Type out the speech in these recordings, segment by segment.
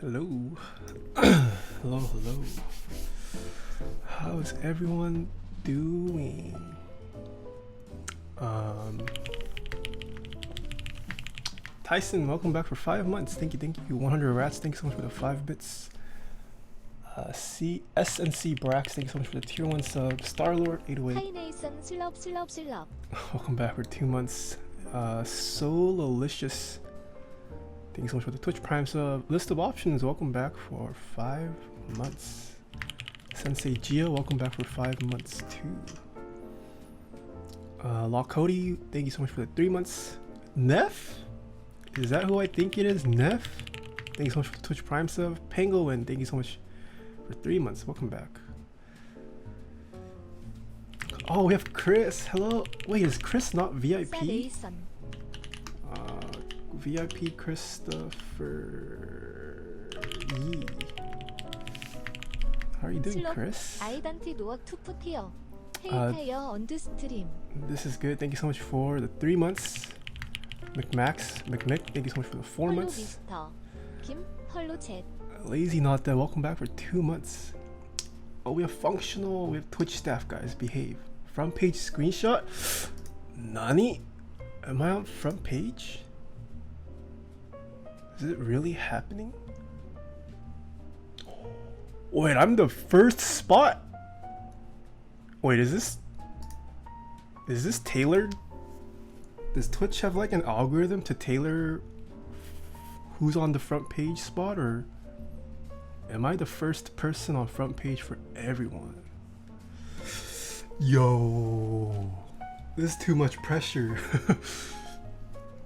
Hello. Hello. How's everyone doing? Tyson, welcome back for 5 months. Thank you. 100 rats, thank you so much for the 5 bits. SNC Brax, thank you so much for the tier 1 sub. Starlord 808. Welcome back for 2 months. Sololicious, thank you so much for the Twitch Prime sub. List of options, welcome back for 5 months. Sensei Gia, welcome back for 5 months too. Law Cody, thank you so much for the 3 months. Neff? Is that who I think it is? Neff? Thank you so much for the Twitch Prime sub. Penguin, thank you so much for 3 months. Welcome back. Oh, we have Chris. Hello. Wait, is Chris not VIP? VIP Christopher Yee. How are you doing, Chris? This is good. Thank you so much for the 3 months. McMick, thank you so much for the 4 months. Lazy Not Dead, welcome back for 2 months. Oh, we have functional, we have Twitch staff, guys, behave. Front page screenshot? Nani? Am I on front page? Is it really happening? Wait, I'm the first spot? Wait, is this tailored? Does Twitch have like an algorithm to tailor who's on the front page spot, or am I the first person on front page for everyone? Yo, this is too much pressure.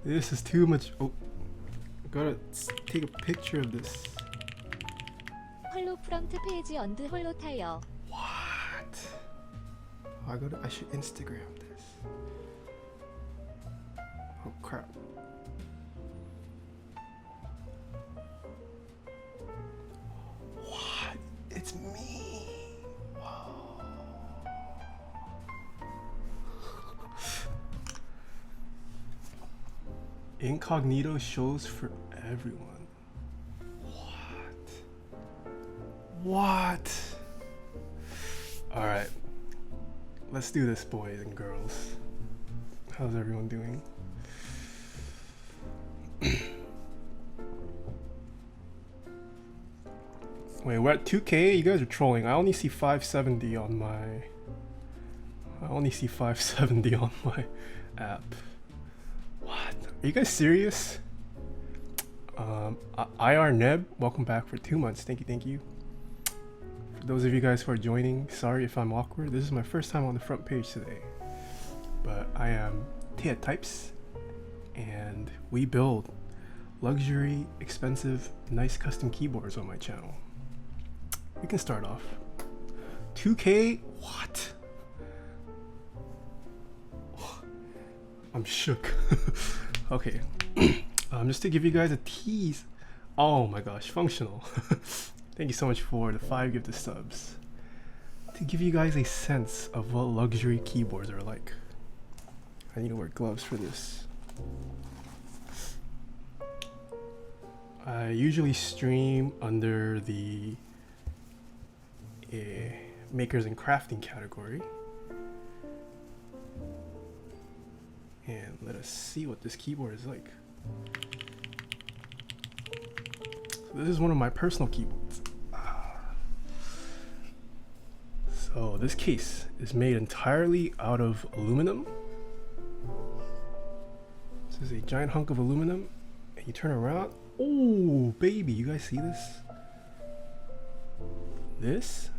This is too much. Oh, gotta take a picture of this. What? I should Instagram this. Oh crap. What? It's me. Whoa. Incognito shows for everyone. What? Alright. Let's do this, boys and girls. How's everyone doing? Wait, we're at 2K? You guys are trolling. I only see 570 on my app. What? Are you guys serious? IR Neb, welcome back for 2 months. Thank you. For those of you guys who are joining, sorry if I'm awkward. This is my first time on the front page today. But I am Taeha Types, and we build luxury, expensive, nice custom keyboards on my channel. We can start off. 2K? What? I'm shook. Okay. Just to give you guys a tease. Oh my gosh, functional. Thank you so much for the 5 gifted subs. To give you guys a sense of what luxury keyboards are like. I need to wear gloves for this. I usually stream under the makers and crafting category. And let us see what this keyboard is like. So this is one of my personal keyboards. So this case is made entirely out of aluminum. This is a giant hunk of aluminum, and you turn around. Oh baby, you guys see this? This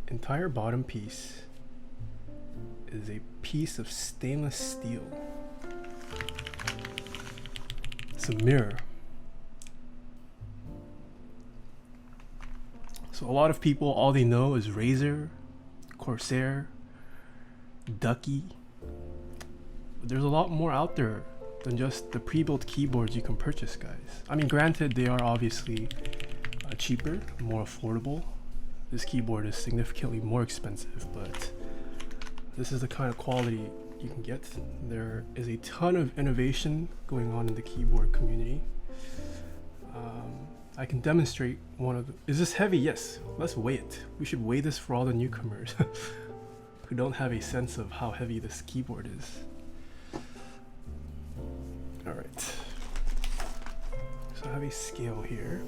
entire bottom piece is a piece of stainless steel. It's a mirror. So a lot of people, all they know is Razer, Corsair, Ducky. But there's a lot more out there than just the pre-built keyboards you can purchase, guys. I mean, granted, they are obviously cheaper, more affordable. This keyboard is significantly more expensive, but this is the kind of quality you can get. There is a ton of innovation going on in the keyboard community. I can demonstrate one of them. Is this heavy? Yes. Let's weigh it. We should weigh this for all the newcomers who don't have a sense of how heavy this keyboard is. All right. So I have a scale here.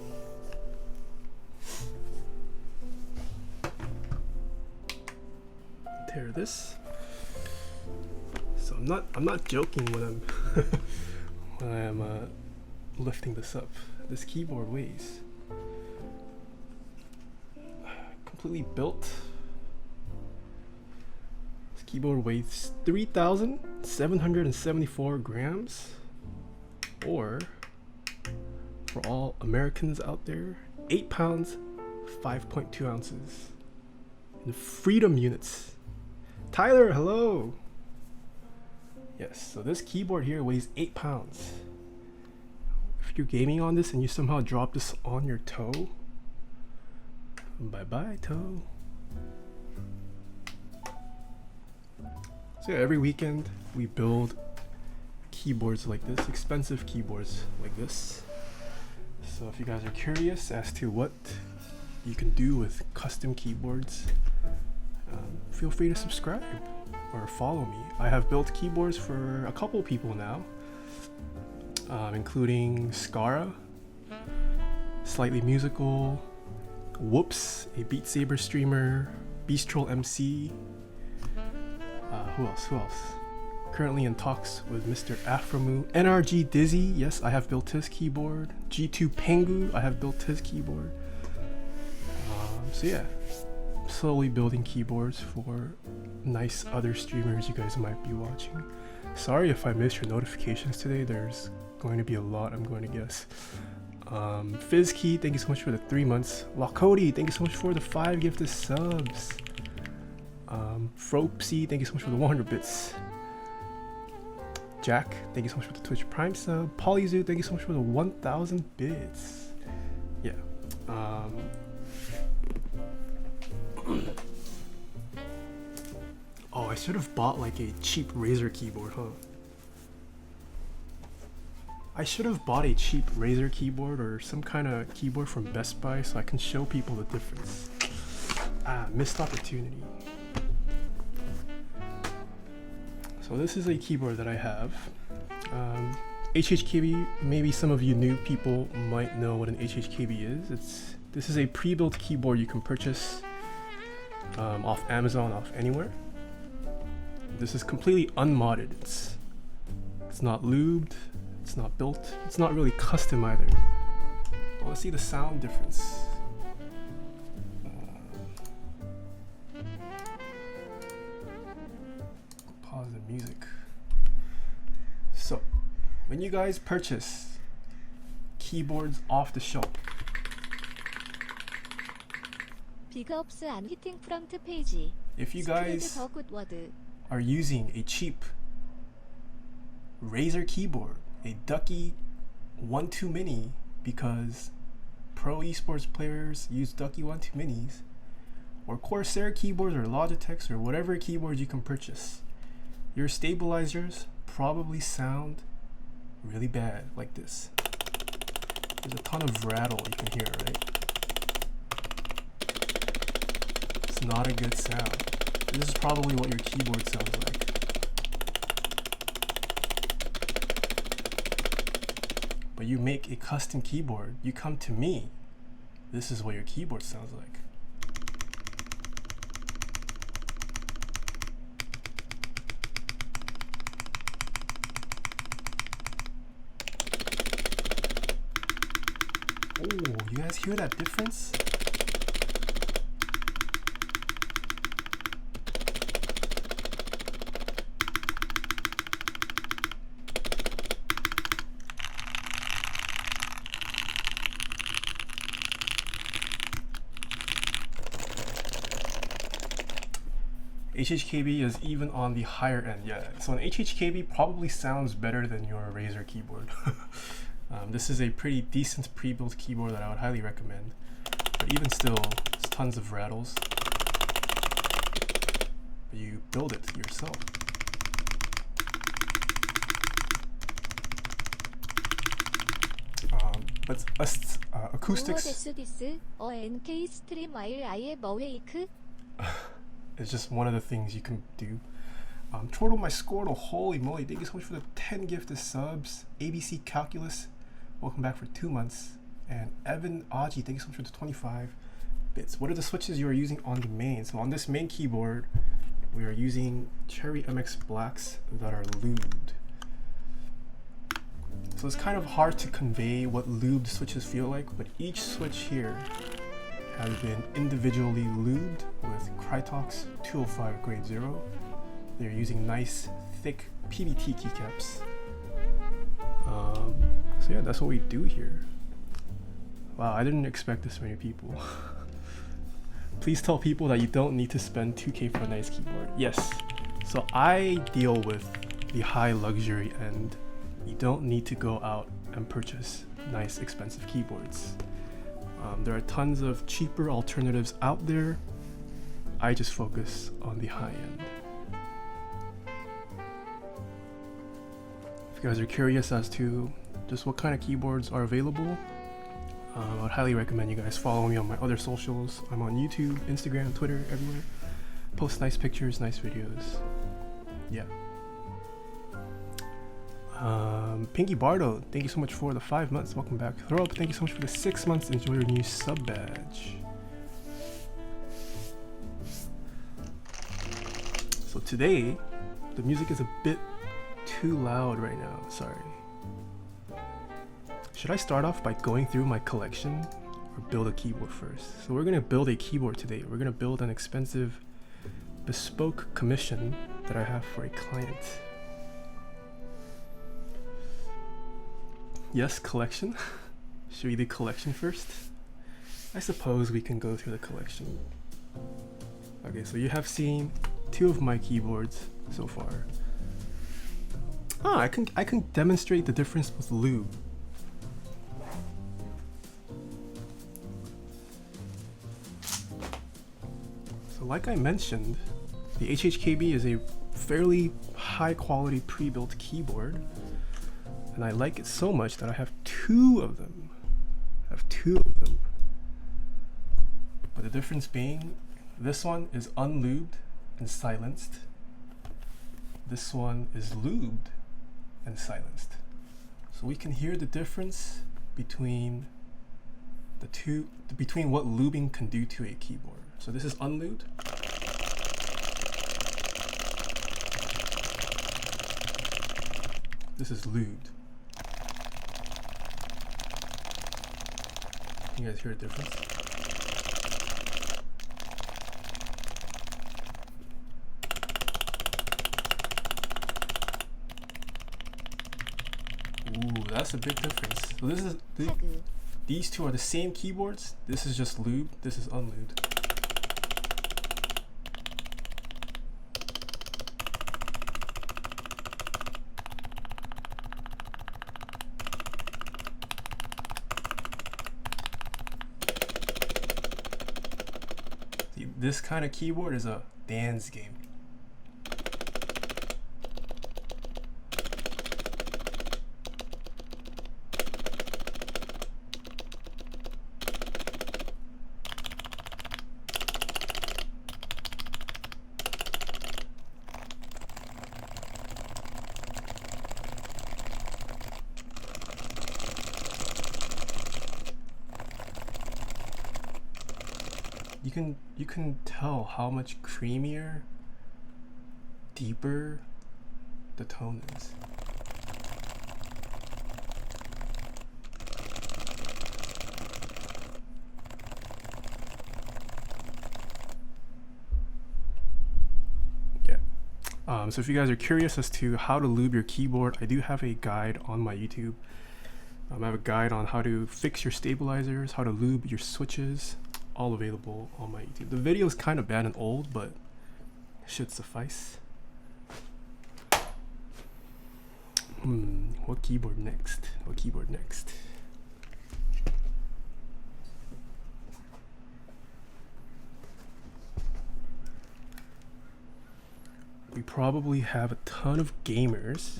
Tear this. So I'm not joking when I'm when I'm lifting this up. This keyboard weighs completely built. This keyboard weighs 3,774 grams, or for all Americans out there, 8 pounds, 5.2 ounces in freedom units. Tyler, hello. Yes, so this keyboard here weighs 8 pounds. If you're gaming on this and you somehow drop this on your toe, bye bye toe. So yeah, every weekend we build keyboards like this, expensive keyboards like this. So if you guys are curious as to what you can do with custom keyboards, feel free to subscribe or follow me. I have built keyboards for a couple people now, including Scara, Slightly Musical, Whoops, a Beat Saber streamer, Beastrol MC. Who else? Currently in talks with Mr. Afromoo. NRG Dizzy, yes, I have built his keyboard. G2 Pengu, I have built his keyboard. So yeah, slowly building keyboards for nice other streamers you guys might be watching. Sorry if I missed your notifications today. There's going to be a lot, I'm going to guess. Fizzkey, thank you so much for the 3 months. Lakoti, thank you so much for the 5 gifted subs. Fropsy, thank you so much for the 100 bits. Jack, thank you so much for the Twitch Prime sub. Polyzoo, thank you so much for the 1,000 bits. Yeah. Oh, I should have bought like a cheap Razer keyboard, huh? I should have bought a cheap Razer keyboard or some kind of keyboard from Best Buy so I can show people the difference. Missed opportunity. So this is a keyboard that I have. HHKB, maybe some of you new people might know what an HHKB is. This is a pre-built keyboard you can purchase off Amazon, off anywhere. This is completely unmodded. It's not lubed, it's not built, it's not really custom either. I want to see the sound difference. Pause the music. So, when you guys purchase keyboards off the shelf, if you guys are using a cheap Razer keyboard, a Ducky 1-2 Mini, because pro esports players use Ducky 1-2 Minis, or Corsair keyboards or Logitechs or whatever keyboard you can purchase, your stabilizers probably sound really bad like this. There's a ton of rattle you can hear, right? It's not a good sound. This is probably what your keyboard sounds like. But you make a custom keyboard, you come to me, this is what your keyboard sounds like. Oh, you guys hear that difference? HHKB is even on the higher end, yeah. So an HHKB probably sounds better than your Razer keyboard. This is a pretty decent pre-built keyboard that I would highly recommend. But even still, it's tons of rattles. But you build it yourself. But acoustics NK 스트림 와일 아예 머웨이크? is just one of the things you can do. Chortle my Squirtle, holy moly, thank you so much for the 10 gifted subs. ABC Calculus, welcome back for 2 months. And Evan Aji, thank you so much for the 25 bits. What are the switches you are using on the main? So on this main keyboard, we are using Cherry MX Blacks that are lubed. So it's kind of hard to convey what lubed switches feel like, but each switch here has been individually lubed with Krytox 205 grade 0. They're using nice, thick PBT keycaps. So yeah, that's what we do here. Wow, I didn't expect this many people. Please tell people that you don't need to spend 2K for a nice keyboard. Yes, so I deal with the high luxury end. You don't need to go out and purchase nice, expensive keyboards. There are tons of cheaper alternatives out there. I just focus on the high end. If you guys are curious as to just what kind of keyboards are available, I would highly recommend you guys follow me on my other socials. I'm on YouTube, Instagram, Twitter, everywhere. Post nice pictures, nice videos. Yeah. Pinky Bardo, thank you so much for the 5 months. Welcome back. Throw up, thank you so much for the 6 months. Enjoy your new sub badge. So today, the music is a bit too loud right now. Sorry. Should I start off by going through my collection or build a keyboard first? So we're gonna build a keyboard today. We're gonna build an expensive bespoke commission that I have for a client. Yes, collection. Should we do collection first? I suppose we can go through the collection. Okay, so you have seen 2 of my keyboards so far. Ah, I can demonstrate the difference with Lube. So like I mentioned, the HHKB is a fairly high quality pre-built keyboard, and I like it so much that I have 2 of them. But the difference being, this one is unlubed and silenced. This one is lubed and silenced. So we can hear the difference between the two, between what lubing can do to a keyboard. So this is unlubed. This is lubed. You guys hear the difference? Ooh, that's a big difference. So this is these 2 are the same keyboards. This is just lubed. This is unlubed. See, this kind of keyboard is a dance game. You can tell how much creamier, deeper the tone is. Yeah. So if you guys are curious as to how to lube your keyboard, I do have a guide on my YouTube. I have a guide on how to fix your stabilizers, how to lube your switches, all available on my YouTube. The video is kind of bad and old, but it should suffice. What keyboard next? What keyboard next? We probably have a ton of gamers,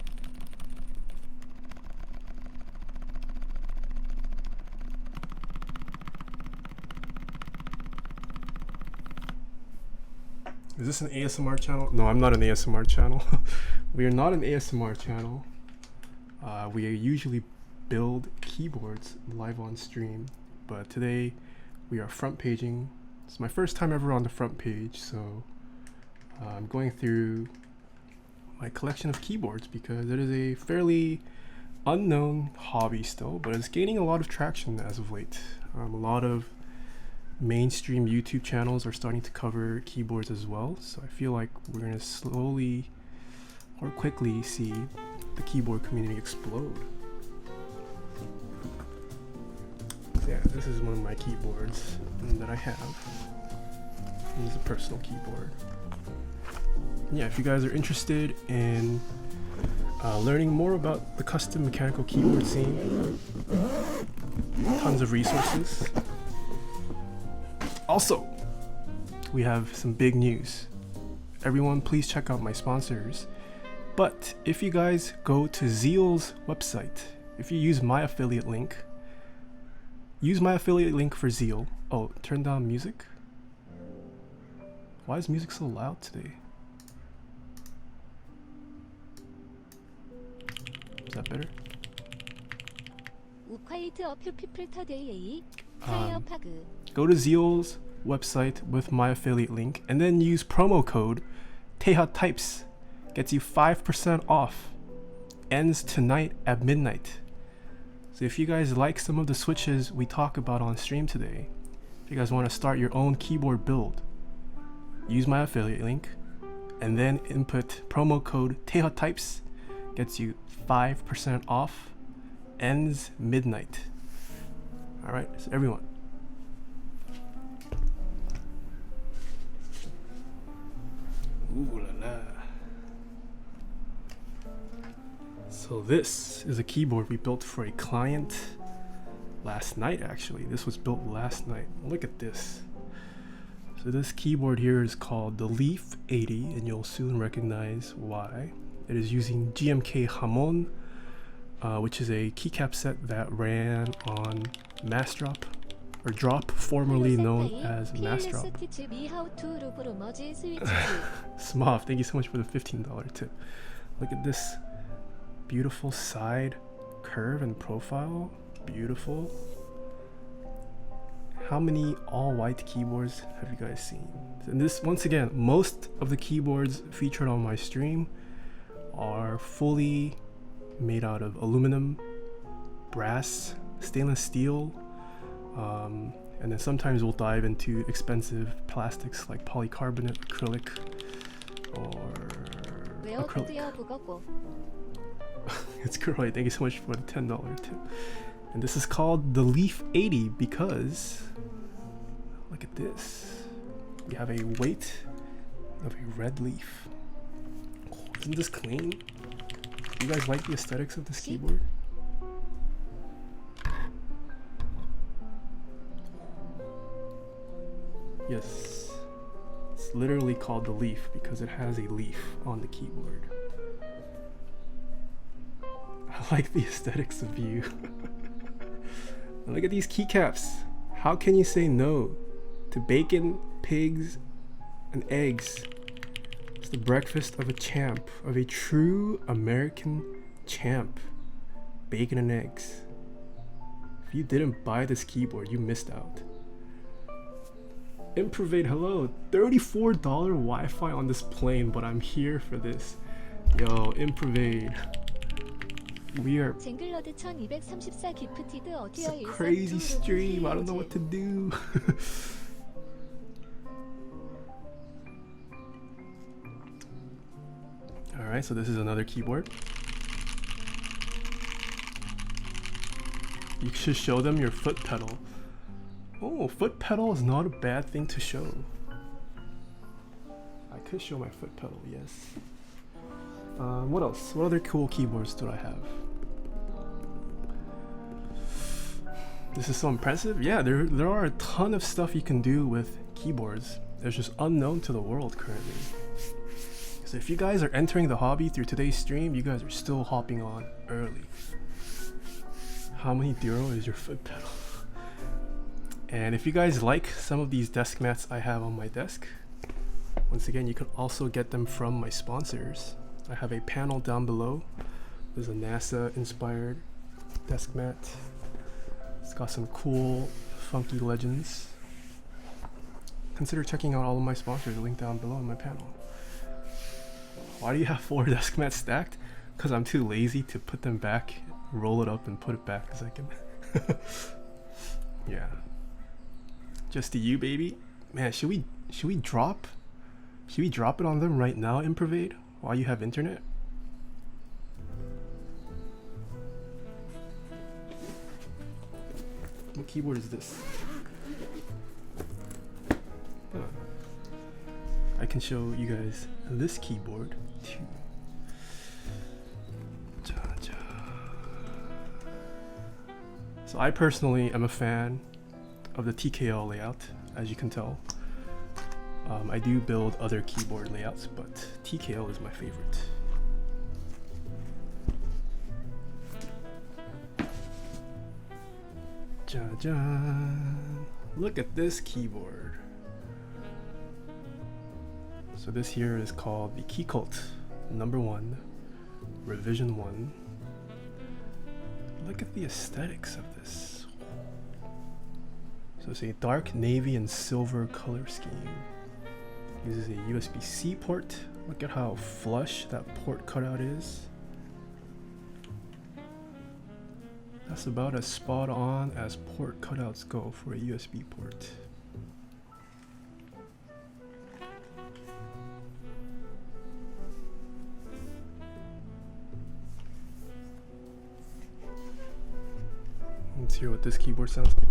Is this an ASMR channel? No, I'm not an ASMR channel. We are not an ASMR channel. We usually build keyboards live on stream, but today we are front paging. It's my first time ever on the front page, so I'm going through my collection of keyboards because it is a fairly unknown hobby still, but it's gaining a lot of traction as of late. A lot of mainstream YouTube channels are starting to cover keyboards as well, so I feel like we're going to slowly or quickly see the keyboard community explode. Yeah, this is one of my keyboards that I have. This is a personal keyboard. Yeah, if you guys are interested in learning more about the custom mechanical keyboard scene, tons of resources. Also, we have some big news. Everyone, please check out my sponsors. But if you guys go to Zeal's website, if you use my affiliate link, for Zeal. Oh, turn down music. Why is music so loud today? Is that better? Go to Zeal's website with my affiliate link and then use promo code Taeha Types. Gets you 5% off. Ends tonight at midnight. So if you guys like some of the switches we talk about on stream today, if you guys want to start your own keyboard build, use my affiliate link and then input promo code Taeha Types. Gets you 5% off. Ends midnight. Alright, so everyone. Ooh la la. So this is a keyboard we built for a client last night actually. This was built last night. Look at this. So this keyboard here is called the Leaf 80 and you'll soon recognize why. It is using GMK Hamon, which is a keycap set that ran on Massdrop, or Drop, formerly known as Massdrop. Smoff, thank you so much for the $15 tip. Look at this beautiful side curve and profile. Beautiful. How many all-white keyboards have you guys seen? And this, once again, most of the keyboards featured on my stream are fully made out of aluminum, brass, stainless steel, and then sometimes we'll dive into expensive plastics like polycarbonate, acrylic, or acrylic. It's Kuroy, thank you so much for the $10 tip. And this is called the Leaf 80 because, look at this. We have a weight of a red leaf. Oh, isn't this clean? You guys like the aesthetics of this keyboard? Yes, it's literally called the Leaf because it has a leaf on the keyboard. I like the aesthetics of you. And look at these keycaps. How can you say no to bacon, pigs, and eggs? It's the breakfast of a champ, of a true American champ. Bacon and eggs. If you didn't buy this keyboard, you missed out. Improvade, hello. $34 Wi-Fi on this plane, but I'm here for this. Yo, Improvade. We are. It's a crazy stream. I don't know what to do. Alright, so this is another keyboard. You should show them your foot pedal. Oh, foot pedal is not a bad thing to show. I could show my foot pedal, yes. What else? What other cool keyboards do I have? This is so impressive. Yeah, there are a ton of stuff you can do with keyboards. It's just unknown to the world currently. So if you guys are entering the hobby through today's stream, you guys are still hopping on early. How many Duro is your foot pedal? And if you guys like some of these desk mats I have on my desk, Once again, you can also get them from my sponsors. I have a panel down below. There's a NASA inspired desk mat. It's got some cool, funky legends. Consider checking out all of my sponsors, link down below in my panel. Why do you have 4 desk mats stacked? Because I'm too lazy to put them back, roll it up and put it back a second. Yeah. Just to you, baby. Man, should we drop it on them right now, Improvade, while you have internet? What keyboard is this? Huh. I can show you guys this keyboard too. So I personally am a fan of the TKL layout, as you can tell. I do build other keyboard layouts, but TKL is my favorite. Look at this keyboard. So this here is called the Keycult #1, revision 1. Look at the aesthetics of this. So it's a dark navy and silver color scheme. Uses a USB-C port. Look at how flush that port cutout is. That's about as spot on as port cutouts go for a USB port. Let's hear what this keyboard sounds like.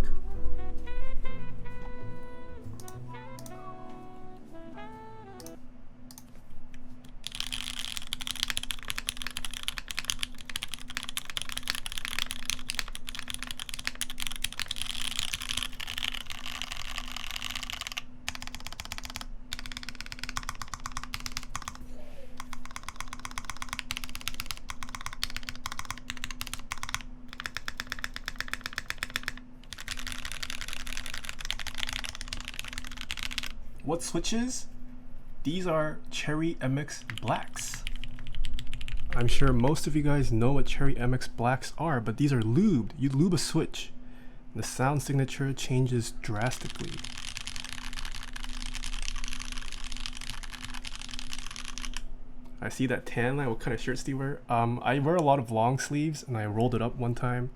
What switches? These are Cherry MX Blacks. I'm sure most of you guys know what Cherry MX Blacks are, but these are lubed. You lube a switch. The sound signature changes drastically. I see that tan line. What kind of shirts do you wear? I wear a lot of long sleeves and I rolled it up one time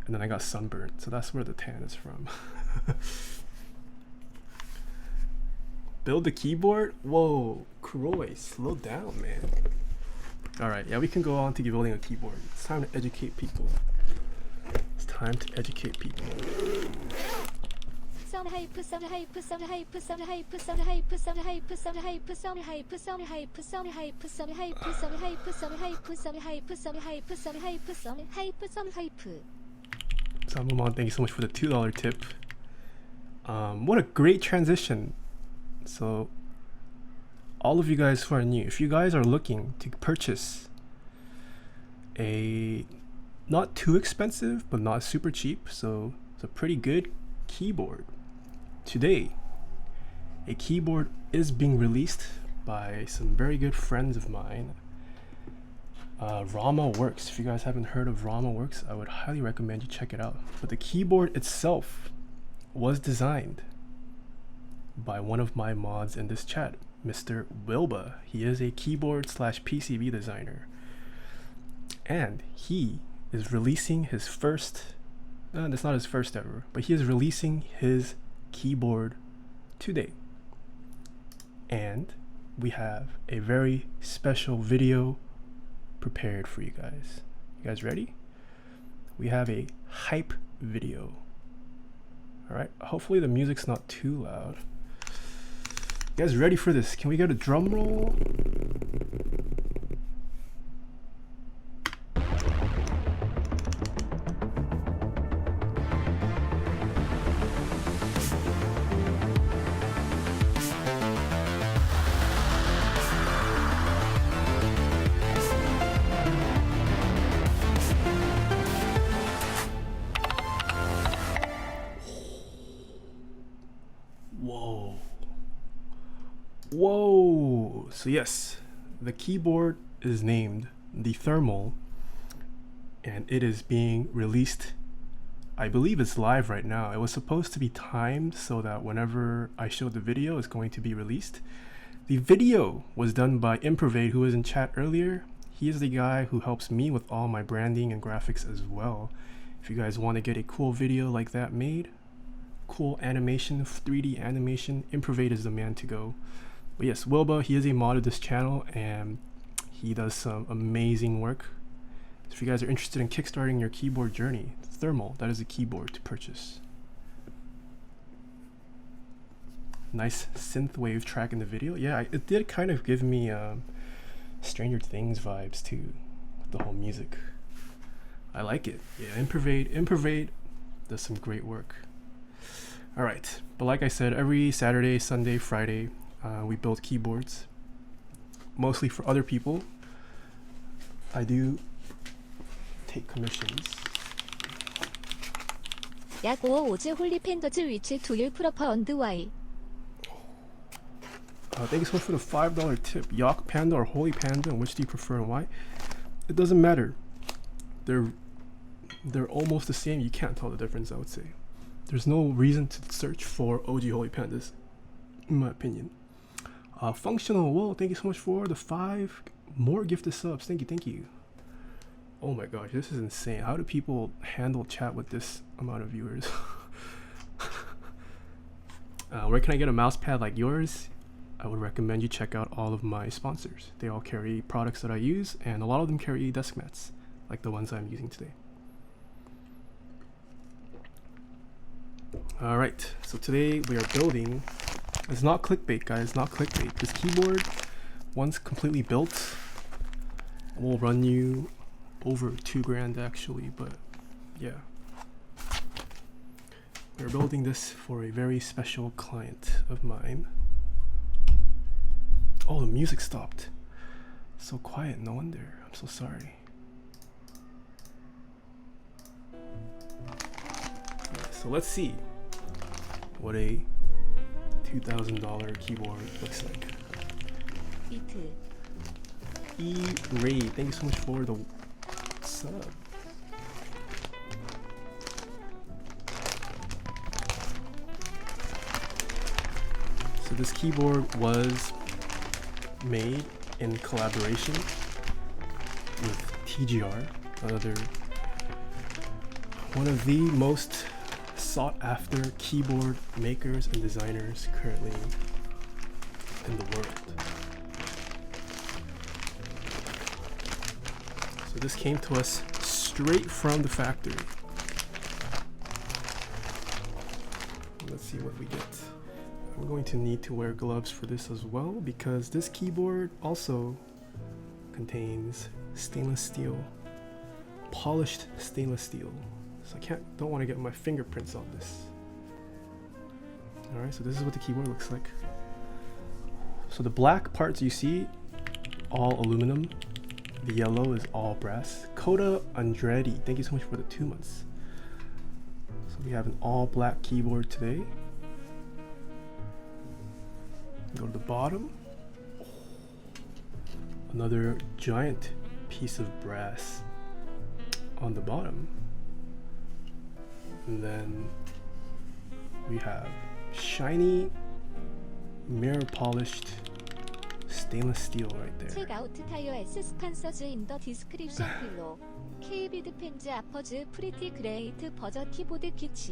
and then I got sunburned. So that's where the tan is from. Build the keyboard? Whoa, Kroy, slow down, man. Alright, yeah, we can go on to building a keyboard. It's time to educate people. It's time to educate people. Samumon, thank you so much for the $2 tip. What a great transition. So all of you guys who are new, if you guys are looking to purchase a not too expensive but not super cheap, so it's a pretty good keyboard, today a keyboard is being released by some very good friends of mine. Rama Works. If you guys haven't heard of Rama Works, I would highly recommend you check it out. But the keyboard itself was designed by one of my mods in this chat, Mr. Wilba. He is a keyboard / PCB designer, and he is releasing his first, that's not his first ever, but he is releasing his keyboard today. And we have a very special video prepared for you guys. You guys ready? We have a hype video. All right, hopefully the music's not too loud. You guys ready for this? Can we get a drum roll? Whoa. So yes, the keyboard is named the Thermal, and it is being released. I believe it's live right now. It was supposed to be timed so that whenever I show the video, it's going to be released. The video was done by Improvade, who was in chat earlier. He is the guy who helps me with all my branding and graphics as well. If you guys want to get a cool video like that made, cool animation, 3D animation, Improvade is the man to go. But yes, Wilba, he is a mod of this channel and he does some amazing work. So if you guys are interested in kickstarting your keyboard journey, Thermal, that is a keyboard to purchase. Nice synthwave track in the video. Yeah, it did kind of give me Stranger Things vibes too, with the whole music. I like it. Yeah, Improvade does some great work. All right, but like I said, every Saturday, Sunday, Friday, we build keyboards, mostly for other people. I do take commissions. 야고 오즈 홀리 팬더즈 위치 두율 프로퍼 언드 와이. Thank you so much for the $5 tip. Yak Panda or Holy Panda, and which do you prefer and why? It doesn't matter. They're almost the same. You can't tell the difference, I would say. There's no reason to search for OG Holy Pandas, in my opinion. Functional, whoa, thank you so much for the 5 more gifted subs. Thank you. Oh my gosh, this is insane. How do people handle chat with this amount of viewers? Where can I get a mouse pad like yours? I would recommend you check out all of my sponsors. They all carry products that I use, and a lot of them carry desk mats, like the ones I'm using today. Alright, so today we are building, it's not clickbait guys, not clickbait. This keyboard, once completely built, will run you over $2,000 actually, but yeah. We're building this for a very special client of mine. Oh, the music stopped. So quiet, no wonder. I'm so sorry. Right, so let's see what a $2,000 keyboard looks like. E-Ray, thank you so much for the sub. So this keyboard was made in collaboration with TGR, one of the most sought after keyboard makers and designers currently in the world. So this came to us straight from the factory. Let's see what we get. I'm going to need to wear gloves for this as well because this keyboard also contains stainless steel, polished stainless steel. So I don't want to get my fingerprints on this. Alright, so this is what the keyboard looks like. So the black parts you see, all aluminum. The yellow is all brass. Coda Andretti, thank you so much for the 2 months. So we have an all black keyboard today. Go to the bottom. Another giant piece of brass on the bottom. And then we have shiny mirror polished stainless steel right there. Check out Taeha S sponsors in the description below. K-Bid Pens Appers Pretty Great Budget Keyboard Kits.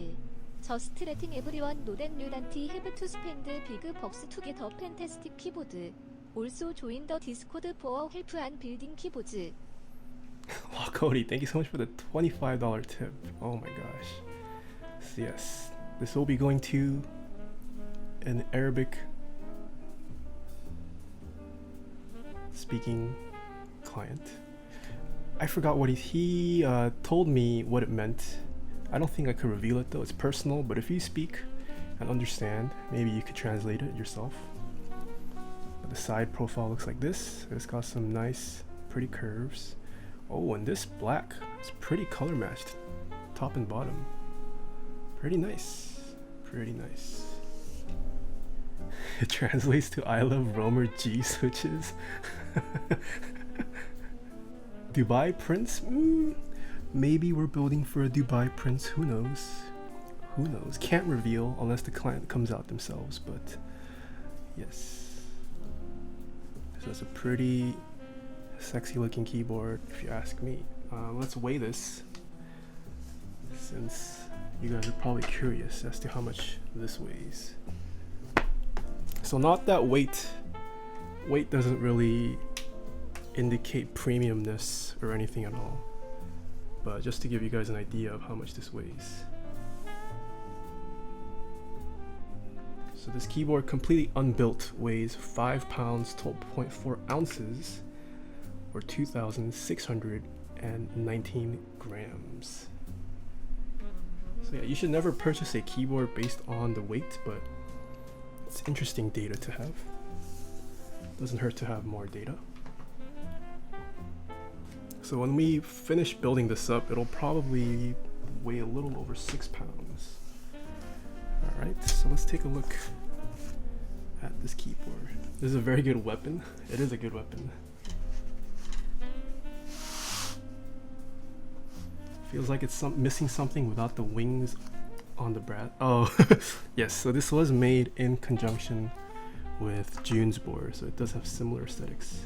Just letting everyone know that you don't have to spend big bucks to get a fantastic keyboard. Also join the Discord for help and building keyboards. Wow, Cody, thank you so much for the $25 tip. Oh my gosh. So yes, this will be going to an Arabic speaking client. I forgot what he told me what it meant. I don't think I could reveal it though, it's personal, but if you speak and understand, maybe you could translate it yourself. But the side profile looks like this. It's got some nice, pretty curves. Oh, and this black is pretty color matched, top and bottom. Pretty nice, pretty nice. It translates to I love Romer G switches. Dubai Prince? Maybe we're building for a Dubai Prince, who knows? Who knows? Can't reveal unless the client comes out themselves, but yes. So it's a pretty sexy looking keyboard if you ask me. Let's weigh this, since you guys are probably curious as to how much this weighs. So not that weight doesn't really indicate premiumness or anything at all, but just to give you guys an idea of how much this weighs. So this keyboard, completely unbuilt, weighs 5 pounds 12.4 ounces or 2,619 grams. So yeah, you should never purchase a keyboard based on the weight, but it's interesting data to have. Doesn't hurt to have more data. So when we finish building this up, it'll probably weigh a little over 6 pounds. Alright, so let's take a look at this keyboard. This is a very good weapon. It is a good weapon. Feels like it's missing something without the wings on the brass. Oh, yes, so this was made in conjunction with June's board, so it does have similar aesthetics.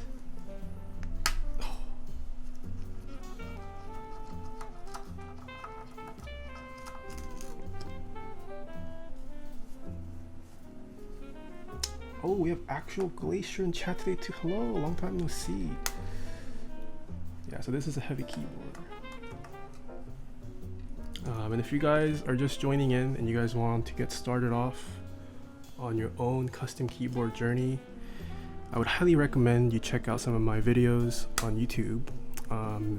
Oh, we have actual Glacier in chat today too. Hello, long time no see. Yeah, so this is a heavy keyboard. And if you guys are just joining in and you guys want to get started off on your own custom keyboard journey, I would highly recommend you check out some of my videos on YouTube.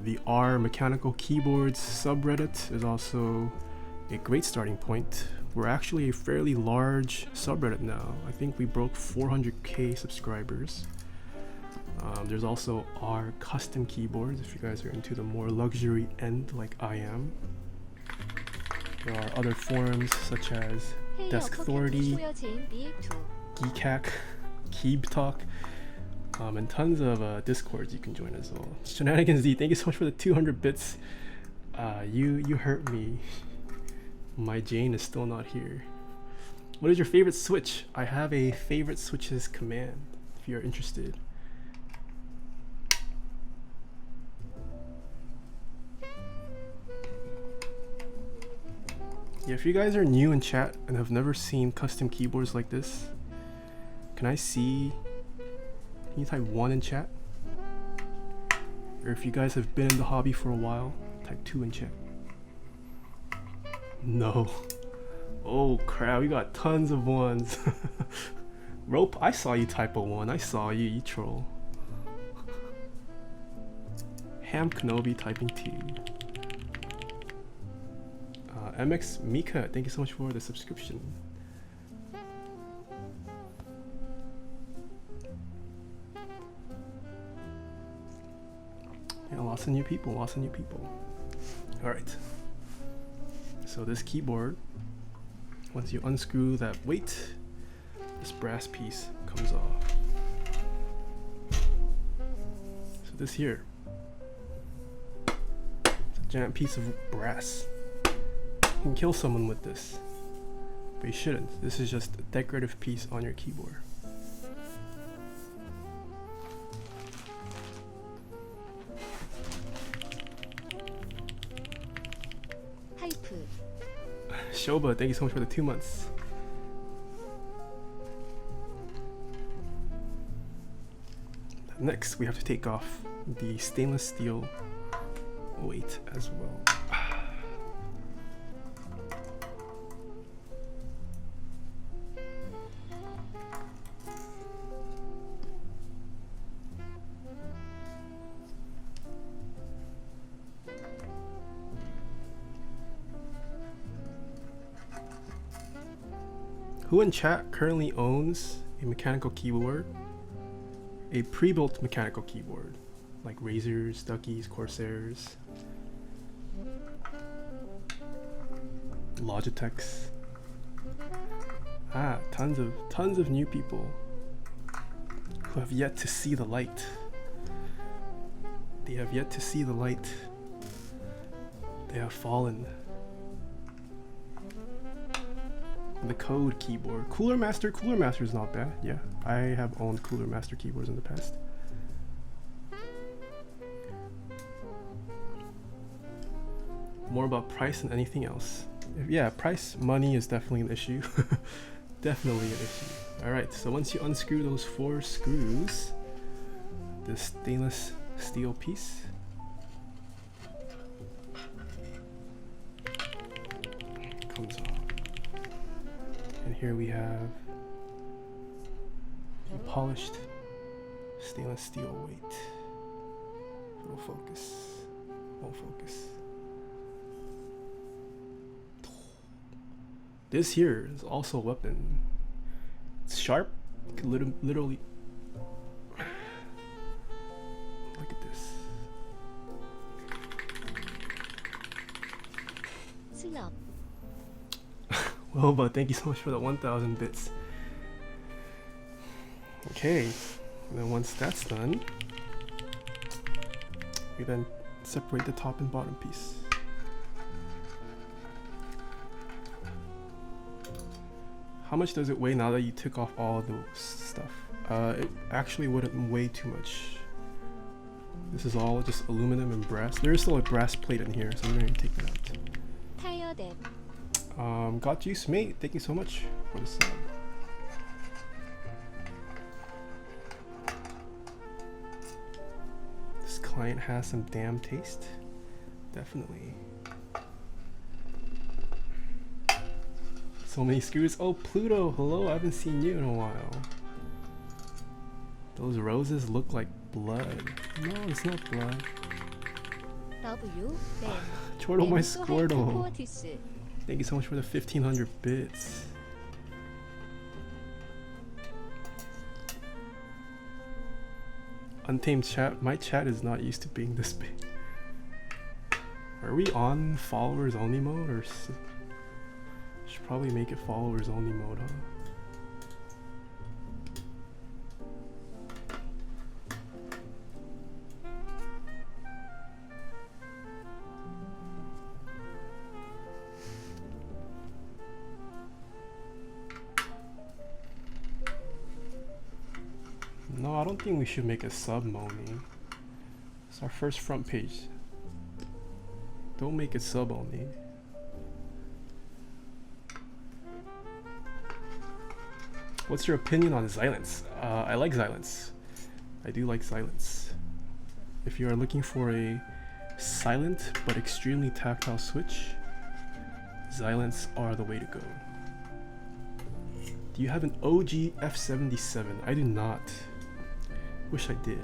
The R Mechanical Keyboards subreddit is also a great starting point. We're actually a fairly large subreddit now. I think we broke 400k subscribers. There's also our custom keyboards if you guys are into the more luxury end like I am. There are other forums such as Desk Authority, Keycaps, Keycult, and tons of discords you can join as well. Shenanigans D, thank you so much for the 200 bits. You hurt me. My Jane is still not here. What is your favorite switch? I have a favorite switches command if you're interested. Yeah, if you guys are new in chat and have never seen custom keyboards like this, can I see? Can you type 1 in chat? Or if you guys have been in the hobby for a while, type 2 in chat. No. Oh crap, we got tons of ones. Rope, I saw you type a 1. I saw you, you troll. Ham Kenobi typing 2. MX Mika, thank you so much for the subscription. Yeah, lots of new people, lots of new people. Alright. So this keyboard, once you unscrew that weight, this brass piece comes off. So this here, it's a giant piece of brass. You can kill someone with this, but you shouldn't. This is just a decorative piece on your keyboard. Shoba, thank you so much for the 2 months. Next, we have to take off the stainless steel weight as well. Who in chat currently owns a mechanical keyboard? A pre-built mechanical keyboard, like Razors, Duckies, Corsairs, Logitechs. Ah, tons of new people who have yet to see the light. They have yet to see the light. They have fallen. The code keyboard. Cooler Master is not bad. Yeah, I have owned Cooler Master keyboards in the past. More about price than anything else. Yeah, price, money is definitely an issue. Definitely an issue. Alright, so once you unscrew those 4 screws, this stainless steel piece comes off. And here we have the polished stainless steel weight. It'll focus. Won't focus. This here is also a weapon. It's sharp. You can literally look at this. 슬럽. Well, but thank you so much for the 1,000 bits. Okay, and then once that's done, we then separate the top and bottom piece. How much does it weigh now that you took off all the stuff? It actually wouldn't weigh too much. This is all just aluminum and brass. There is still a brass plate in here, so we're going to take that out. 타이어 댐. Got juice, mate. Thank you so much for the sub. This client has some damn taste. Definitely. So many screws. Oh, Pluto, hello. I haven't seen you in a while. Those roses look like blood. No, it's not blood. W 댐. Chortle my 엠소 하이트 Squirtle. 포어티스. Thank you so much for the 1,500 bits. Untamed chat. My chat is not used to being this big. Are we on followers only mode or? Should probably make it followers only mode, huh? No, I don't think we should make a sub only. It's our first front page. Don't make it sub only. What's your opinion on Silence? I like Silence. I do like Silence. If you are looking for a silent but extremely tactile switch, Silence are the way to go. Do you have an OG F77? I do not. Wish I did.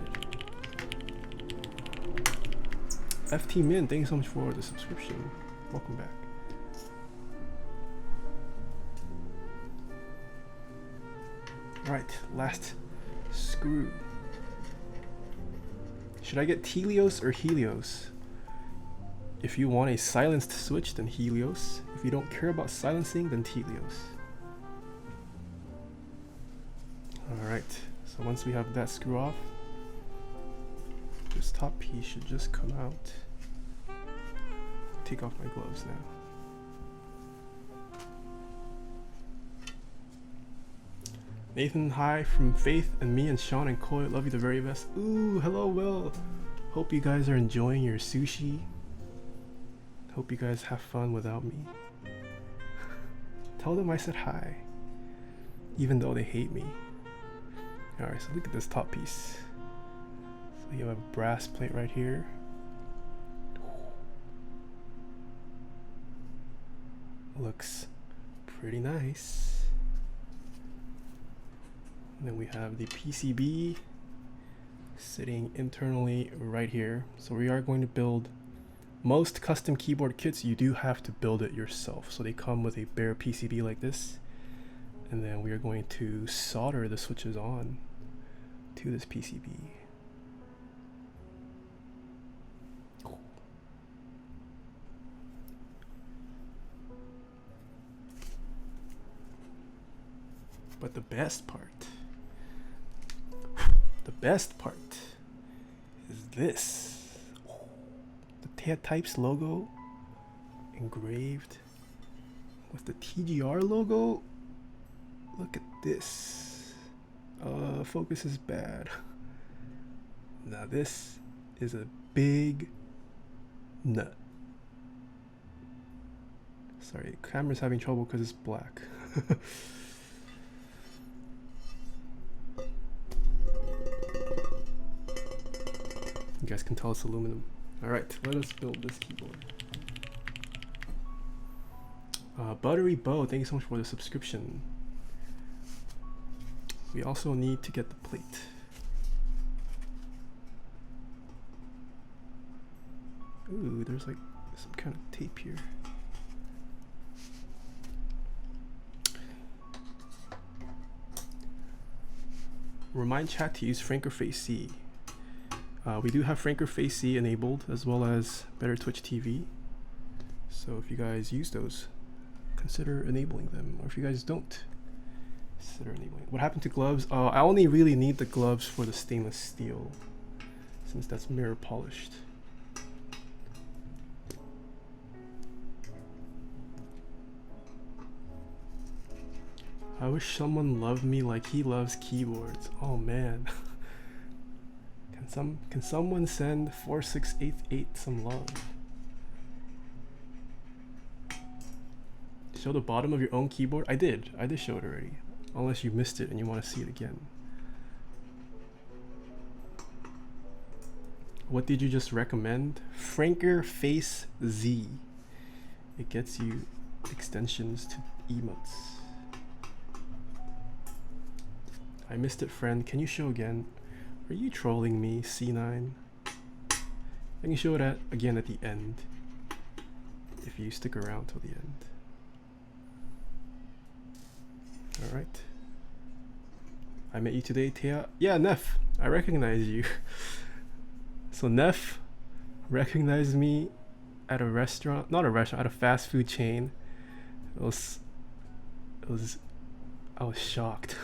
FT Min, thank you so much for the subscription. Welcome back. Alright, last screw. Should I get Telios or Helios? If you want a silenced switch, then Helios. If you don't care about silencing, then Telios. Alright, so once we have that screw off, this top piece should just come out. Take off my gloves now. Nathan, hi from Faith and me and Sean and Koi. Love you the very best. Ooh, hello, Will. Hope you guys are enjoying your sushi. Hope you guys have fun without me. Tell them I said hi, even though they hate me. Alright, so look at this top piece. So you have a brass plate right here. Looks pretty nice. And then we have the PCB sitting internally right here. So we are going to build most custom keyboard kits. You do have to build it yourself. So they come with a bare PCB like this. And then we are going to solder the switches on to this PCB. But the best part is this. The Taeha Types logo engraved with the TGR logo. Look at this. Focus is bad. Now this is a big nut. Sorry, camera's having trouble because it's black. You guys can tell it's aluminum. Alright, let us build this keyboard. Buttery Bow, thank you so much for the subscription. We also need to get the plate. Ooh, there's like some kind of tape here. Remind chat to use Frankerface C. We do have Frankerface C enabled, as well as Better Twitch TV. So if you guys use those, consider enabling them. Or if you guys don't, consider enabling. What happened to gloves? I only really need the gloves for the stainless steel, since that's mirror polished. I wish someone loved me like he loves keyboards. Oh man. Can someone send 4688 some love? Show the bottom of your own keyboard? I did show it already. Unless you missed it and you want to see it again. What did you just recommend? Frankerface Z. It gets you extensions to emotes. I missed it, friend. Can you show again? Are you trolling me, C9? I can show it again at the end, if you stick around till the end. Alright. I met you today, Taeha. Yeah, Neff, I recognize you. So Neff recognized me at a restaurant, not a restaurant, at a fast food chain. I was shocked.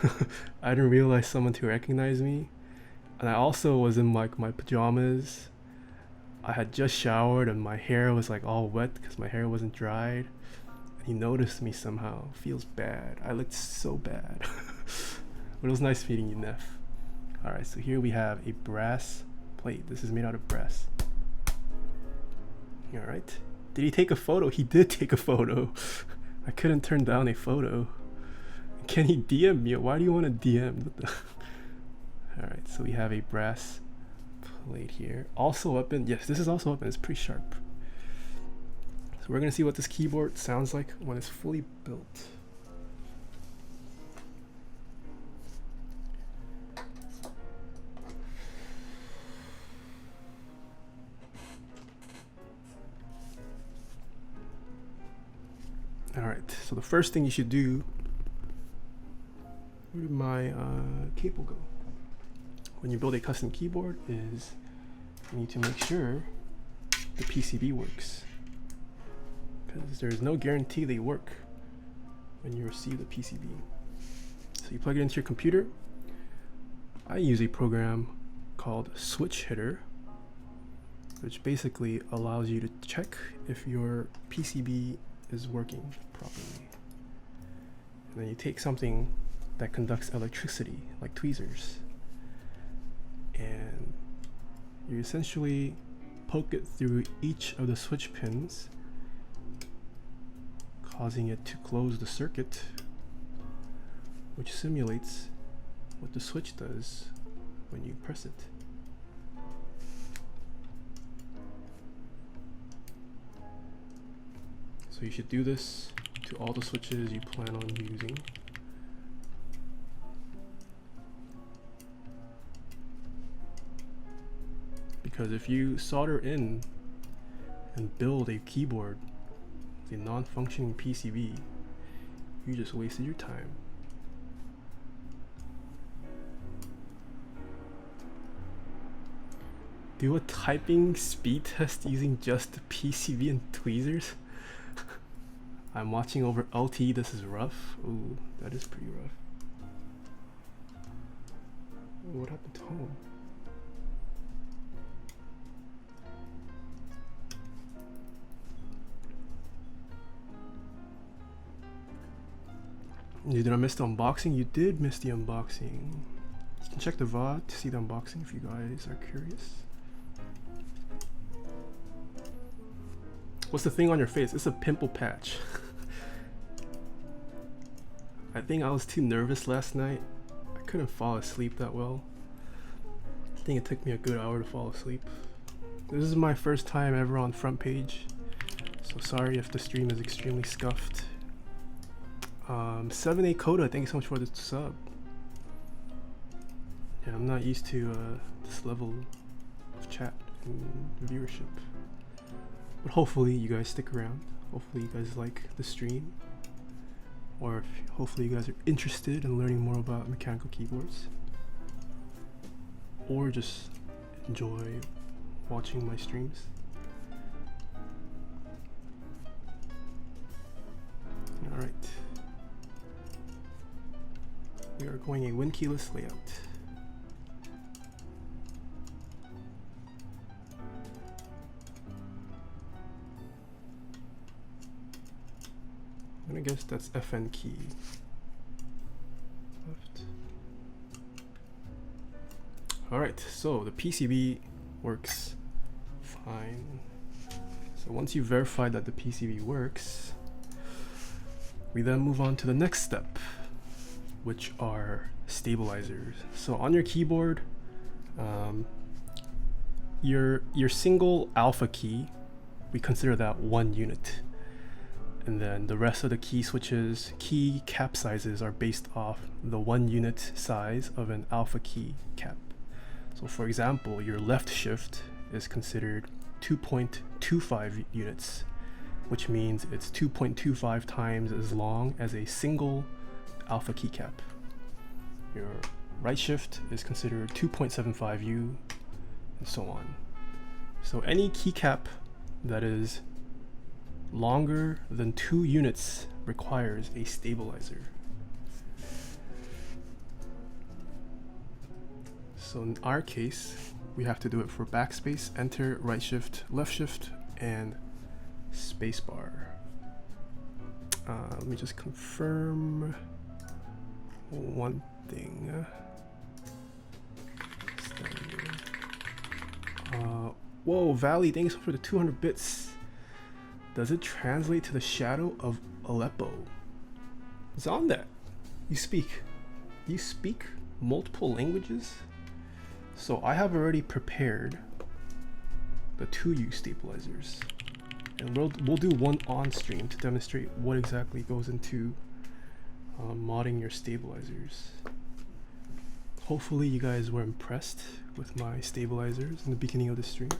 I didn't realize someone to recognize me. And I also was in like my pajamas. I had just showered and my hair was like all wet because my hair wasn't dried. And he noticed me somehow. Feels bad. I looked so bad. But it was nice meeting you, Neff. Alright, so here we have a brass plate. This is made out of brass. Alright. Did he take a photo? He did take a photo. I couldn't turn down a photo. Can he DM me? Why do you want to DM? Alright, so we have a brass plate here. Also open. Yes, this is also open. It's pretty sharp. So we're going to see what this keyboard sounds like when it's fully built. Alright, so the first thing you should do. Where did my cable go? When you build a custom keyboard is you need to make sure the PCB works, because there's no guarantee they work when you receive the PCB. So you plug it into your computer. I use a program called Switch Hitter, which basically allows you to check if your PCB is working properly. And then you take something that conducts electricity, like tweezers, and you essentially poke it through each of the switch pins, causing it to close the circuit, which simulates what the switch does when you press it. So you should do this to all the switches you plan on using. Because if you solder in and build a keyboard with a non-functioning PCB, you just wasted your time. Do a typing speed test using just the PCB and tweezers? I'm watching over LTE. This is rough. Ooh, that is pretty rough. What happened to home? Did I miss the unboxing? You did miss the unboxing. You can check the VOD to see the unboxing if you guys are curious. What's the thing on your face? It's a pimple patch. I think I was too nervous last night. I couldn't fall asleep that well. I think it took me a good hour to fall asleep. This is my first time ever on front page, so sorry if the stream is extremely scuffed. 7A Coda, thank you so much for the sub. Yeah, I'm not used to this level of chat and viewership. But hopefully you guys stick around. Hopefully you guys like the stream. Or hopefully you guys are interested in learning more about mechanical keyboards. Or just enjoy watching my streams. Alright. We are going a win keyless layout. I'm gonna guess that's FN key. Left. Alright, so the PCB works fine. So once you verify that the PCB works, we then move on to the next step, which are stabilizers. So on your keyboard, your single alpha key, we consider that 1 unit. And then the rest of the key switches, key cap sizes are based off the 1 unit size of an alpha key cap. So for example, your left shift is considered 2.25 units, which means it's 2.25 times as long as a single alpha keycap. Your right shift is considered 2.75 U, and so on. So any keycap that is longer than 2 units requires a stabilizer. So in our case, we have to do it for backspace, enter, right shift, left shift, and spacebar. Let me just confirm one thing. Whoa, Valley, thank you so much for the 200 bits. Does it translate to the shadow of Aleppo? It's on that. You speak multiple languages? So I have already prepared the 2U stabilizers, and we'll do one on stream to demonstrate what exactly goes into modding your stabilizers. Hopefully you guys were impressed with my stabilizers in the beginning of the stream.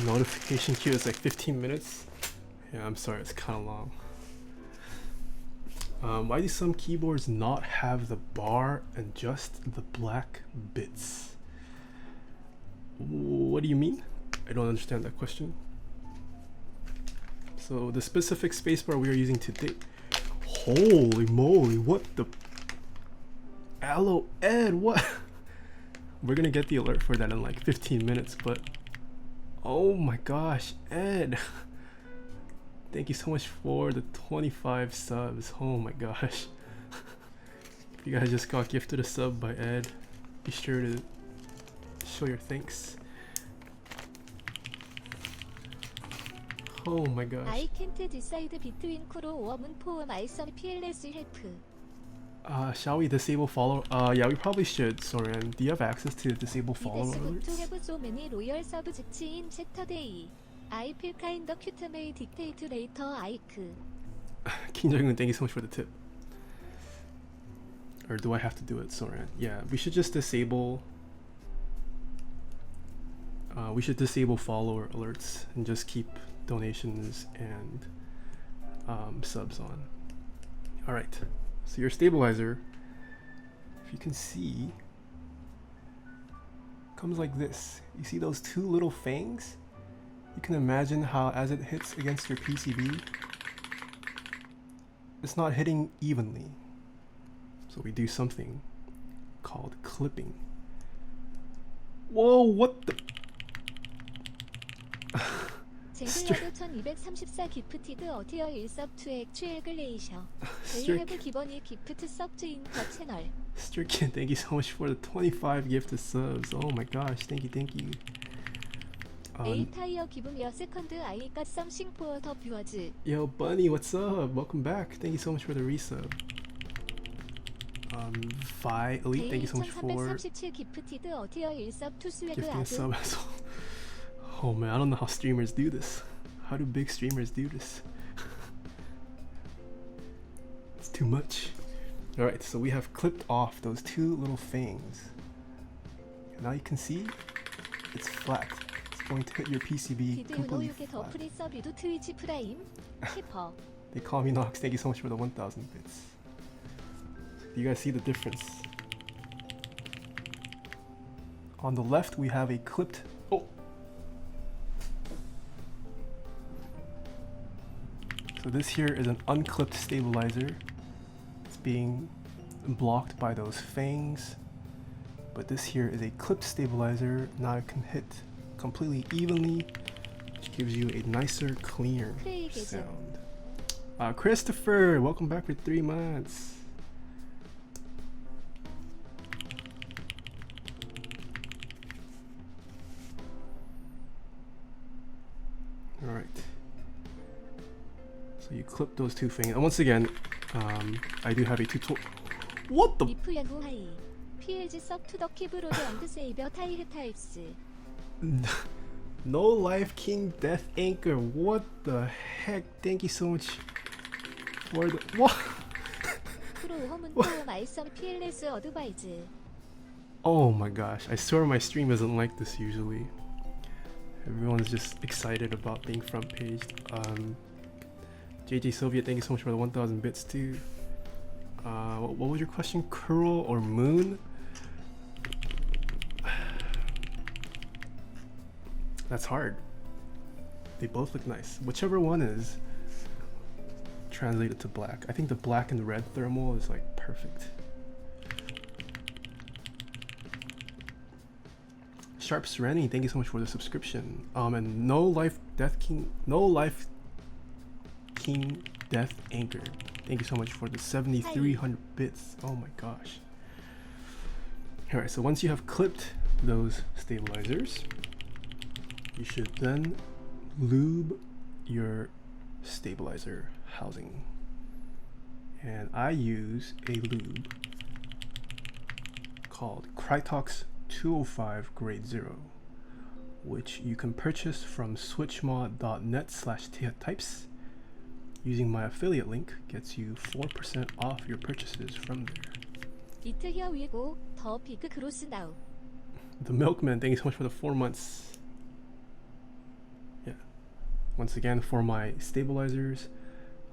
Notification queue is like 15 minutes. Yeah, I'm sorry, it's kind of long. Why do some keyboards not have the bar and just the black bits? What do you mean? I don't understand that question. So the specific spacebar we are using today. Holy moly, what the? Aloe Ed, what? We're gonna get the alert for that in like 15 minutes, but oh my gosh, Ed. Thank you so much for the 25 subs. Oh my gosh. If you guys just got gifted a sub by Ed, be sure to show your thanks. Oh my gosh. I can't decide between Kuro or Moonpo myself PLS help. Shall we disable follow? Yeah, we probably should, Soren. Do you have access to disable follow alerts? To have so many royal subs in Saturday. I feel kind of cute may dictate later Ike. Kim Jong-un, thank you so much for the tip. Or do I have to do it, Soran? Yeah, we should just disable. We should disable follower alerts and just keep donations and subs on. All right. So your stabilizer, if you can see, comes like this. You see those two little fangs? You can imagine how as it hits against your PCB, it's not hitting evenly. So we do something called clipping. Whoa, what the? 젠글러드 1234 기프티드 어티어 1섭 2액 트일글레이셔 웨이해브 기본이 기프트 서브인 더 채널 Stricken, thank you so much for the 25 gifted subs. Oh my gosh, thank you, thank you. 에이타이어 기분이어 세컨드 아이가 썸싱 포어 더 뷰어즈 Yo, Bunny, what's up? Welcome back. Thank you so much for the resub. Vi Elite, thank you so much for 2337 기프티드 어티어 1섭 2 스웨그 gifting a 아드 sub as well. Oh man, I don't know how streamers do this. How do big streamers do this? It's too much. Alright, so we have clipped off those two little fangs. And now you can see it's flat. It's going to hit your PCB completely flat. 프리 서비도 트위치 프라임 슈퍼 They call me Nox, thank you so much for the 1000 bits. You guys see the difference? On the left we have a clipped... Oh! So this here is an unclipped stabilizer. It's being blocked by those fangs. But this here is a clipped stabilizer. Now it can hit completely evenly, which gives you a nicer, cleaner sound. Christopher, welcome back for 3 months. Alright. So you clip those two things. And once again, I do have a tutorial. What the? 리프 야구 하이 PLG 섭 투더 키브로드 언드 세이버 타이르 타입스 No Life King Death Anchor. What the heck? Thank you so much for the. What? 프로 호문토 마이썸 PLS 어드바이즈 Oh my gosh. I swear my stream isn't like this usually. Everyone's just excited about being front paged. JJ Soviet, thank you so much for the 1000 bits too. What was your question? Curl or moon? That's hard. They both look nice. Whichever one is translated to black. I think the black and red thermal is like perfect. Sharp Serenity, thank you so much for the subscription. And No Life King Death Anchor, thank you so much for the 7,300 bits. Oh my gosh. Alright, so once you have clipped those stabilizers, you should then lube your stabilizer housing. And I use a lube called Krytox 205 grade 0, which you can purchase from switchmod.net/types. Using my affiliate link gets you 4% off your purchases from there. 이트 히어 위고 더 비그 크로스 나우 The Milkman, thank you so much for the 4 months. Yeah. Once again, for my stabilizers,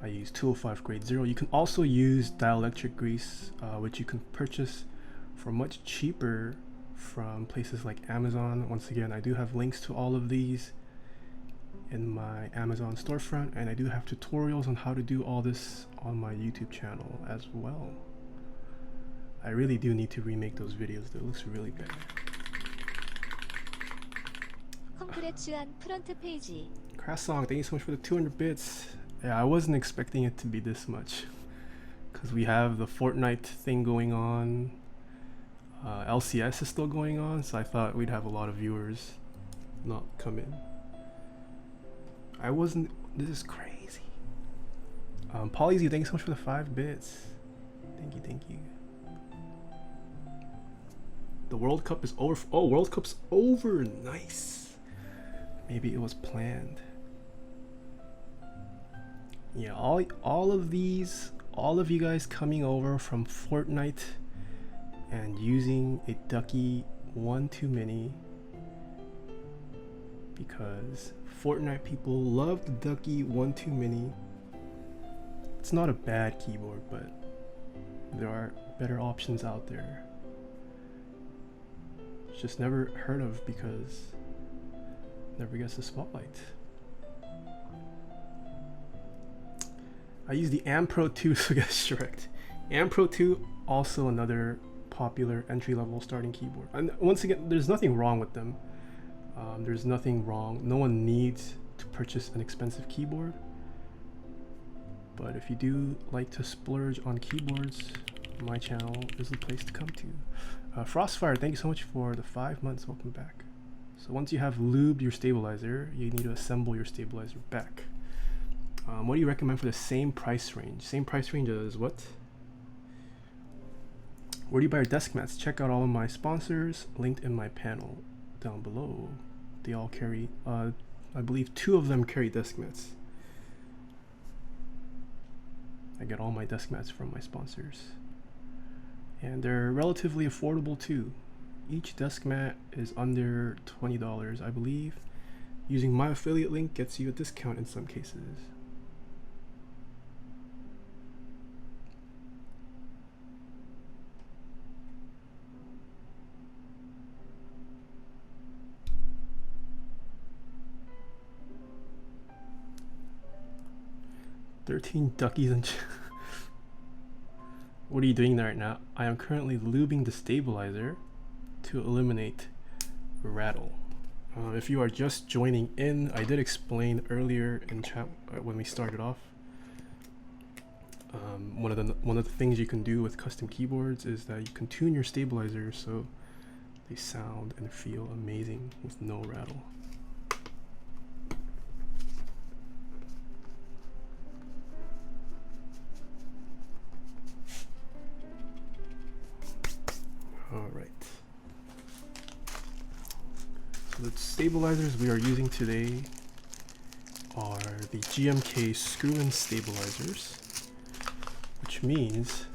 I use 205 grade 0. You can also use dielectric grease, which you can purchase for much cheaper from places like Amazon. Once again, I do have links to all of these in my Amazon storefront, and I do have tutorials on how to do all this on my YouTube channel as well. I really do need to remake those videos though. It looks really bad. 콩그레츠한 프런트 페이지 Crassong, thank you so much for the 200 bits. Yeah, I wasn't expecting it to be this much because we have the Fortnite thing going on. LCS is still going on, so I thought we'd have a lot of viewers not come in. I wasn't. This is crazy. Polyzy, thank you so much for the 5 bits. Thank you, thank you. The World Cup is over. Oh, World Cup's over. Nice. Maybe it was planned. Yeah, all of you guys coming over from Fortnite and using a Ducky 1-2 Mini because Fortnite people love the Ducky 1-2 Mini. It's not a bad keyboard, but there are better options out there. It's just never heard of because never gets the spotlight. I use the Ampro 2 to get strict. Ampro 2, also another popular entry-level starting keyboard. And once again, there's nothing wrong with them. There's nothing wrong. No one needs to purchase an expensive keyboard. But if you do like to splurge on keyboards, my channel is the place to come to. Frostfire, thank you so much for the 5 months. Welcome back. So once you have lubed your stabilizer, you need to assemble your stabilizer back. What do you recommend for the same price range? Same price range as what? Where do you buy your desk mats? Check out all of my sponsors linked in my panel down below. They all carry, I believe 2 of them carry desk mats. I get all my desk mats from my sponsors. And they're relatively affordable too. Each desk mat is under $20, I believe. Using my affiliate link gets you a discount in some cases. $13 duckies and What are you doing right now? I am currently lubing the stabilizer to eliminate rattle. If you are just joining in, I did explain earlier in chat when we started off. One of the things you can do with custom keyboards is that you can tune your stabilizers so they sound and feel amazing with no rattle. Alright. So the stabilizers we are using today are the GMK screw-in stabilizers, which means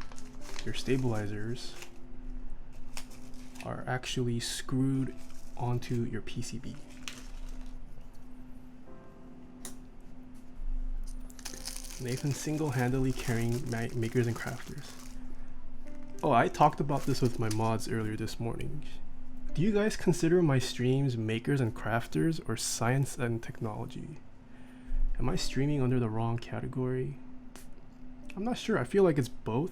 your stabilizers are actually screwed onto your PCB. Nathan single-handedly carrying makers and crafters. Oh, I talked about this with my mods earlier this morning. Do you guys consider my streams makers and crafters or science and technology? Am I streaming under the wrong category? I'm not sure. I feel like it's both,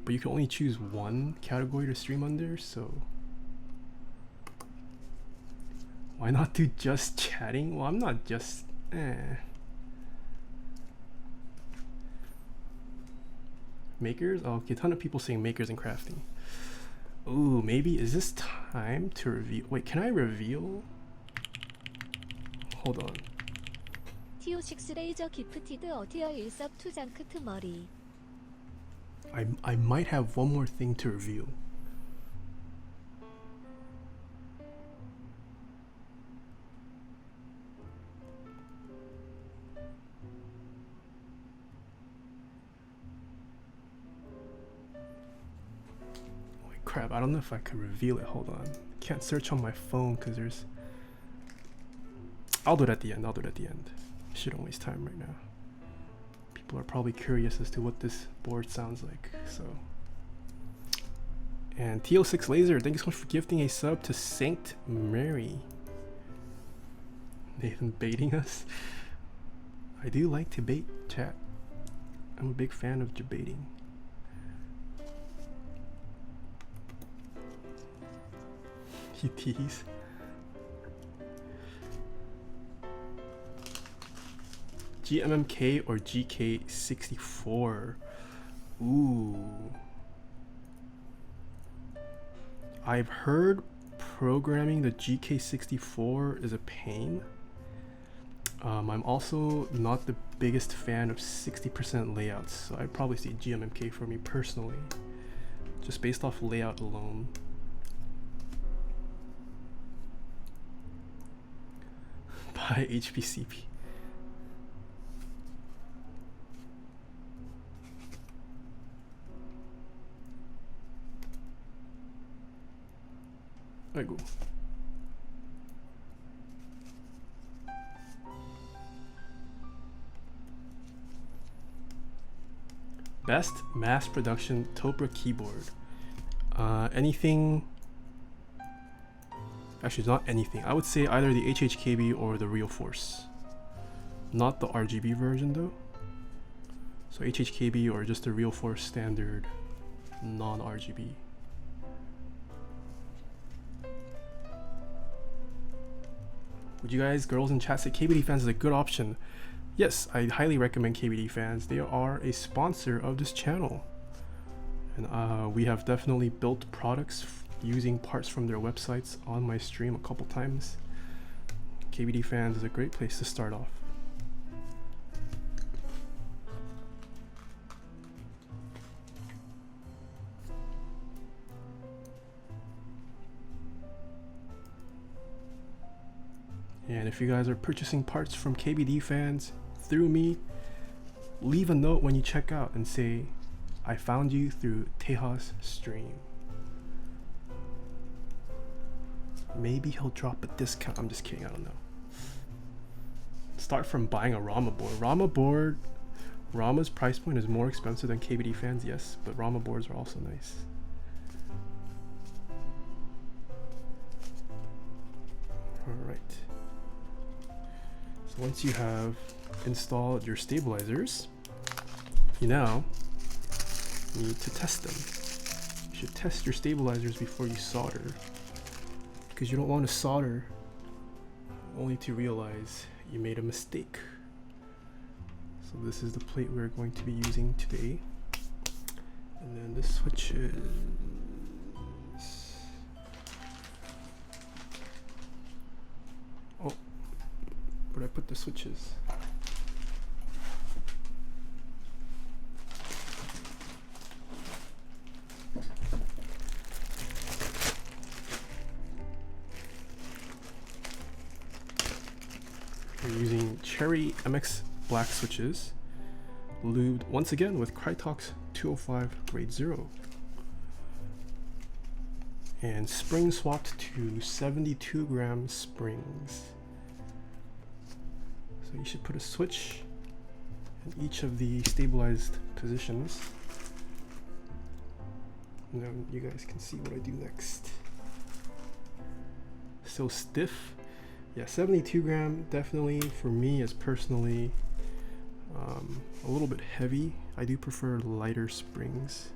but you can only choose one category to stream under, so why not do just chatting? Well, I'm not just makers? Oh, okay, a ton of people saying makers and crafting. Ooh, maybe is this time to reveal? Wait, can I reveal? Hold on. TO6 레이저 기프티드 어티어 일섭 투장 크트 머리. I might have one more thing to reveal. Crap, I don't know if I could reveal it. Hold on. Can't search on my phone because there's... I'll do it at the end. I'll do it at the end. Shouldn't waste time right now. People are probably curious as to what this board sounds like, so... And TO6 Laser, thank you so much for gifting a sub to Saint Mary. Nathan baiting us. I do like to bait, chat. I'm a big fan of debating. You tease. GMK or GK64? Ooh. I've heard programming the GK64 is a pain. I'm also not the biggest fan of 60% layouts, so I'd probably say GMK for me personally, just based off layout alone. Buy HPCP. 아이고. Best mass production Topra keyboard. Anything. Actually, not anything. I would say either the HHKB or the Real Force. Not the RGB version though. So HHKB or just the Real Force standard non-RGB. Would you guys, girls in chat, say KBD Fans is a good option? Yes, I highly recommend KBD Fans. They are a sponsor of this channel. And we have definitely built products using parts from their websites on my stream a couple times. KBD Fans is a great place to start off. And if you guys are purchasing parts from KBD Fans through me, leave a note when you check out and say, I found you through Taeha's stream. Maybe he'll drop a discount. I'm just kidding, I don't know. Start from buying a Rama board. Rama's price point is more expensive than KBD Fans, yes, but Rama boards are also nice. Alright. So once you have installed your stabilizers, you now need to test them. You should test your stabilizers before you solder, because you don't want to solder only to realize you made a mistake. So this is the plate we're going to be using today. And then the switches. Oh, where'd I put the switches? We're using Cherry MX black switches, lubed once again with Krytox 205 grade 0. And spring swapped to 72 gram springs. So you should put a switch in each of the stabilized positions. And then you guys can see what I do next. So stiff. Yeah, 72 gram definitely for me is personally a little bit heavy. I do prefer lighter springs,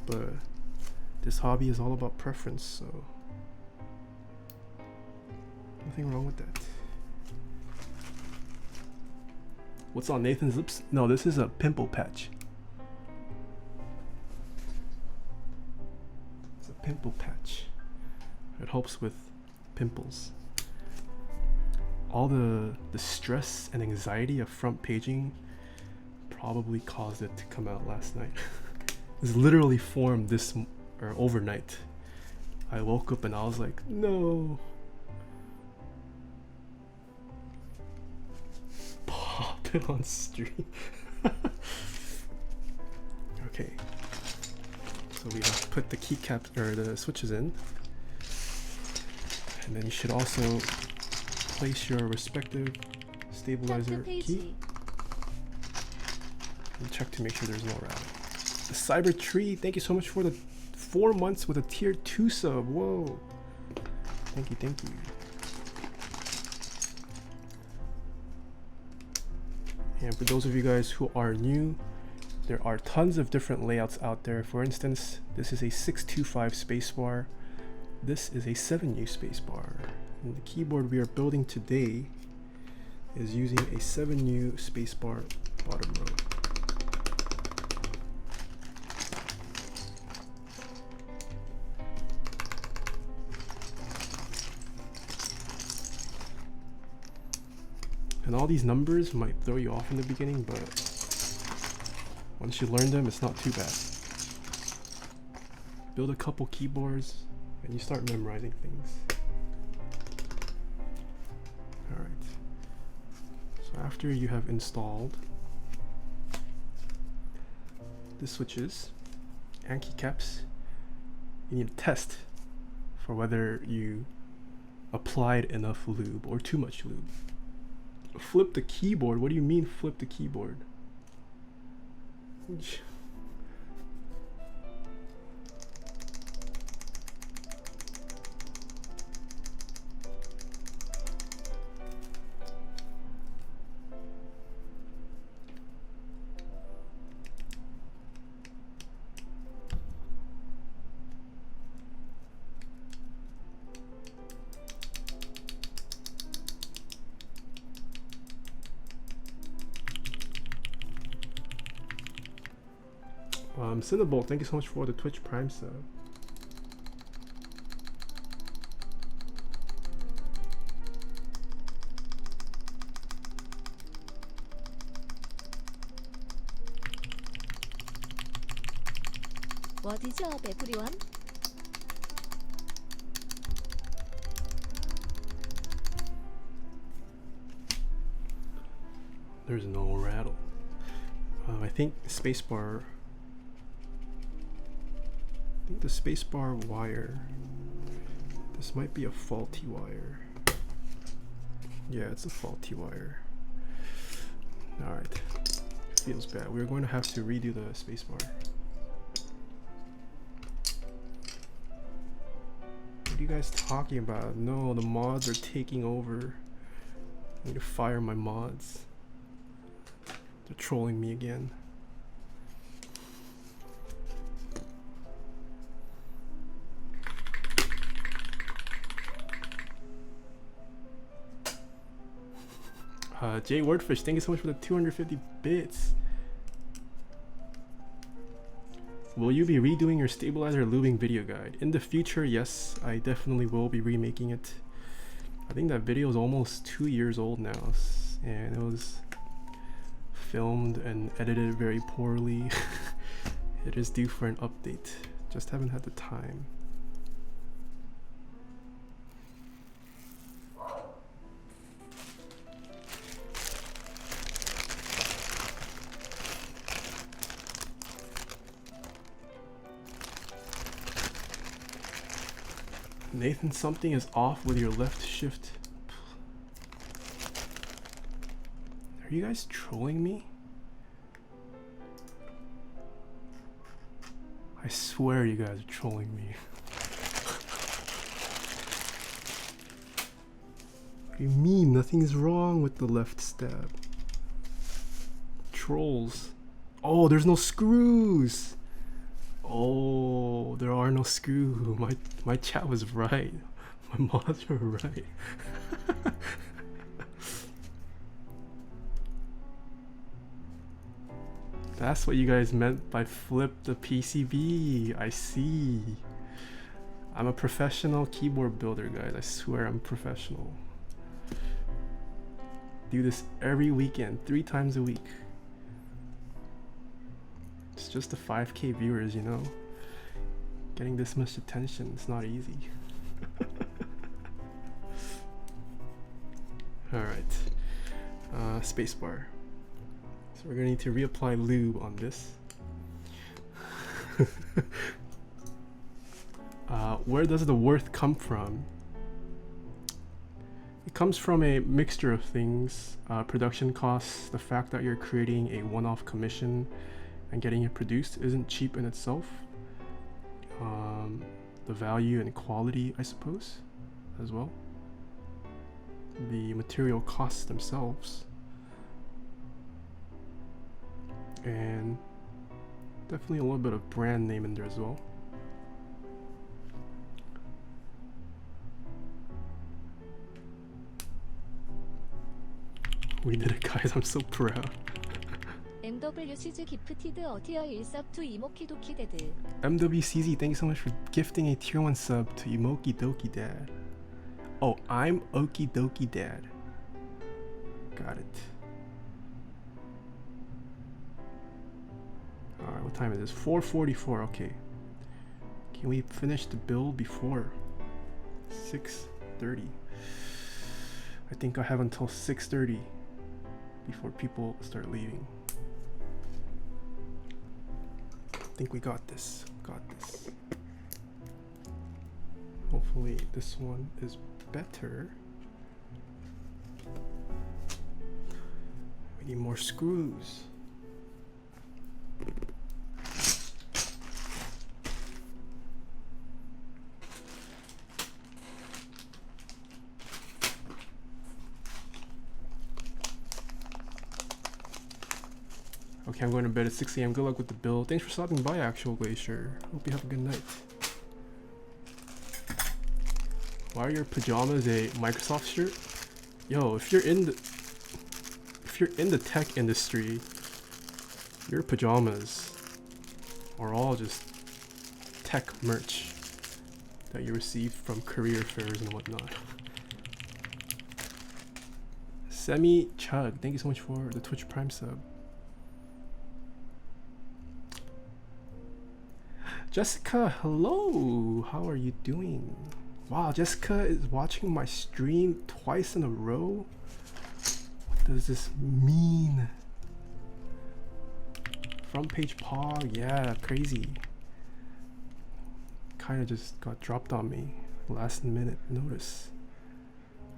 but this hobby is all about preference, so nothing wrong with that. What's on Nathan's lips? No, this is a pimple patch. It's a pimple patch. It helps with pimples. All the stress and anxiety of front paging probably caused it to come out last night. It's literally formed this or overnight. I woke up and I was like, no. Pop it on stream. Okay. So we have to put the keycaps or the switches in. And then you should also place your respective stabilizer key and check to make sure there's no rattle. The Cyber Tree, thank you so much for the 4 months with a tier 2 sub. Whoa. Thank you, thank you. And for those of you guys who are new, there are tons of different layouts out there. For instance, this is a 625 spacebar. This is a 7U spacebar. And the keyboard we are building today is using a 7U spacebar bottom row. And all these numbers might throw you off in the beginning, but once you learn them, it's not too bad. Build a couple keyboards and you start memorizing things. Alright. So after you have installed the switches and keycaps, you need to test for whether you applied enough lube or too much lube. Flip the keyboard? What do you mean flip the keyboard? Cinnabol, thank you so much for the Twitch Prime sub. What is up, everyone? There's no rattle. I think spacebar. The spacebar wire. This might be a faulty wire. Yeah, it's a faulty wire. Alright. Feels bad. We're going to have to redo the spacebar. What are you guys talking about? No, the mods are taking over. I need to fire my mods. They're trolling me again. Jay Wordfish, thank you so much for the 250 bits. Will you be redoing your stabilizer lubing video guide? In the future, yes, I definitely will be remaking it. I think that video is almost 2 years old now, and it was filmed and edited very poorly. It is due for an update. Just haven't had the time. Nathan, something is off with your left shift. Are you guys trolling me? I swear you guys are trolling me. What do you mean? Nothing's wrong with the left stab. Trolls. Oh, there's no screws. Oh, there are no screws. My chat was right. My mods were right. That's what you guys meant by flip the PCB. I see. I'm a professional keyboard builder, guys. I swear I'm professional. Do this every weekend, 3 times a week. It's just the 5K viewers, you know. Getting this much attention, it's not easy. Alright. Spacebar. So we're gonna need to reapply lube on this. Where does the worth come from? It comes from a mixture of things. Production costs, the fact that you're creating a one-off commission and getting it produced isn't cheap in itself. The value and quality, I suppose, as well. The material costs themselves. And definitely a little bit of brand name in there as well. We did it, guys. I'm so proud. MWCZ gifted a tier 1 sub to Imokidoki Dad. MWCZ, thank you so much for gifting a tier 1 sub to Imoki Doki Dad. Oh, I'm Okie Dokie Dad. Got it. Alright, what time is this? 4:44, okay. Can we finish the build before 6:30? I think I have until 6:30 before people start leaving. I think we got this. Got this. Hopefully this one is better. We need more screws. Okay, I'm going to bed at 6 a.m. Good luck with the build. Thanks for stopping by, Actual Glacier. Hope you have a good night. Why are your pajamas a Microsoft shirt? Yo, if you're in the tech industry, your pajamas are all just tech merch that you receive from career fairs and whatnot. Semi Chug, thank you so much for the Twitch Prime sub. Jessica, hello. How are you doing? Wow, Jessica is watching my stream twice in a row. What does this mean? Front page pog, yeah, crazy. Kind of just got dropped on me. Last minute notice.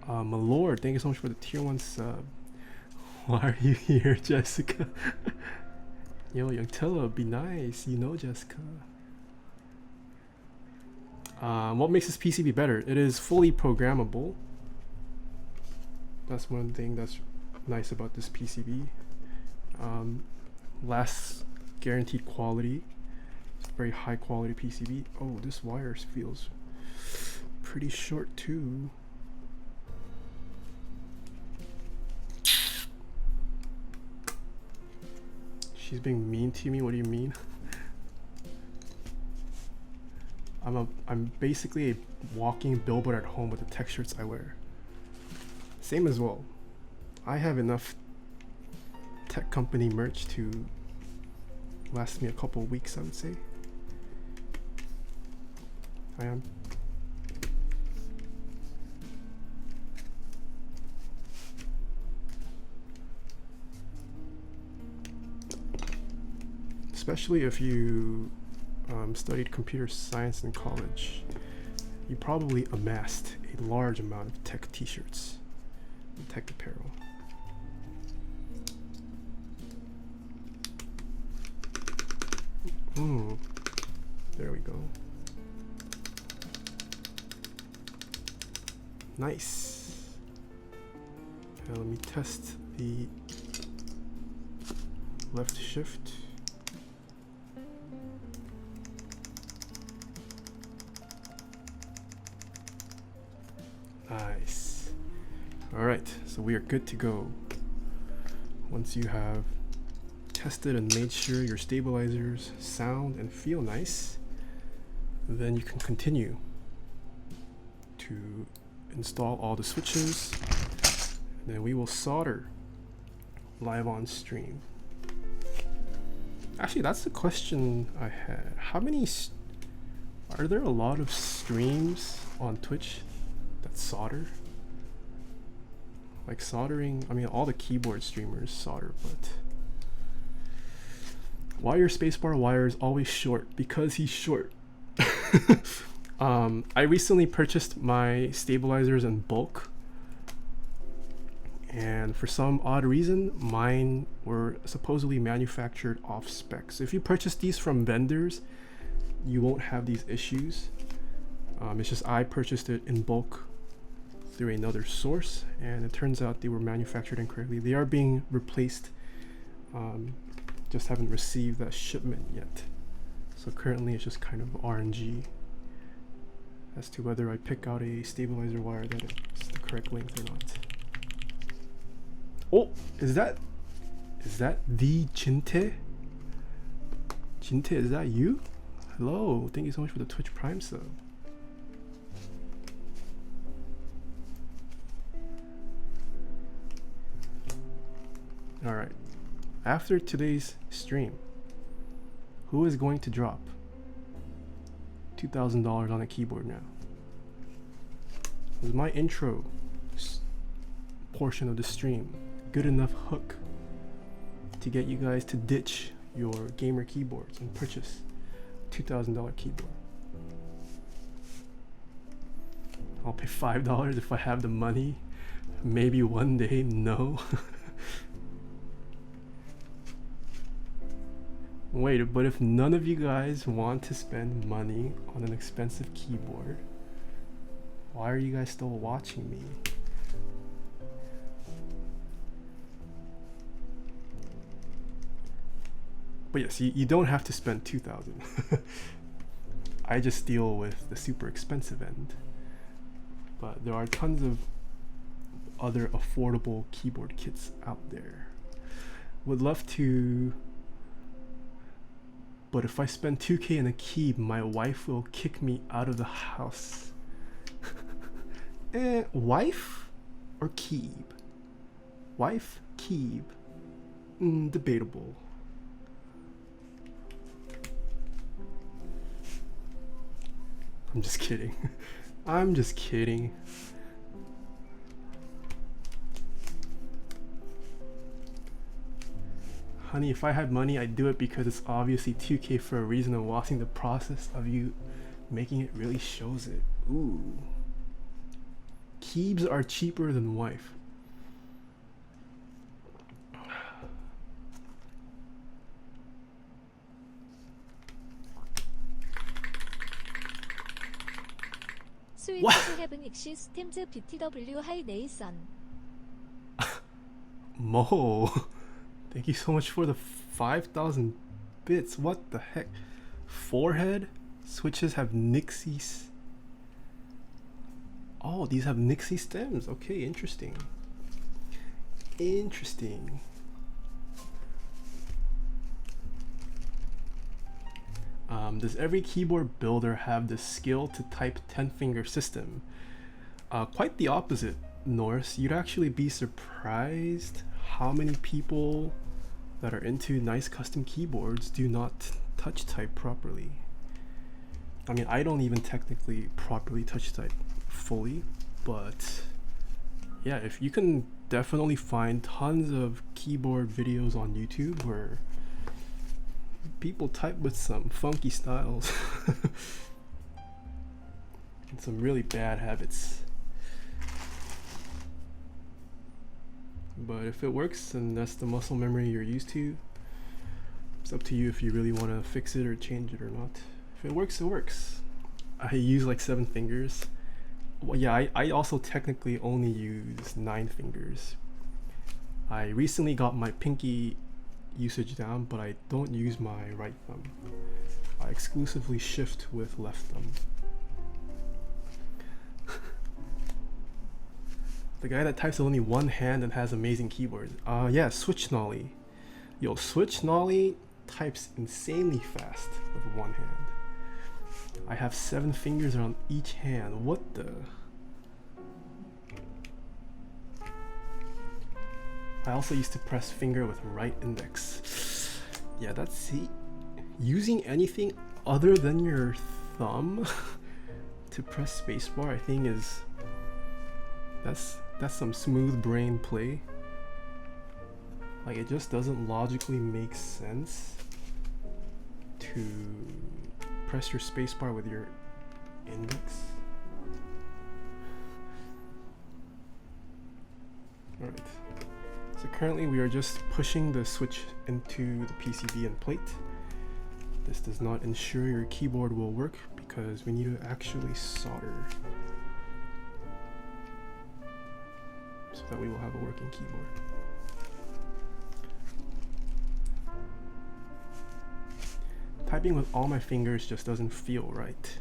My lord, thank you so much for the tier 1 sub. Why are you here, Jessica? Yo, Young Tilla, be nice. You know Jessica. What makes this PCB better? It is fully programmable. That's one thing that's nice about this PCB. Last guaranteed quality. It's a very high quality PCB. Oh, this wire feels pretty short too. She's being mean to me. What do you mean? I'm basically a walking billboard at home with the tech shirts I wear. Same as well. I have enough tech company merch to last me a couple of weeks, I would say. I am. Especially if you studied computer science in college, you probably amassed a large amount of tech t-shirts and tech apparel. There we go. Nice. Okay, let me test the left shift. Nice. Alright, so we are good to go. Once you have tested and made sure your stabilizers sound and feel nice, then you can continue to install all the switches, and then we will solder live on stream. Actually, that's the question I had. How many are there? A lot of streams on Twitch that solder? Like soldering, I mean, all the keyboard streamers solder, but why your spacebar wire is always short? Because he's short. I recently purchased my stabilizers in bulk, and for some odd reason mine were supposedly manufactured off spec. So if you purchase these from vendors, you won't have these issues. It's just I purchased it in bulk through another source, and it turns out they were manufactured incorrectly. They are being replaced, just haven't received that shipment yet. So currently it's just kind of RNG as to whether I pick out a stabilizer wire that is the correct length or not. Oh, is that the Jinte? Jinte, is that you? Hello, thank you so much for the Twitch Prime sub. Alright, after today's stream, who is going to drop $2,000 on a keyboard now? Was my intro portion of the stream good enough hook to get you guys to ditch your gamer keyboards and purchase $2,000 keyboard? I'll pay $5 if I have the money. Maybe one day, no. Wait, but if none of you guys want to spend money on an expensive keyboard, why are you guys still watching me? But yes, you don't have to spend $2,000. I just deal with the super expensive end. But there are tons of other affordable keyboard kits out there. Would love to, but if I spend 2K in a key, my wife will kick me out of the house. Wife or Keeb? Wife, Keeb. Debatable. I'm just kidding. I'm just kidding. Honey, if I had money, I'd do it because it's obviously 2K for a reason, and watching the process of you making it really shows it. Ooh. Keebs are cheaper than wife. 스위트 have Nixie stems BTW high nation. Mo, thank you so much for the 5,000 bits. What the heck? Forehead switches have Nixies. Oh, these have Nixie stems. Okay, interesting. Interesting. Does every keyboard builder have the skill to type 10-finger system? Quite the opposite, Norse. You'd actually be surprised how many people that are into nice custom keyboards do not touch type properly. I mean, I don't even technically properly touch type fully, but yeah, if you can definitely find tons of keyboard videos on YouTube where people type with some funky styles and some really bad habits. But if it works and that's the muscle memory you're used to, it's up to you if you really want to fix it or change it or not. If it works, it works. I use like 7 fingers. Well, yeah, I also technically only use 9 fingers. I recently got my pinky usage down, but I don't use my right thumb. I exclusively shift with left thumb. The guy that types with only one hand and has amazing keyboards. Yeah, Switch Nolly. Yo, Switch Nolly types insanely fast with one hand. I have 7 fingers on each hand. What the? I also used to press finger with right index. Yeah, that's, see, using anything other than your thumb to press spacebar, I think is, that's some smooth brain play. Like, it just doesn't logically make sense to press your spacebar with your index. Alright. So currently we are just pushing the switch into the PCB and plate. This does not ensure your keyboard will work because we need to actually solder so that we will have a working keyboard. Typing with all my fingers just doesn't feel right.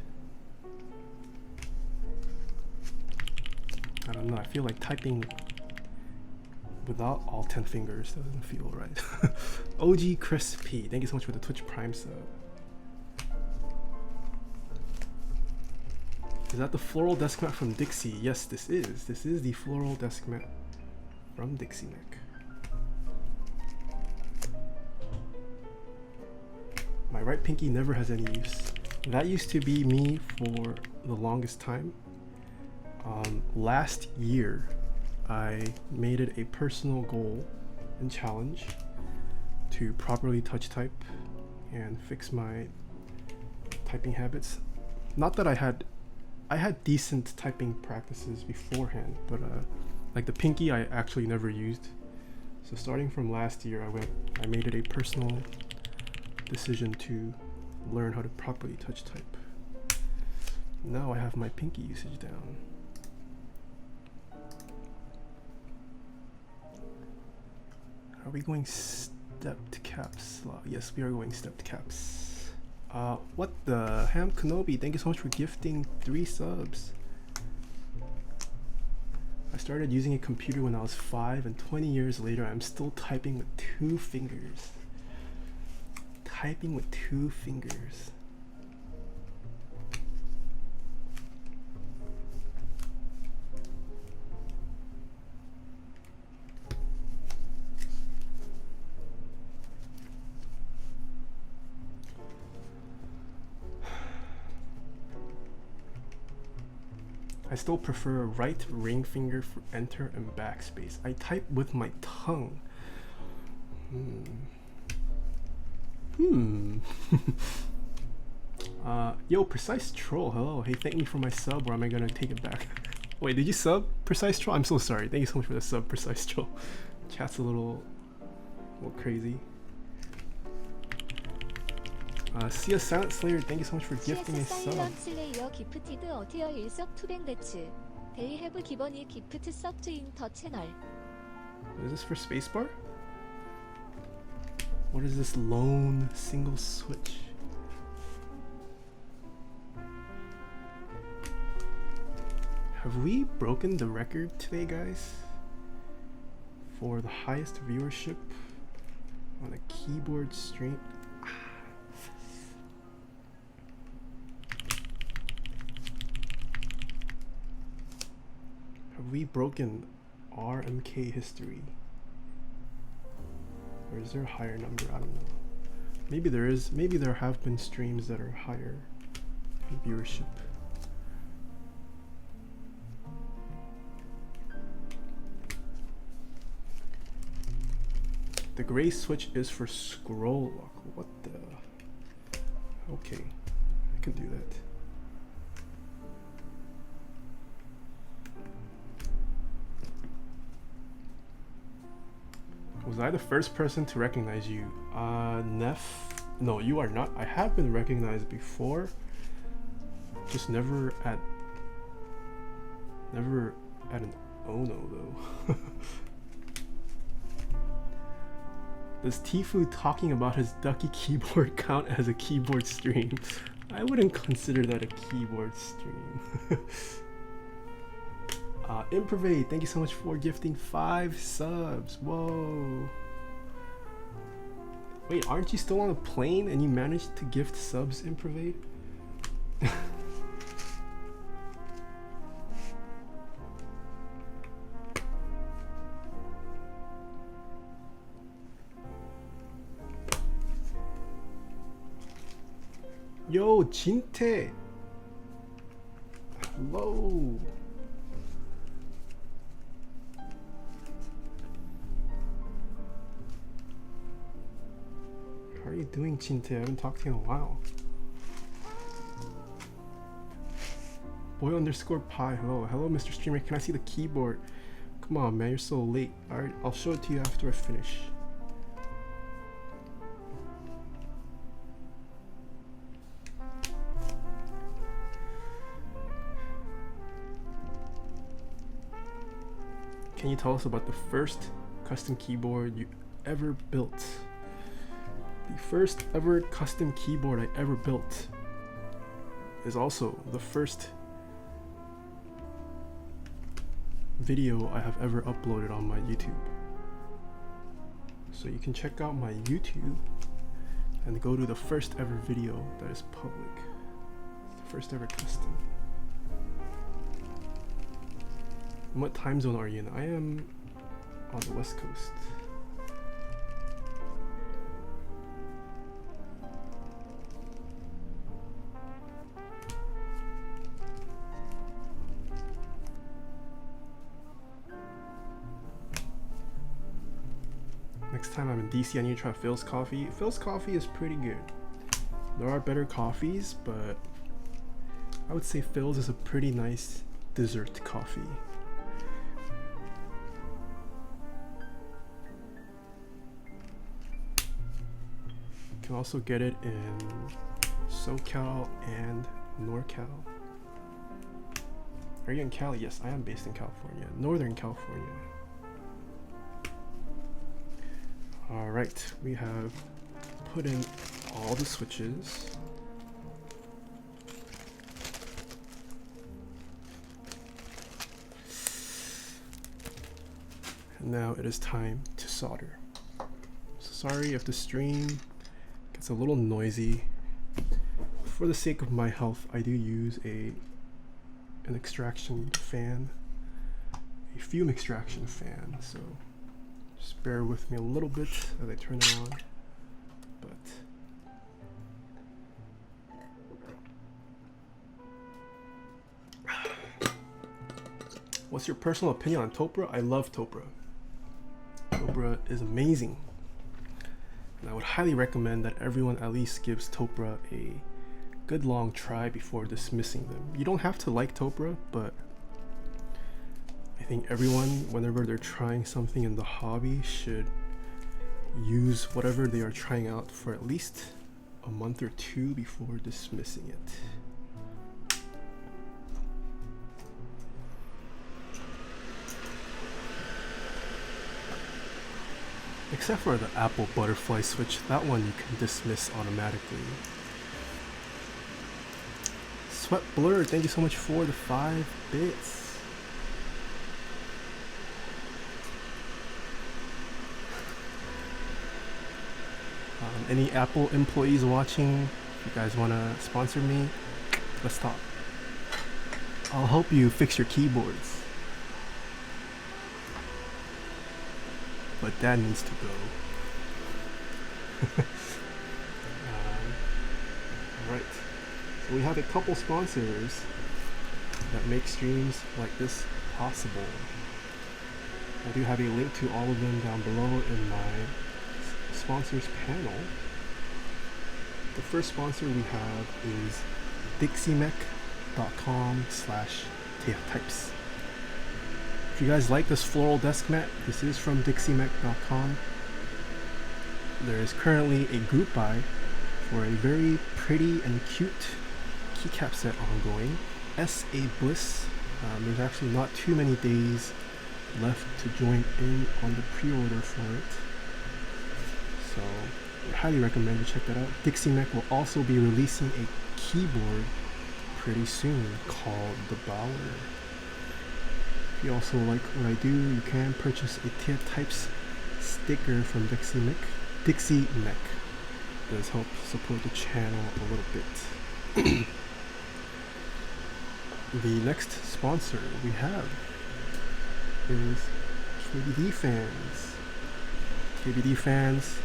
I don't know, I feel like typing without all 10 fingers doesn't feel right. OG Chris P, thank you so much for the Twitch Prime sub. Is that the floral desk mat from Dixie? Yes, this is. This is the floral desk mat from Dixie Neck. My right pinky never has any use. That used to be me for the longest time. Last year, I made it a personal goal and challenge to properly touch type and fix my typing habits. Not that I I had decent typing practices beforehand, but like the pinky I actually never used. So starting from last year, I made it a personal decision to learn how to properly touch type. Now I have my pinky usage down. Are we going stepped caps? Yes, we are going stepped caps. What the? Ham Kenobi, thank you so much for gifting 3 subs. I started using a computer when I was 5, and 20 years later I'm still typing with 2 fingers. Typing with 2 fingers. I still prefer right ring finger for enter and backspace. I type with my tongue. Yo, Precise Troll, hello. Hey, thank me for my sub, or am I gonna take it back? Wait, did you sub, Precise Troll? I'm so sorry. Thank you so much for the sub, Precise Troll. Chat's a little crazy. Sia Silent Slayer, thank you so much for gifting a sub. 사일런트 슬레이어 기프티드 어티어 일석 투뱅대츠 데이 해브 기본이 기프트 서브인 더 채널. Is this for spacebar? What is this lone single switch? Have we broken the record today, guys? For the highest viewership on a keyboard stream? Have we broken RMK history? Or is there a higher number? I don't know. Maybe there is. Maybe there have been streams that are higher in viewership. The gray switch is for scroll lock. What the? Okay, I can do that. Was I the first person to recognize you? Neff? No, you are not. I have been recognized before. Just never at an Ono though. Does Tifu talking about his ducky keyboard count as a keyboard stream? I wouldn't consider that a keyboard stream. Improvade, thank you so much for gifting 5 subs. Whoa. Wait, aren't you still on a plane and you managed to gift subs, Improvade? Yo, Jinte. Hello. How are you doing, Jinte? I haven't talked to you in a while. Boy_pie, hello. Hello, Mr. Streamer. Can I see the keyboard? Come on, man. You're so late. Alright, I'll show it to you after I finish. Can you tell us about the first custom keyboard you ever built? The first ever custom keyboard I ever built is also the first video I have ever uploaded on my YouTube. So you can check out my YouTube and go to the first ever video that is public. It's the first ever custom. And what time zone are you in? I am on the West Coast. Next time I'm in DC, I need to try Phil's coffee. Phil's coffee is pretty good. There are better coffees, but I would say Phil's is a pretty nice dessert coffee. You can also get it in SoCal and NorCal. Are you in Cali? Yes, I am based in California, Northern California. Alright, we have put in all the switches. And now it is time to solder. So sorry if the stream gets a little noisy. For the sake of my health, I do use an extraction fan, a fume extraction fan, so just bear with me a little bit as I turn it on. But what's your personal opinion on Topra? I love Topra. Topra is amazing. And I would highly recommend that everyone at least gives Topra a good long try before dismissing them. You don't have to like Topra, but I think everyone, whenever they're trying something in the hobby, should use whatever they are trying out for at least a month or two before dismissing it. Except for the Apple butterfly switch, that one you can dismiss automatically. Sweat Blur, thank you so much for the 5 bits. Any Apple employees watching, if you guys want to sponsor me, let's talk. I'll help you fix your keyboards. But that needs to go. Alright, so we have a couple sponsors that make streams like this possible. I do have a link to all of them down below in my sponsors panel. The first sponsor we have is dixiemech.com/Taeha. If you guys like this floral desk mat, this is from dixiemech.com. There is currently a group buy for a very pretty and cute keycap set ongoing. SA Bliss. There's actually not too many days left to join in on the pre-order for it. So I highly recommend you check that out. Dixiemech will also be releasing a keyboard pretty soon called the Bower. If you also like what I do, you can purchase a Taeha sticker from Dixiemech. Dixiemech does help support the channel a little bit. The next sponsor we have is KBD Fans. KBD Fans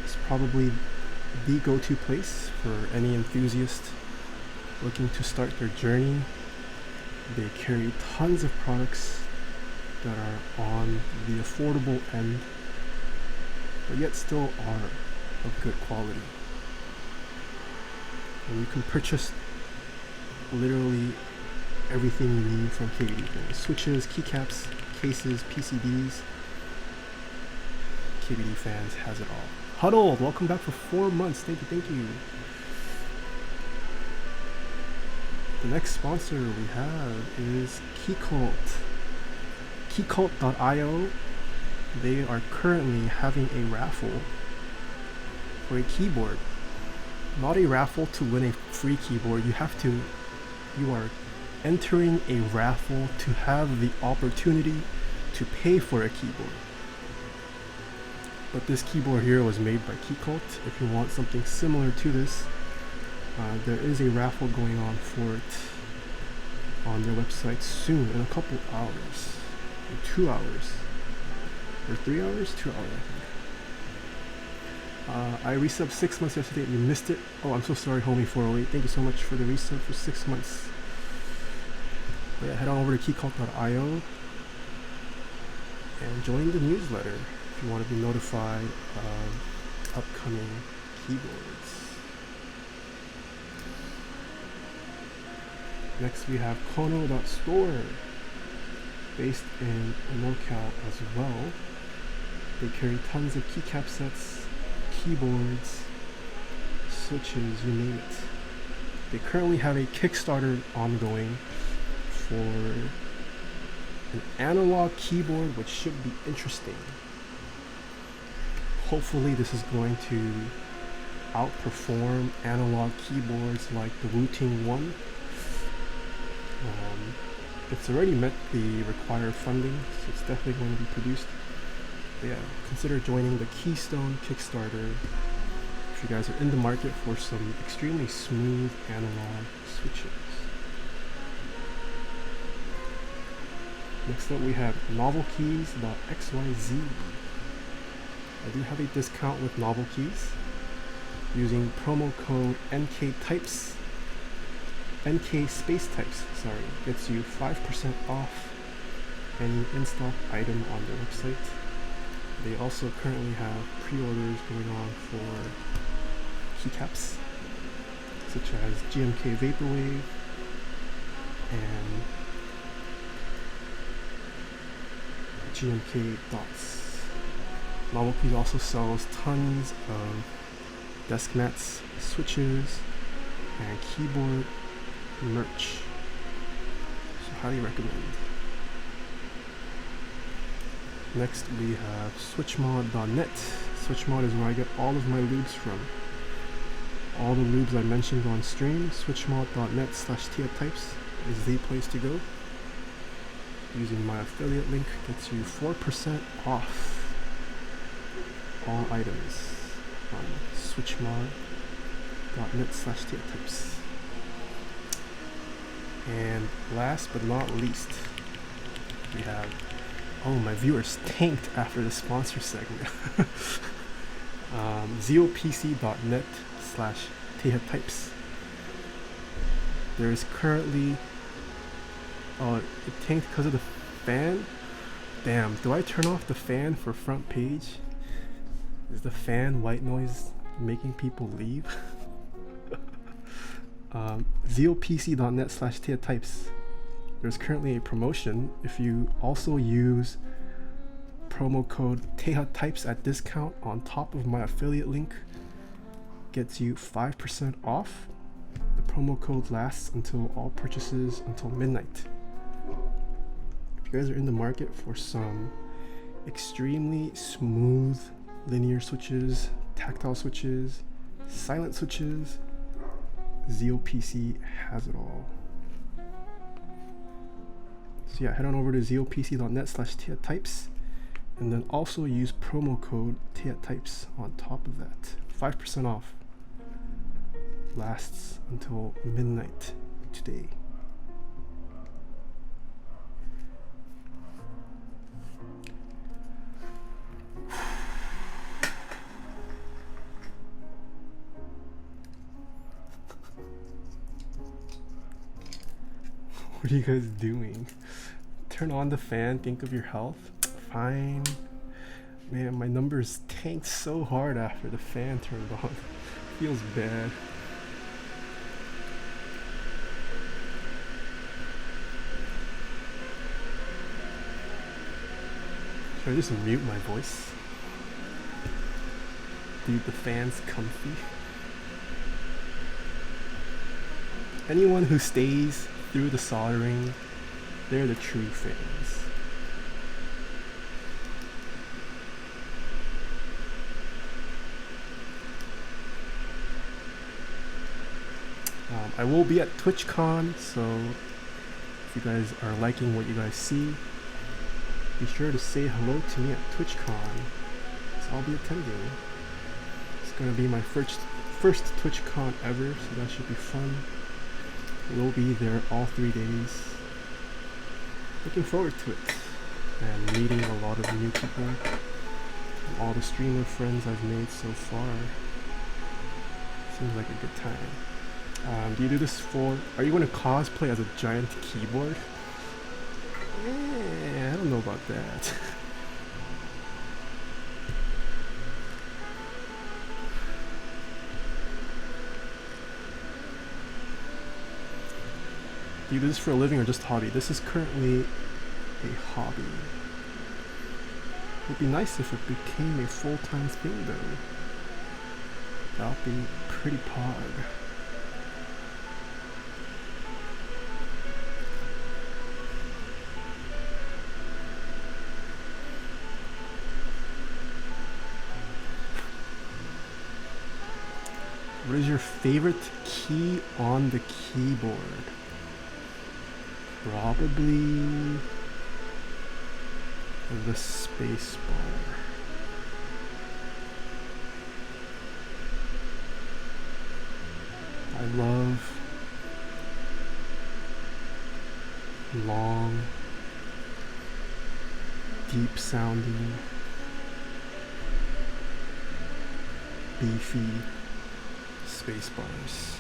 is probably the go-to place for any enthusiast looking to start their journey. They carry tons of products that are on the affordable end, but yet still are of good quality. And you can purchase literally everything you need from KBD Fans. Switches, keycaps, cases, PCBs. KBD Fans has it all. Huddled, welcome back for 4 months. Thank you, thank you. The next sponsor we have is Keycult. Keycult.io. They are currently having a raffle for a keyboard. Not a raffle to win a free keyboard. You are entering a raffle to have the opportunity to pay for a keyboard. But this keyboard here was made by Keycult. If you want something similar to this, there is a raffle going on for it on their website soon, in a couple hours, or 2 hours, or 3 hours, 2 hours I think. I resubbed 6 months yesterday. You missed it. Oh, I'm so sorry, homie 408. Thank you so much for the resub for 6 months. But yeah, head on over to keycult.io and join the newsletter if you want to be notified of upcoming keyboards. Next we have Kono.store, based in NorCal as well. They carry tons of keycap sets, keyboards, switches, you name it. They currently have a Kickstarter ongoing for an analog keyboard, which should be interesting. Hopefully this is going to outperform analog keyboards like the Wu-Ting one. It's already met the required funding, so it's definitely going to be produced. But yeah, consider joining the Keystone Kickstarter if you guys are in the market for some extremely smooth analog switches. Next up we have novelkeys.xyz. I do have a discount with Novel Keys using promo code NK space types, gets you 5% off any in-stock item on their website. They also currently have pre-orders going on for keycaps such as GMK Vaporwave and GMK Dots. Novel Keys also sells tons of desk mats, switches, and keyboard merch, so highly recommend. Next we have switchmod.net. Switchmod is where I get all of my lubes from. All the lubes I mentioned on stream, switchmod.net/Taeha types is the place to go. Using my affiliate link gets you 4% off all items on switchmod.net/Taeha types. And last but not least, we have, oh, my viewers tanked after the sponsor segment. zeopc.net/Taeha types. There is currently, oh, it tanked because of the fan? Damn, do I turn off the fan for front page? Is the fan white noise making people leave? zeopc.net/Taeha types. There's currently a promotion. If you also use promo code Taeha types at discount on top of my affiliate link, gets you 5% off. The promo code lasts until all purchases until midnight. If you guys are in the market for some extremely smooth linear switches, tactile switches, silent switches, ZeoPC has it all. So yeah, head on over to zeopc.net/Taeha types and then also use promo code Taeha types on top of that. 5% off. Lasts until midnight today. What are you guys doing? Turn on the fan, think of your health. Fine. Man, my numbers tanked so hard after the fan turned on. Feels bad. Should I just mute my voice? Dude, the fan's comfy. Anyone who stays through the soldering, they're the true fans. I will be at TwitchCon, so if you guys are liking what you guys see, be sure to say hello to me at TwitchCon, so I'll be attending. It's gonna be my first TwitchCon ever, so that should be fun. We'll be there all 3 days. Looking forward to it. And meeting a lot of new people. And all the streamer friends I've made so far. Seems like a good time. Do you do this for... Are you going to cosplay as a giant keyboard? I don't know about that. Do you do this for a living or just hobby? This is currently a hobby. It would be nice if it became a full-time thing though. That would be pretty pog. What is your favorite key on the keyboard? Probably the space bar. I love long, deep sounding, beefy space bars.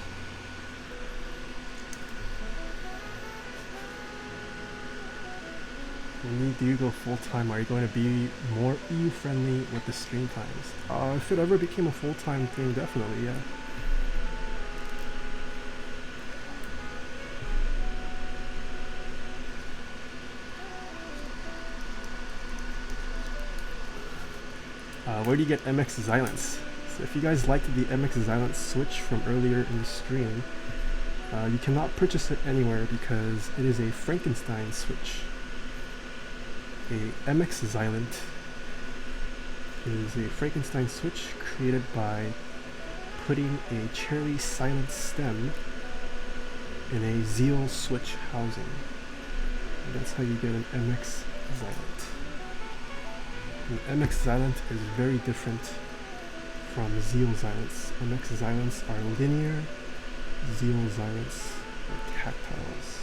When you do go full-time, are you going to be more EU friendly with the stream times? If it ever became a full-time thing, definitely, yeah. Where do you get MX Xylence? So if you guys liked the MX Xylence switch from earlier in the stream, you cannot purchase it anywhere because it is a Frankenstein switch. A MX Xylent is a Frankenstein switch created by putting a cherry silent stem in a Zeal switch housing. And that's how you get an MX Xylent. An MX Xylent is very different from Zeal Xylents. MX Xylents are linear, Zeal Xylents are tactiles.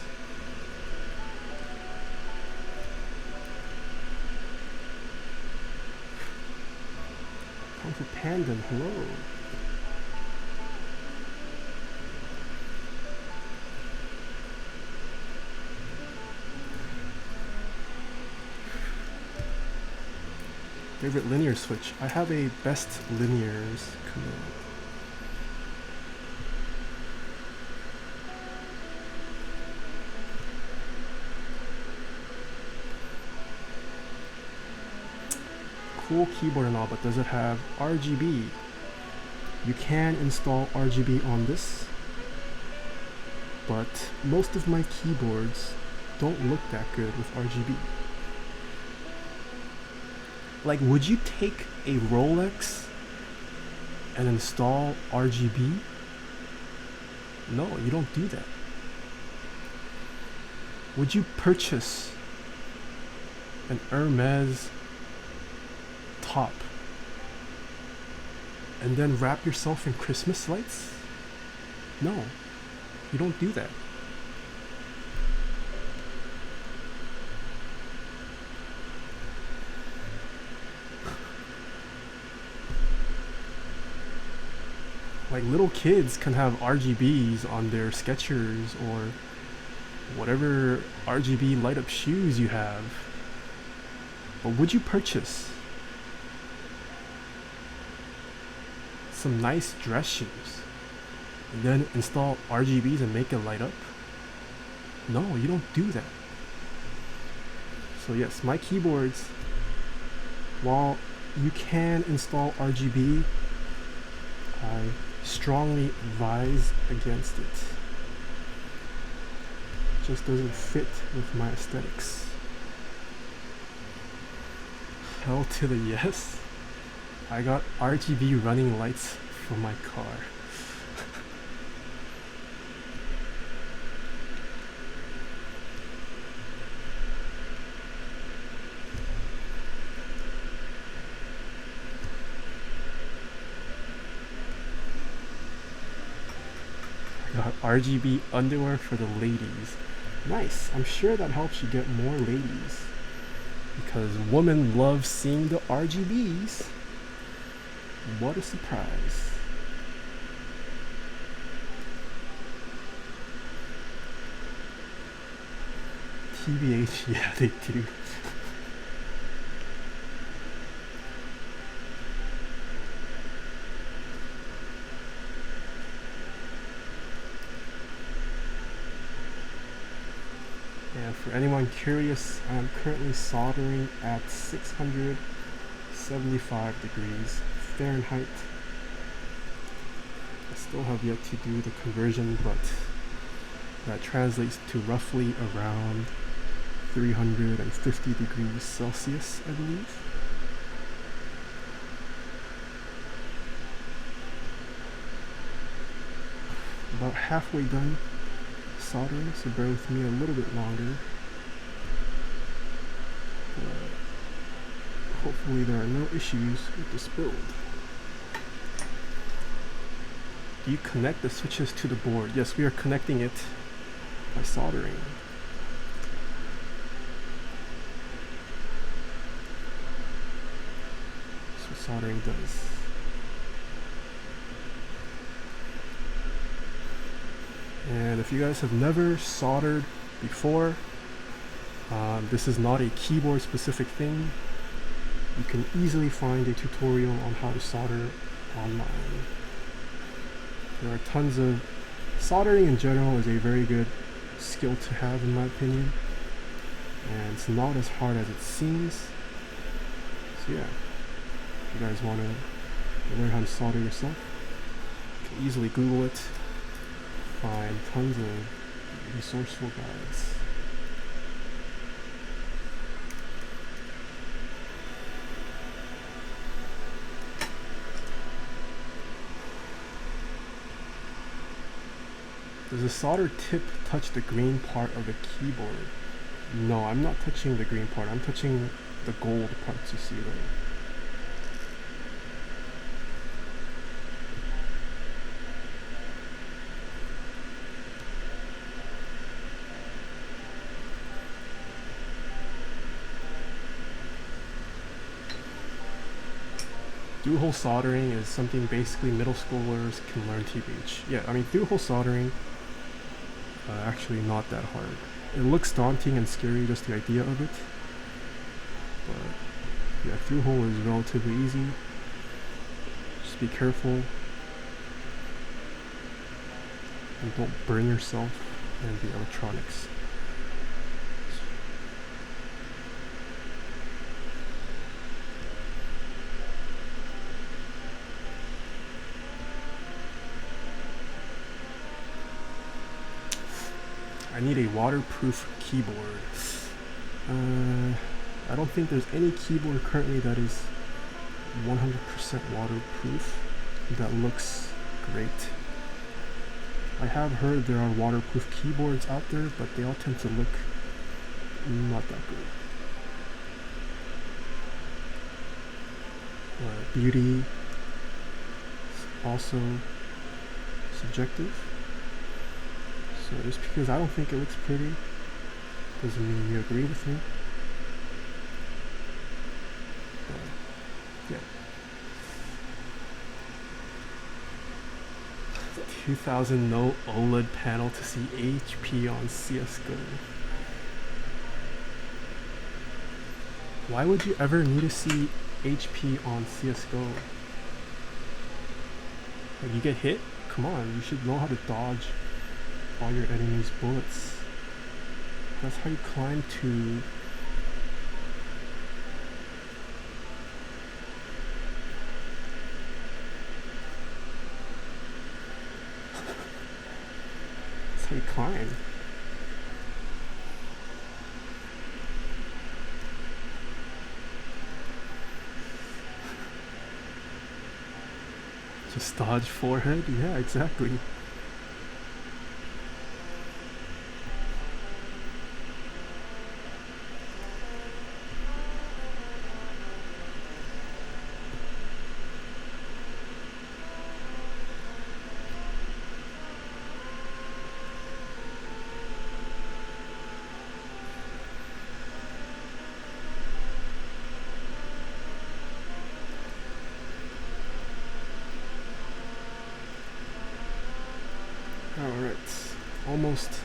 Kung Fu Panda, hello. Favorite linear switch? I have a best linears command. Cool keyboard and all, but does it have RGB? You can install RGB on this, but most of my keyboards don't look that good with RGB. Like, would you take a Rolex and install RGB? No, you don't do that. Would you purchase an Hermes top and then wrap yourself in Christmas lights? No, you don't do that. Like, little kids can have RGBs on their Skechers or whatever RGB light up shoes you have. But would you purchase some nice dress shoes and then install RGBs and make it light up? No, you don't do that. So yes, my keyboards, while you can install RGB, I strongly advise against it. It just doesn't fit with my aesthetics. Hell to the yes. I got RGB running lights for my car. Got RGB underwear for the ladies. Nice. I'm sure that helps you get more ladies, because women love seeing the RGBs. What a surprise. TBH, yeah, they do. For anyone curious, I am currently soldering at 675 degrees Fahrenheit. I still have yet to do the conversion, but that translates to roughly around 350 degrees Celsius, I believe. About halfway done soldering, so bear with me a little bit longer. But hopefully there are no issues with this build. Do you connect the switches to the board? Yes, we are connecting it by soldering. That's what soldering does. And if you guys have never soldered before, this is not a keyboard specific thing. You can easily find a tutorial on how to solder online. There are tons of soldering in general is a very good skill to have in my opinion, and it's not as hard as it seems. So yeah, if you guys want to learn how to solder yourself, you can easily Google it, find tons of resourceful guides. Does the solder tip touch the green part of the keyboard? No, I'm not touching the green part. I'm touching the gold parts you see there. Through-hole soldering is something basically middle schoolers can learn to reach. Yeah, I mean through-hole soldering, actually not that hard. It looks daunting and scary, just the idea of it. But yeah, through-hole is relatively easy. Just be careful and don't burn yourself and the electronics. I need a waterproof keyboard. I don't think there's any keyboard currently that is 100% waterproof that looks great. I have heard there are waterproof keyboards out there, but they all tend to look not that good. Beauty is also subjective. So just because I don't think it looks pretty doesn't mean you agree with me. But, yeah. 2000 no OLED panel to see HP on CSGO. Why would you ever need to see HP on CSGO? Like, you get hit? Come on, you should know how to dodge all your enemies' bullets. That's how you climb to that's how you climb. Just dodge forehead? Yeah, exactly. Alright, almost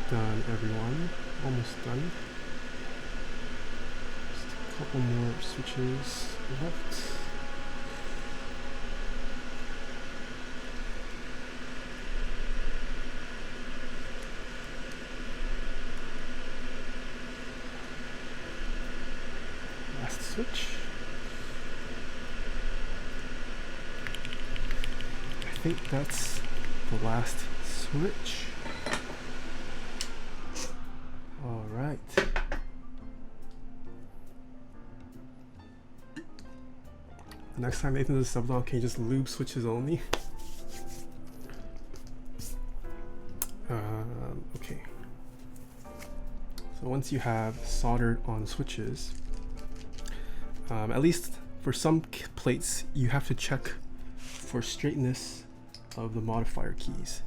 done everyone, almost done. Just a couple more switches left. switch. I think that's the last switch. All right. Next time Nathan does a sub down, can you just lube switches only? Okay. So once you have soldered on switches, at least for some plates, you have to check for straightness of the modifier keys.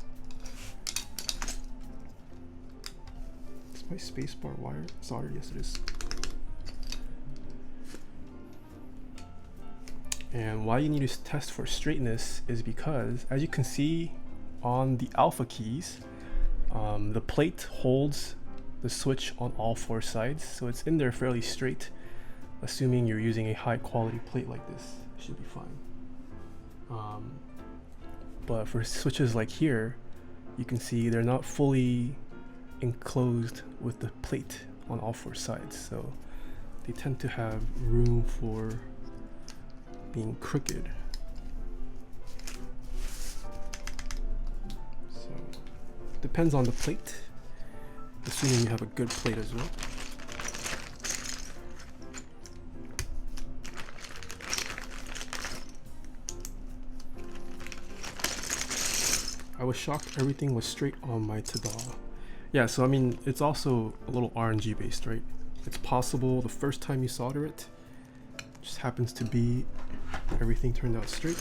Is my spacebar wire soldered? Yes, it is. And why you need to test for straightness is because, as you can see on the alpha keys, the plate holds the switch on all four sides, so it's in there fairly straight. Assuming you're using a high quality plate like this, it should be fine. But for switches like here, you can see they're not fully enclosed with the plate on all four sides, so they tend to have room for being crooked. So depends on the plate, assuming you have a good plate as well. I was shocked everything was straight on my Taeha. Yeah, so I mean, it's also a little RNG based, right? It's possible the first time you solder it, just happens to be everything turned out straight.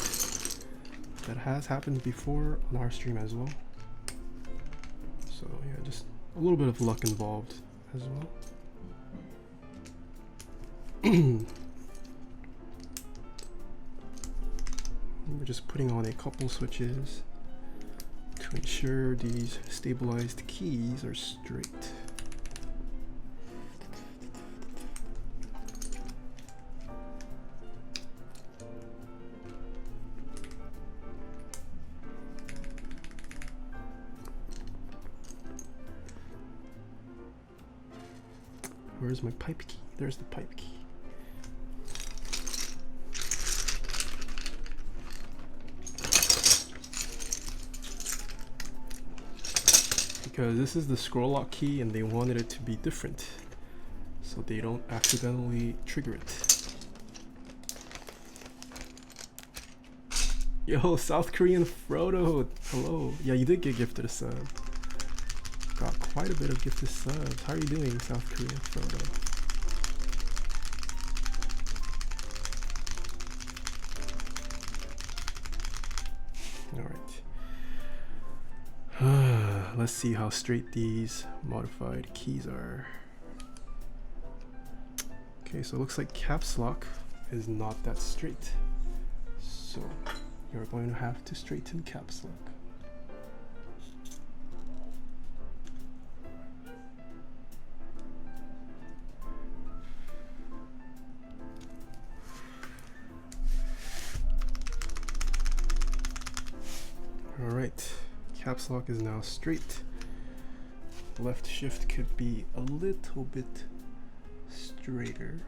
That has happened before on our stream as well. So yeah, just a little bit of luck involved as well. We're just putting on a couple switches to ensure these stabilized keys are straight. Where's my pipe key? There's the pipe key. Because this is the scroll lock key and they wanted it to be different, so they don't accidentally trigger it. Yo, South Korean Frodo, hello. Yeah, you did get gifted a sub. Got quite a bit of gifted subs. How are you doing, South Korean Frodo? Alright. Let's see how straight these modified keys are. Okay, so it looks like caps lock is not that straight. So you're going to have to straighten caps lock. Alright, caps lock is now straight. Left shift could be a little bit straighter.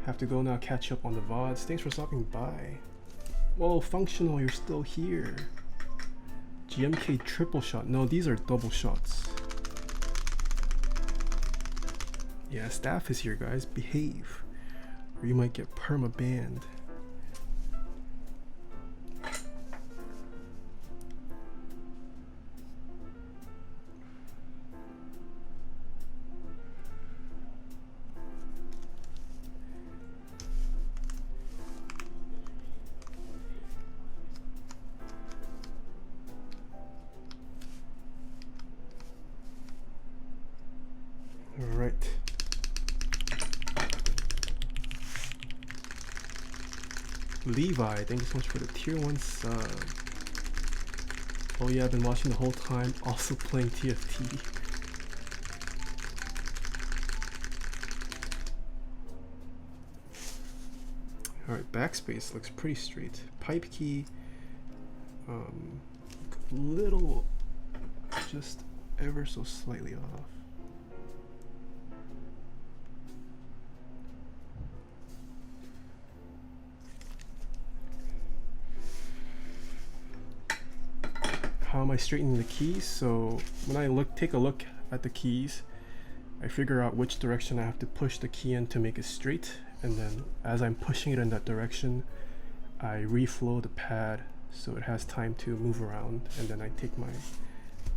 Have to go now, catch up on the VODs. Thanks for stopping by. Whoa, functional, you're still here. GMK triple shot. No, these are double shots. Yeah, staff is here, guys. Behave, or you might get perma banned. All right. Levi, thank you so much for the tier 1 sub. Oh yeah, I've been watching the whole time, also playing TFT. Alright, backspace looks pretty straight. Pipe key, little, just ever so slightly off. How am I straightening the keys? So when I take a look at the keys, I figure out which direction I have to push the key in to make it straight, and then as I'm pushing it in that direction, I reflow the pad so it has time to move around, and then I take my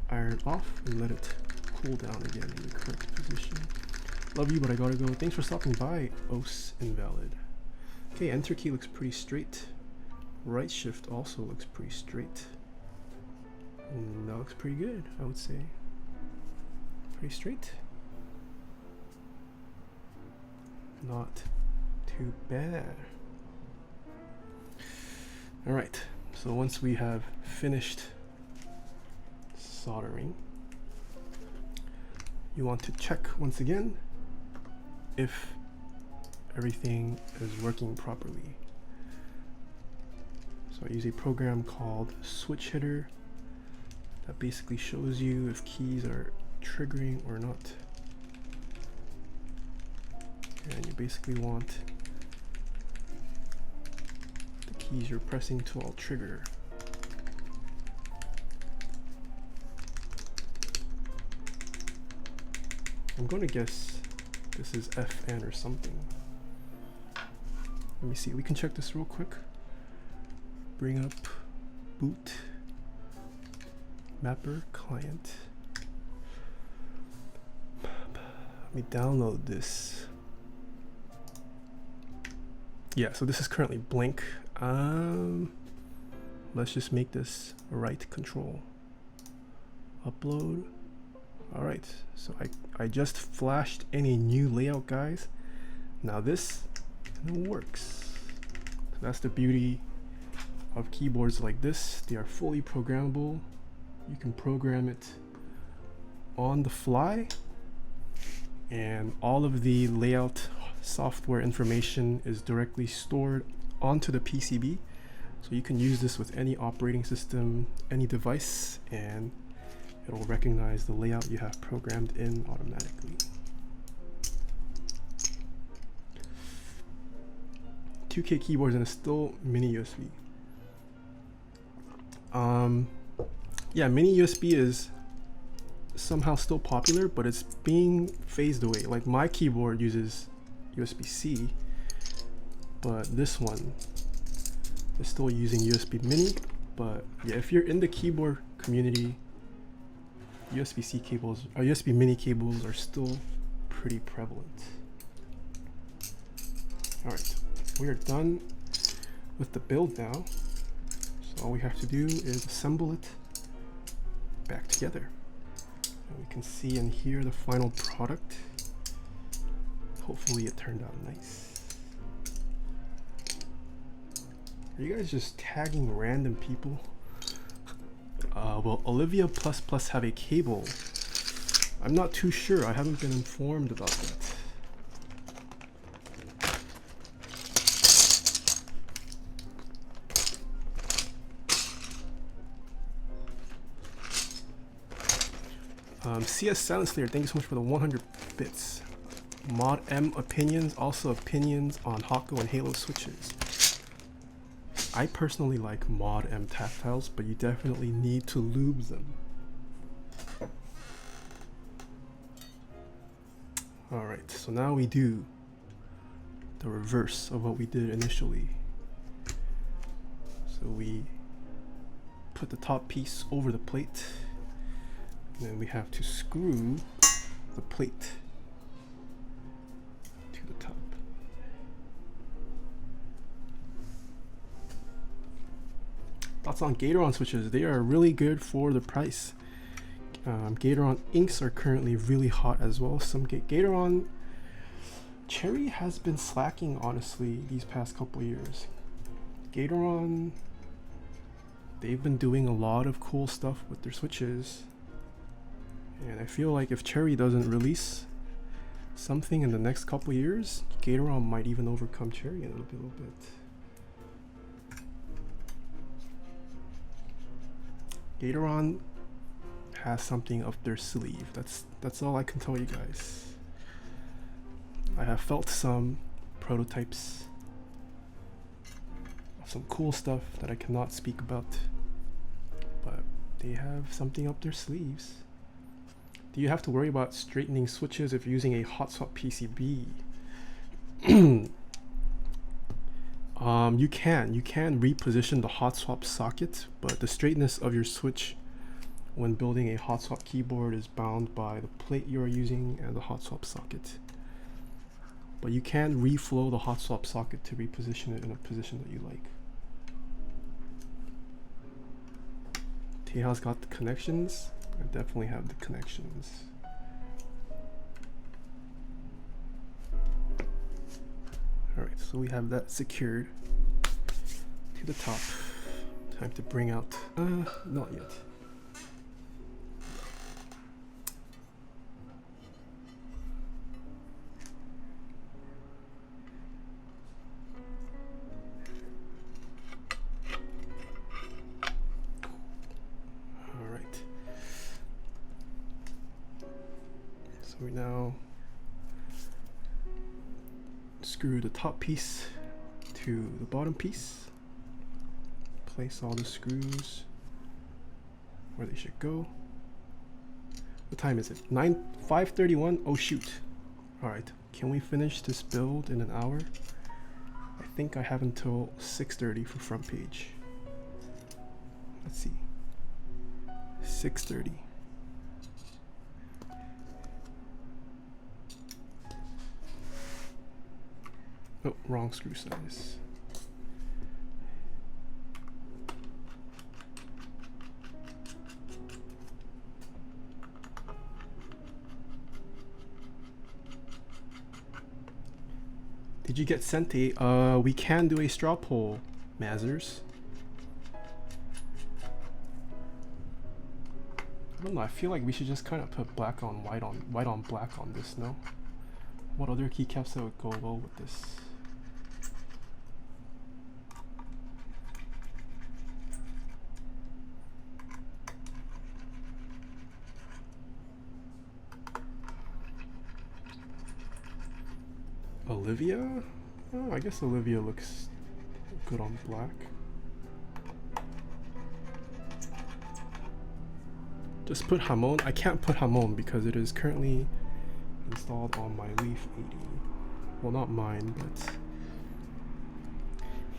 iron off and let it cool down again in the correct position. Love you, but I gotta go. Thanks for stopping by, Os Invalid. Okay, enter key looks pretty straight. Right shift also looks pretty straight. And that looks pretty good, I would say. Pretty straight. Not too bad. All right, so once we have finished soldering, you want to check once again if everything is working properly. So I use a program called Switch Hitter that basically shows you if keys are triggering or not. And you basically want the keys you're pressing to all trigger. I'm going to guess this is FN or something. Let me see, we can check this real quick. Bring up boot, mapper, client. Let me download this. Yeah, so this is currently blank. Let's just make this right control. Upload. All right, so I just flashed any new layout, guys. Now this works. So that's the beauty of keyboards like this. They are fully programmable. You can program it on the fly, and all of the layout software information is directly stored onto the PCB. So you can use this with any operating system, any device, and it'll recognize the layout you have programmed in automatically. 2K keyboards, and it's still mini USB. Yeah, mini USB is somehow still popular, but it's being phased away. Like my keyboard uses USB-C, but this one is still using USB mini. But yeah, if you're in the keyboard community, USB-C cables or USB mini cables are still pretty prevalent. All right, we are done with the build now. So all we have to do is assemble it back together. And we can see and hear the final product. Hopefully it turned out nice. Are you guys just tagging random people? Will Olivia ++ have a cable? I'm not too sure. I haven't been informed about that. CS Silent Slayer, thank you so much for the 100 bits. Mod M opinions, also opinions on Hako and Halo switches. I personally like Mod M tactiles, but you definitely need to lube them. Alright, so now we do the reverse of what we did initially. So we put the top piece over the plate, and then we have to screw the plate to the top. Thoughts on Gatoron switches? They are really good for the price. Gatoron inks are currently really hot as well. Some Gatoron Cherry has been slacking honestly these past couple years. Gatoron, they've been doing a lot of cool stuff with their switches, and I feel like if Cherry doesn't release something in the next couple years, Gatoron might even overcome Cherry in a little bit. Gatoron has something up their sleeve. That's all I can tell you guys. I have felt some prototypes of some cool stuff that I cannot speak about, but they have something up their sleeves. Do you have to worry about straightening switches if you're using a hot swap PCB? You can reposition the hot swap socket, but the straightness of your switch when building a hot swap keyboard is bound by the plate you are using and the hot swap socket. But you can reflow the hot swap socket to reposition it in a position that you like. Taeha's got the connections. I definitely have the connections. Alright, so we have that secured to the top. Time to bring out, not yet. Alright. So we now screw the top piece to the bottom piece. Place all the screws where they should go. What time is it? 5:31. Oh shoot. Alright, can we finish this build in an hour? I think I have until 6:30 for front page. Let's see. 6:30. Oh, wrong screw size. Did you get sent a, we can do a straw poll, Mazers. I don't know, I feel like we should just kind of put black on white on black on this, no? What other keycaps that would go well with this? Olivia? Oh, I guess Olivia looks good on black. Just put Hamon. I can't put Hamon because it is currently installed on my Leaf 80. Well, not mine, but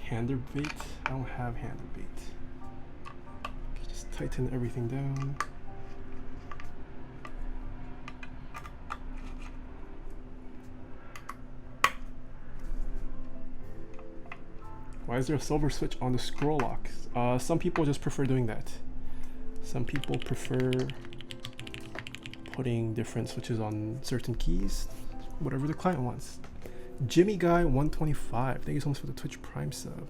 hander bait. I don't have hander bait. Just tighten everything down. Why is there a silver switch on the scroll lock? Some people just prefer doing that. Some people prefer putting different switches on certain keys, whatever the client wants. Jimmy Guy 125, thank you so much for the Twitch Prime sub.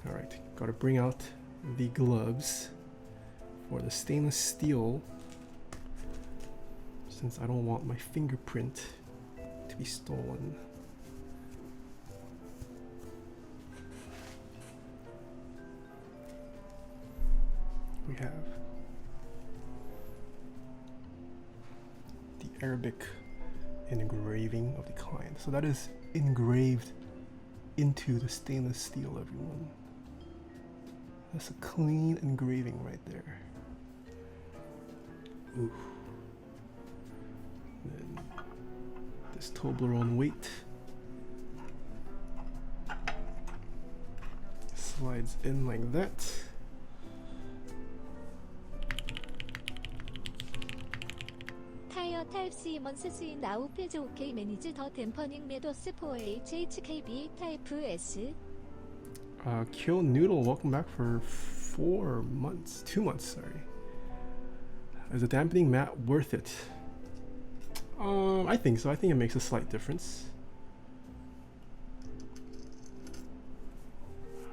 All right, gotta bring out the gloves for the stainless steel, since I don't want my fingerprint to be stolen. We have the Arabic engraving of the client. So that is engraved into the stainless steel, everyone. That's a clean engraving right there. Ooh. Then this Toblerone weight slides in like that. 타이어 타입 C 먼스 스인 아웃 페이지 OK 매니지 더 댐퍼닝 메도스 4H HKB 타입 S. Kill Noodle, welcome back for 4 months, 2 months, sorry. Is the dampening mat worth it? I think so. I think it makes a slight difference.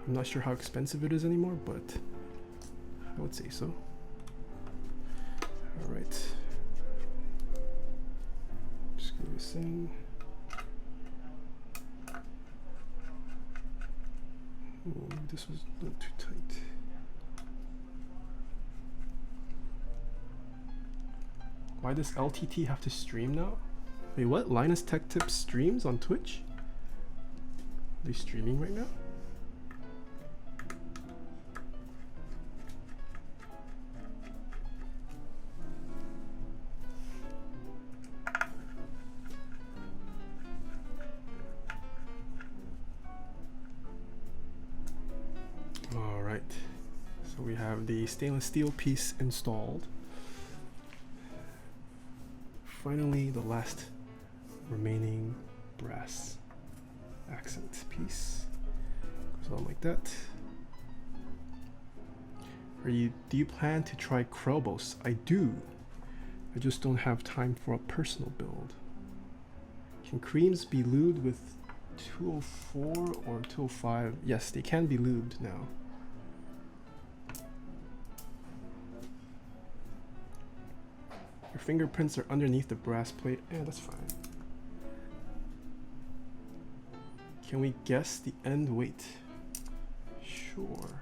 I'm not sure how expensive it is anymore, but I would say so. All right. Screw this in. Ooh, this was a little too tight. Why does LTT have to stream now? Wait, what? Linus Tech Tips streams on Twitch? Are they streaming right now? Alright, so we have the stainless steel piece installed. Finally, the last remaining brass accent piece goes on like that. Do you plan to try Krobos? I do. I just don't have time for a personal build. Can creams be lubed with 204 or 205? Yes, they can be lubed now. Your fingerprints are underneath the brass plate. That's fine. Can we guess the end weight? Sure.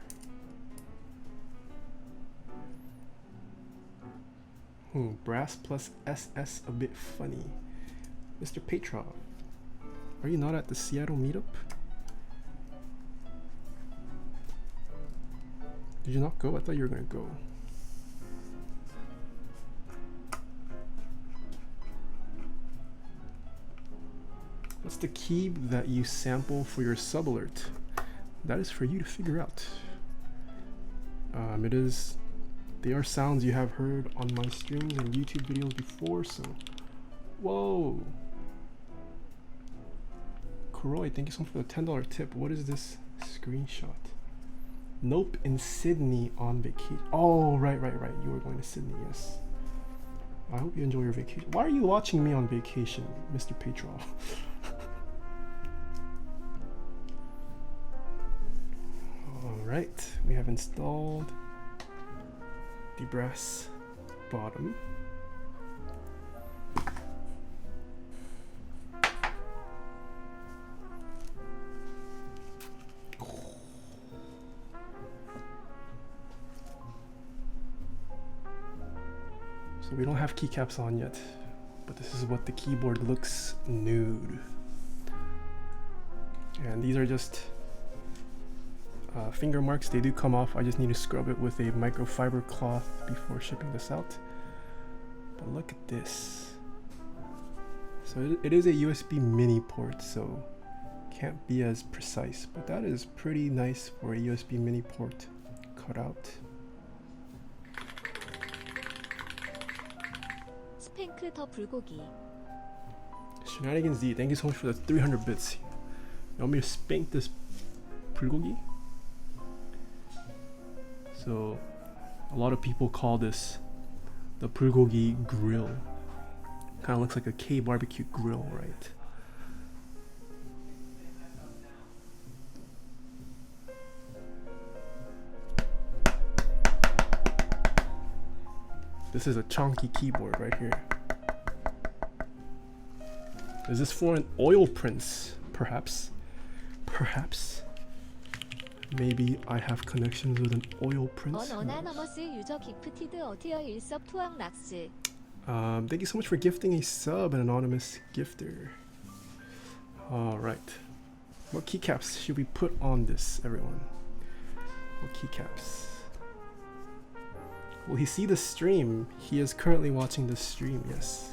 Brass plus SS a bit funny. Mr. Petrov, are you not at the Seattle meetup? Did you not go? I thought you were gonna go. What's the key that you sample for your sub alert? That is for you to figure out. They are sounds you have heard on my streams and YouTube videos before, so. Whoa! Kuroy, thank you so much for the $10 tip. What is this screenshot? Nope, in Sydney on vacation. Oh, right. You were going to Sydney, yes. I hope you enjoy your vacation. Why are you watching me on vacation, Mr. Petrov? Alright, we have installed the brass bottom. So we don't have keycaps on yet, but this is what the keyboard looks nude. And these are just finger marks. They do come off. I just need to scrub it with a microfiber cloth before shipping this out. But look at this. So it is a USB mini port, so can't be as precise, but that is pretty nice for a USB mini port cutout. 스팽크 더 불고기. Shenanigans D, thank you so much for the 300 bits. You want me to spank this bulgogi? So a lot of people call this the bulgogi grill. Kind of looks like a K barbecue grill, right? This is a chunky keyboard right here. Is this for an oil prince? Perhaps. Perhaps. Maybe I have connections with an oil prince. Thank you so much for gifting a sub, an anonymous gifter. Alright. What keycaps should we put on this, everyone? What keycaps? Will he see the stream? He is currently watching the stream, yes.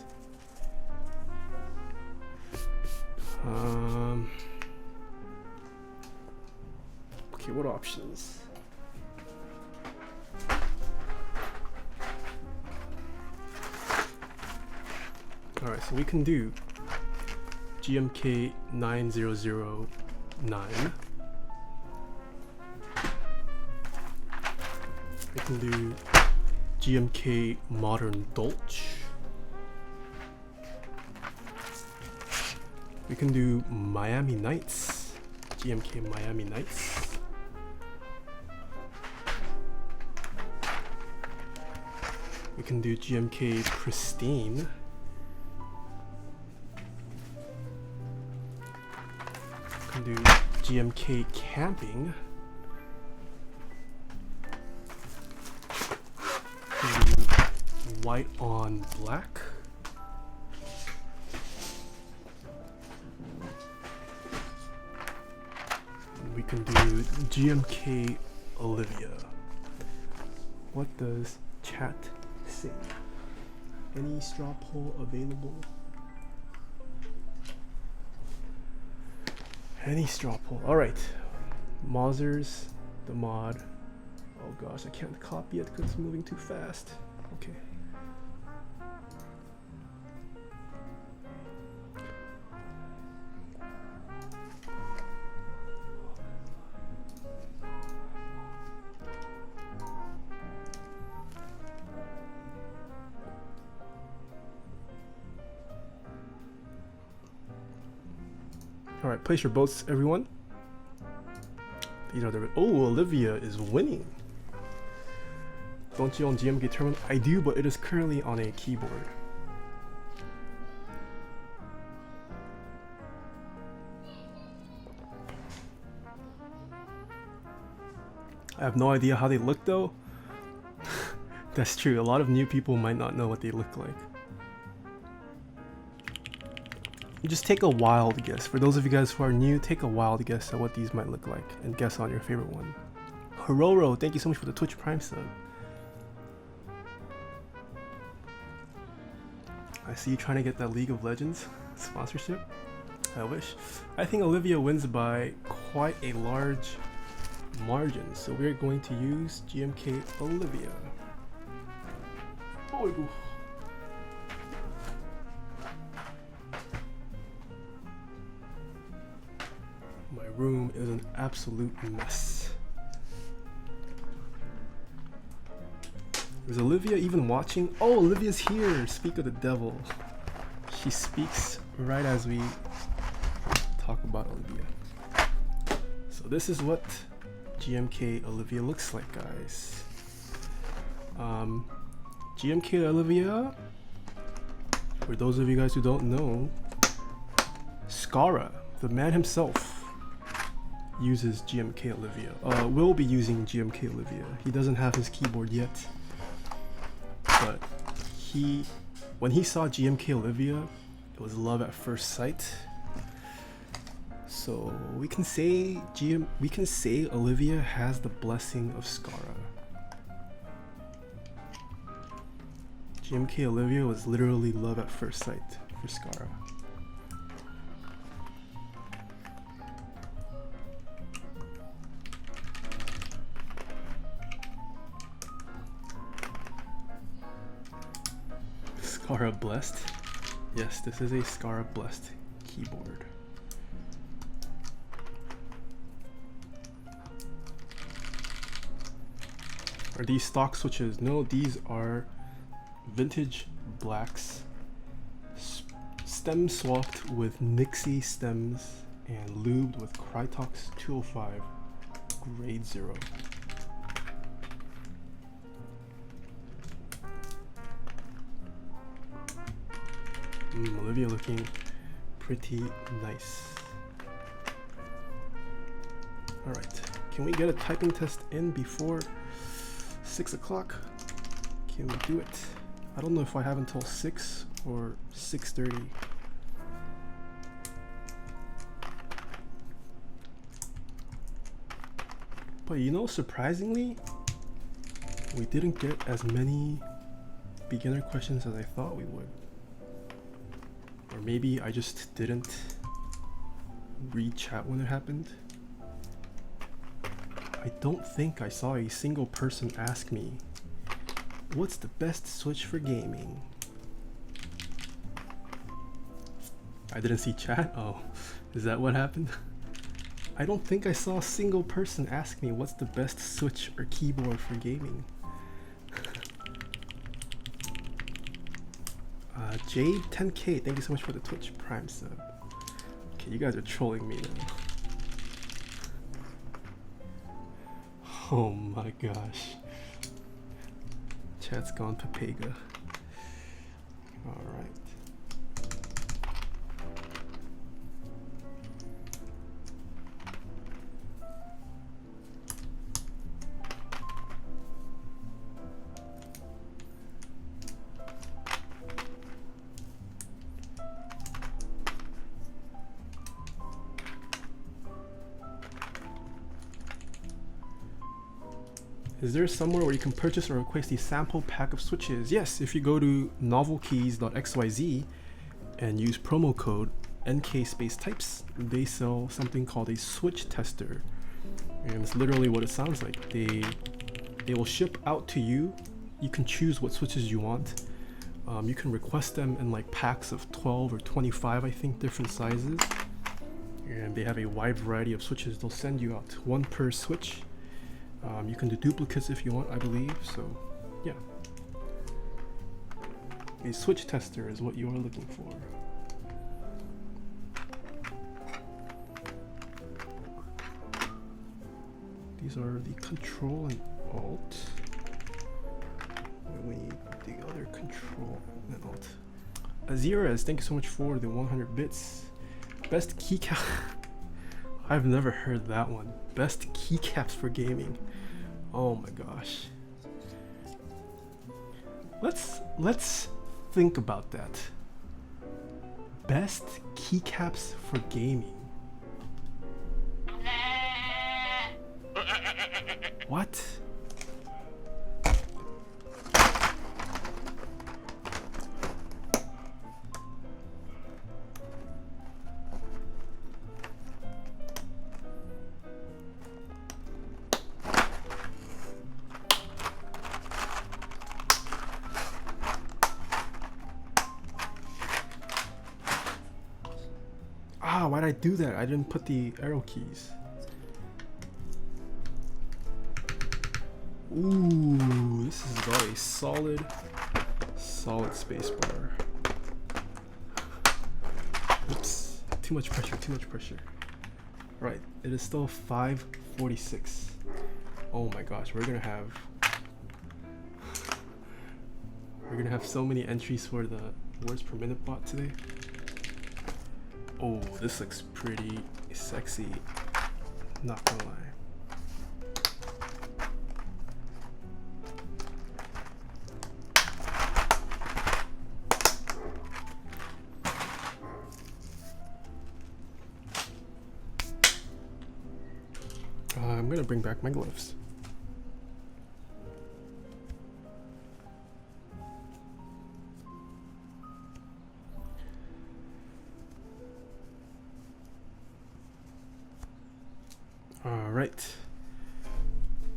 Okay, what options? Alright, so we can do GMK 9009. We can do GMK Modern Dolch. We can do Miami Nights. GMK Miami Nights. We can do GMK Pristine. We can do GMK Camping. We can do White on Black. can do GMK Olivia. What does chat say? Any straw poll available? Any straw poll. Alright. Mozzers, the mod. Oh gosh, I can't copy it because it's moving too fast. Okay. Alright, place your votes, everyone. You know, oh, Olivia is winning. Don't you own GMK terminal? I do, but it is currently on a keyboard. I have no idea how they look though. That's true, a lot of new people might not know what they look like. Just take a wild guess. For those of you guys who are new, take a wild guess at what these might look like and guess on your favorite one. Hororo, thank you so much for the Twitch Prime sub. I see you trying to get that League of Legends sponsorship. I wish. I think Olivia wins by quite a large margin, so we're going to use GMK Olivia. Oh, my room is an absolute mess. Is Olivia even watching? Oh, Olivia's here! Speak of the devil. She speaks right as we talk about Olivia. So this is what GMK Olivia looks like, guys. GMK Olivia, for those of you guys who don't know, Skara, the man himself, uses GMK Olivia. Will be using GMK Olivia. He doesn't have his keyboard yet, but when he saw GMK Olivia, it was love at first sight. So we can say Olivia has the blessing of Skara. GMK Olivia was literally love at first sight for Skara. Skara blessed? Yes, this is a Skara blessed keyboard. Are these stock switches? No, these are vintage blacks, stem swapped with Nixie stems and lubed with Krytox 205 grade 0. Olivia looking pretty nice. Alright, can we get a typing test in before 6 o'clock? Can we do it? I don't know if I have until 6 or 6:30. But you know, surprisingly, we didn't get as many beginner questions as I thought we would. Or maybe I just didn't read chat when it happened. I don't think I saw a single person ask me, what's the best switch for gaming? I didn't see chat? Oh, is that what happened? I don't think I saw a single person ask me what's the best switch or keyboard for gaming. Jade 10K, thank you so much for the Twitch Prime sub. Okay, you guys are trolling me now. Oh my gosh. Chat's gone Papega. Alright. Is there somewhere where you can purchase or request a sample pack of switches? Yes, if you go to novelkeys.xyz and use promo code NK_types, they sell something called a switch tester. And it's literally what it sounds like. They will ship out to you. You can choose what switches you want. You can request them in like packs of 12 or 25, I think, different sizes. And they have a wide variety of switches. They'll send you out one per switch. You can do duplicates if you want, I believe. So, yeah. A switch tester is what you are looking for. These are the control and alt. And we need the other control and alt. Azirez, thank you so much for the 100 bits. Best keycap. I've never heard that one. Best keycaps for gaming. Oh my gosh. Let's think about that. Best keycaps for gaming. What? Ah, why'd I do that? I didn't put the arrow keys. Ooh, this has got a solid spacebar. Oops, too much pressure. Right, it is still 5:46. Oh my gosh, we're gonna have so many entries for the words per minute bot today. Oh, this looks pretty sexy, not gonna lie. I'm gonna bring back my gloves. Alright.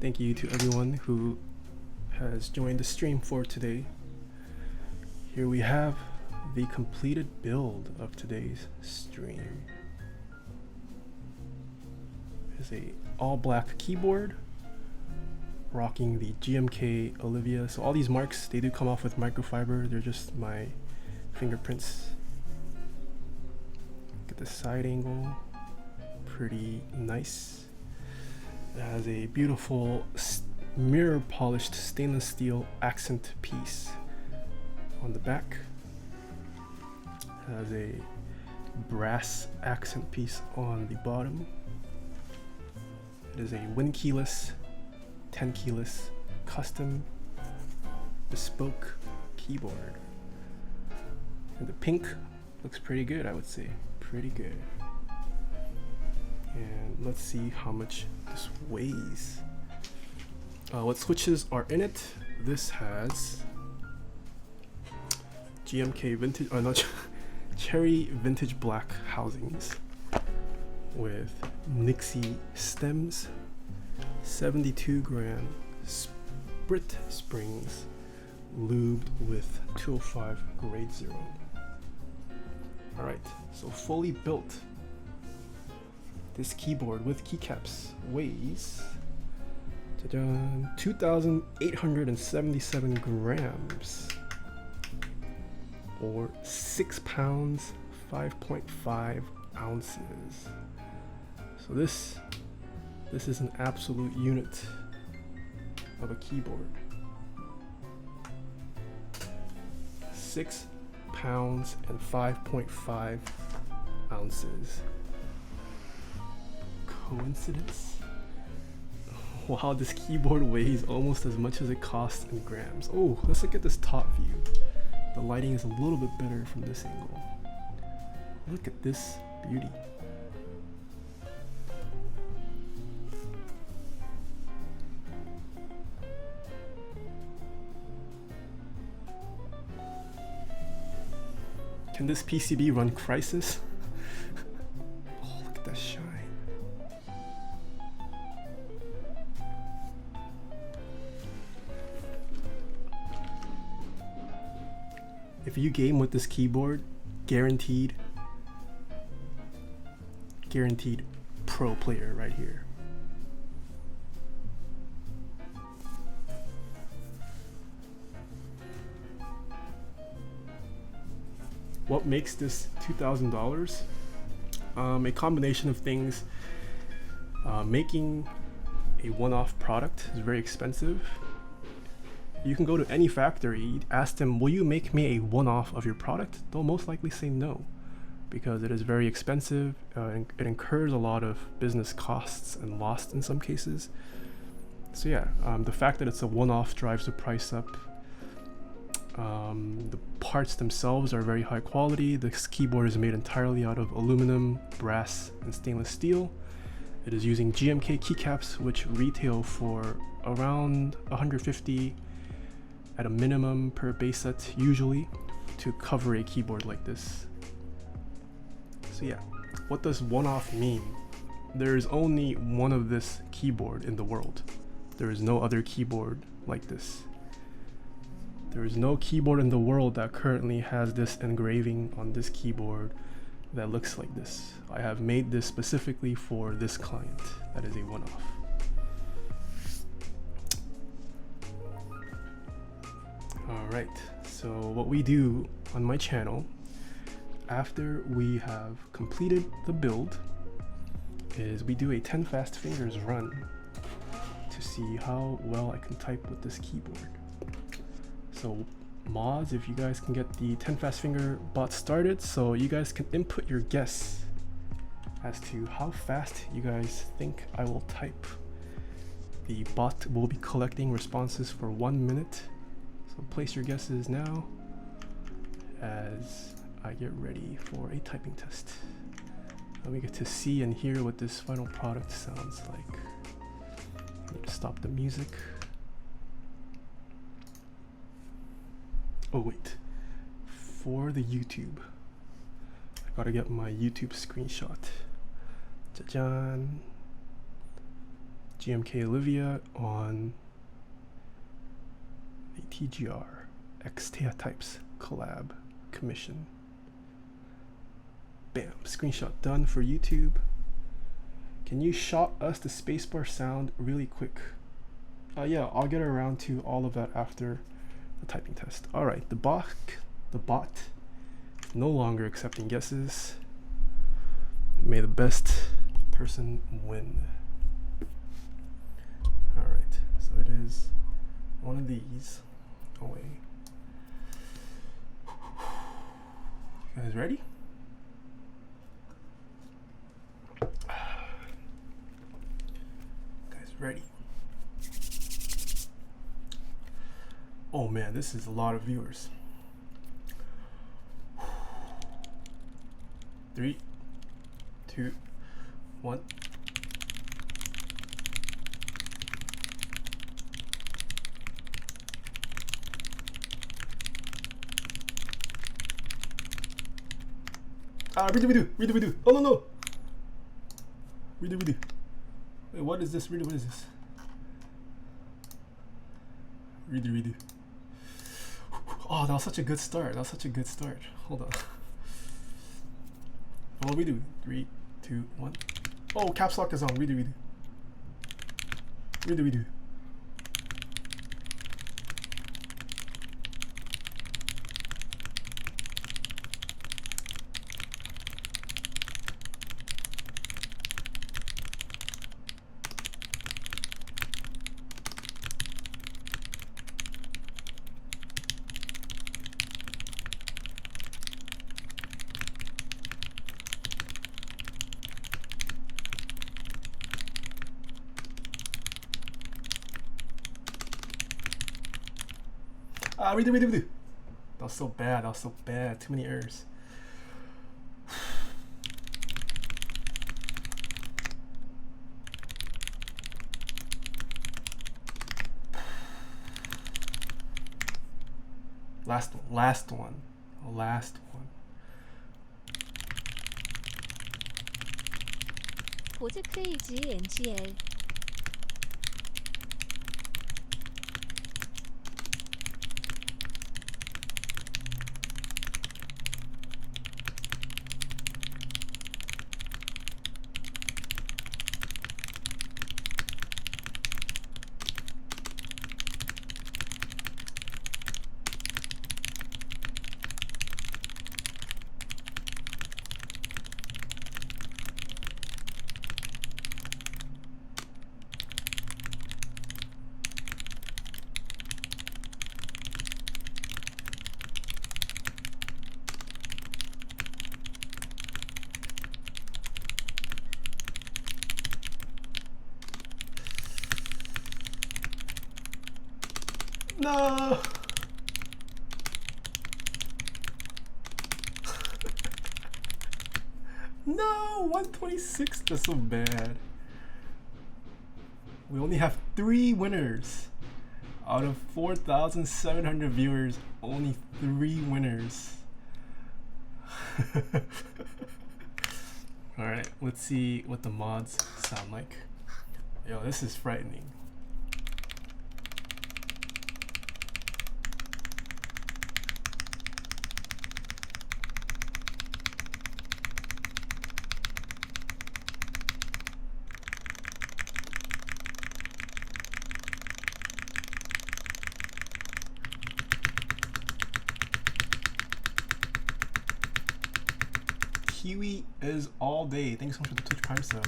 Thank you to everyone who has joined the stream for today. Here we have the completed build of today's stream. Is a all black keyboard rocking the GMK Olivia. So all these marks, they do come off with microfiber. They're just my fingerprints. Get the side angle, pretty nice. It has a beautiful mirror polished stainless steel accent piece on the back. It has a brass accent piece on the bottom. It is a win keyless, 10 keyless, custom, bespoke keyboard. And the pink looks pretty good, I would say. Pretty good. And let's see how much this weighs. What switches are in it? This has GMK vintage, not cherry vintage black housings with Nixie stems, 72 gram sprit springs, lubed with 205 grade 0. Alright, so fully built. This keyboard with keycaps weighs 2,877 grams, or 6 pounds, 5.5 ounces. So this is an absolute unit of a keyboard. 6 pounds and 5.5 ounces. Coincidence? Wow, this keyboard weighs almost as much as it costs in grams. Oh, let's look at this top view. The lighting is a little bit better from this angle. Look at this beauty. Can this PCB run Crysis? Oh, look at that shine. If you game with this keyboard, guaranteed pro player right here. What makes this $2,000? A combination of things. Making a one-off product is very expensive. You can go to any factory, ask them, will you make me a one-off of your product? They'll most likely say no, because it is very expensive. It incurs a lot of business costs and loss in some cases. So yeah, the fact that it's a one-off drives the price up. The parts themselves are very high quality. This keyboard is made entirely out of aluminum, brass, and stainless steel. It is using GMK keycaps, which retail for around $150 at a minimum per base set, usually, to cover a keyboard like this. So yeah, what does one-off mean? There is only one of this keyboard in the world. There is no other keyboard like this. There is no keyboard in the world that currently has this engraving on this keyboard that looks like this. I have made this specifically for this client. That is a one-off. Alright, so what we do on my channel after we have completed the build is we do a 10 fast fingers run to see how well I can type with this keyboard. So mods, if you guys can get the 10 fast finger bot started, so you guys can input your guess as to how fast you guys think I will type. The bot will be collecting responses for 1 minute, so place your guesses now as I get ready for a typing test. And we get to see and hear what this final product sounds like. I need to stop the music. Oh wait, for the YouTube, I gotta get my YouTube screenshot. Jajan, GMK Olivia on the TGR X Taeha types collab commission. Bam, screenshot done for YouTube. Can you shot us the spacebar sound really quick? Yeah, I'll get around to all of that after the typing test. All right, the bot no longer accepting guesses. May the best person win. All right, so it is one of these away. You guys ready? Guys ready? Oh man, this is a lot of viewers. 3, 2, 1. Redo. Oh no. Redo. Wait, what is this? What is this? Redo. Oh, that was such a good start. Hold on. Oh, redo. 3, 2, 1. Oh, caps lock is on. Redo. Redo. That was so bad. Too many errors. Last one. 보즈 크레이지 NGL. No. No, 126. That's so bad. We only have 3 winners. Out of 4,700 viewers, only 3 winners. Alright, let's see what the mods sound like. Yo, this is frightening. Kiwi is all day. Thanks so much for the Twitch Prime sub.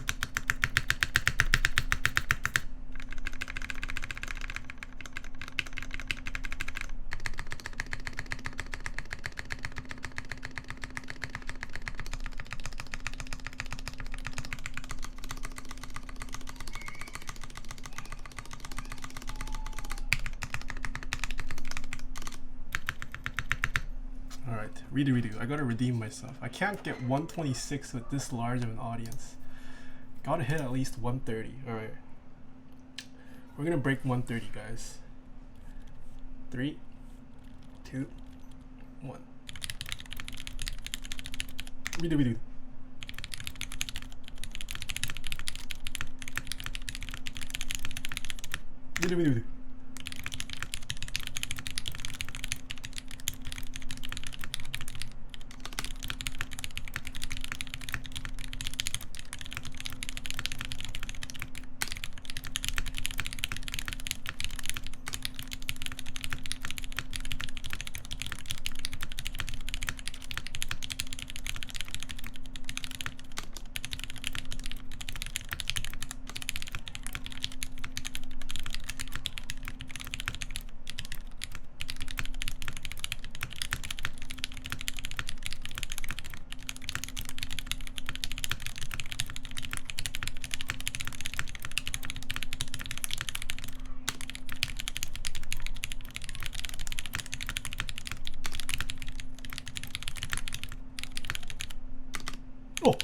Alright, redo. I gotta redeem myself. I can't get 126 with this large of an audience. Gotta hit at least 130. Alright. We're gonna break 130, guys. 3, 2, 1. Redo. Redo. Oh!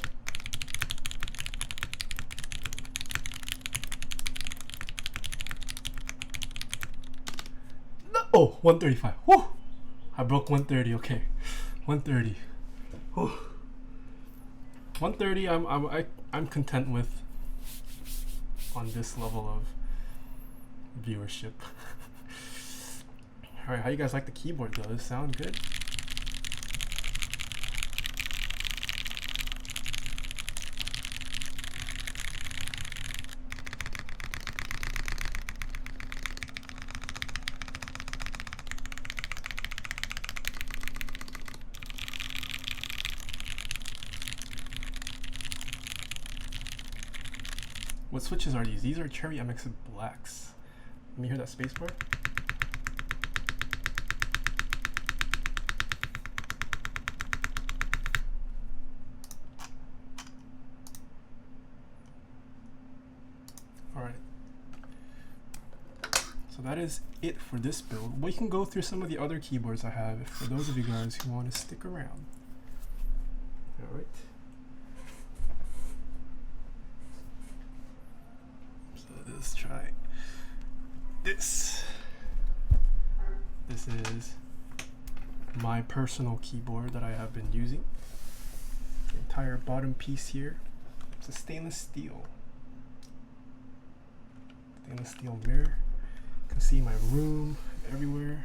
No. Oh, 135. Whew! I broke 130. Okay, 130. Whew. 130. I'm content with on this level of viewership. All right, how you guys like the keyboard though? Does it sound good? What switches are these? These are Cherry MX Blacks. Let me hear that spacebar. Alright. So that is it for this build. We can go through some of the other keyboards I have for those of you guys who want to stick around. Alright. Let's try this. This is my personal keyboard that I have been using. The entire bottom piece here It's a stainless steel mirror. You can see my room everywhere.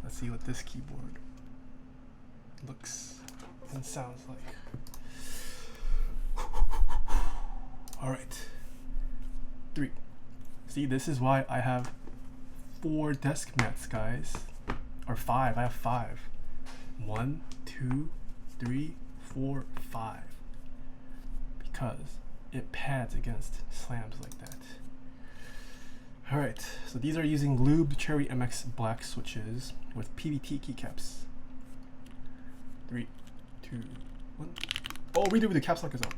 Let's see what this keyboard looks and sounds like. All right, 3. See, this is why I have 4 desk mats, guys, or 5. I have 5. 1, 2, 3, 4, 5. Because it pads against slams like that. All right, so these are using Lube Cherry MX black switches with PVT keycaps. 3, 2, 1. Oh, redo with the caps lock is on.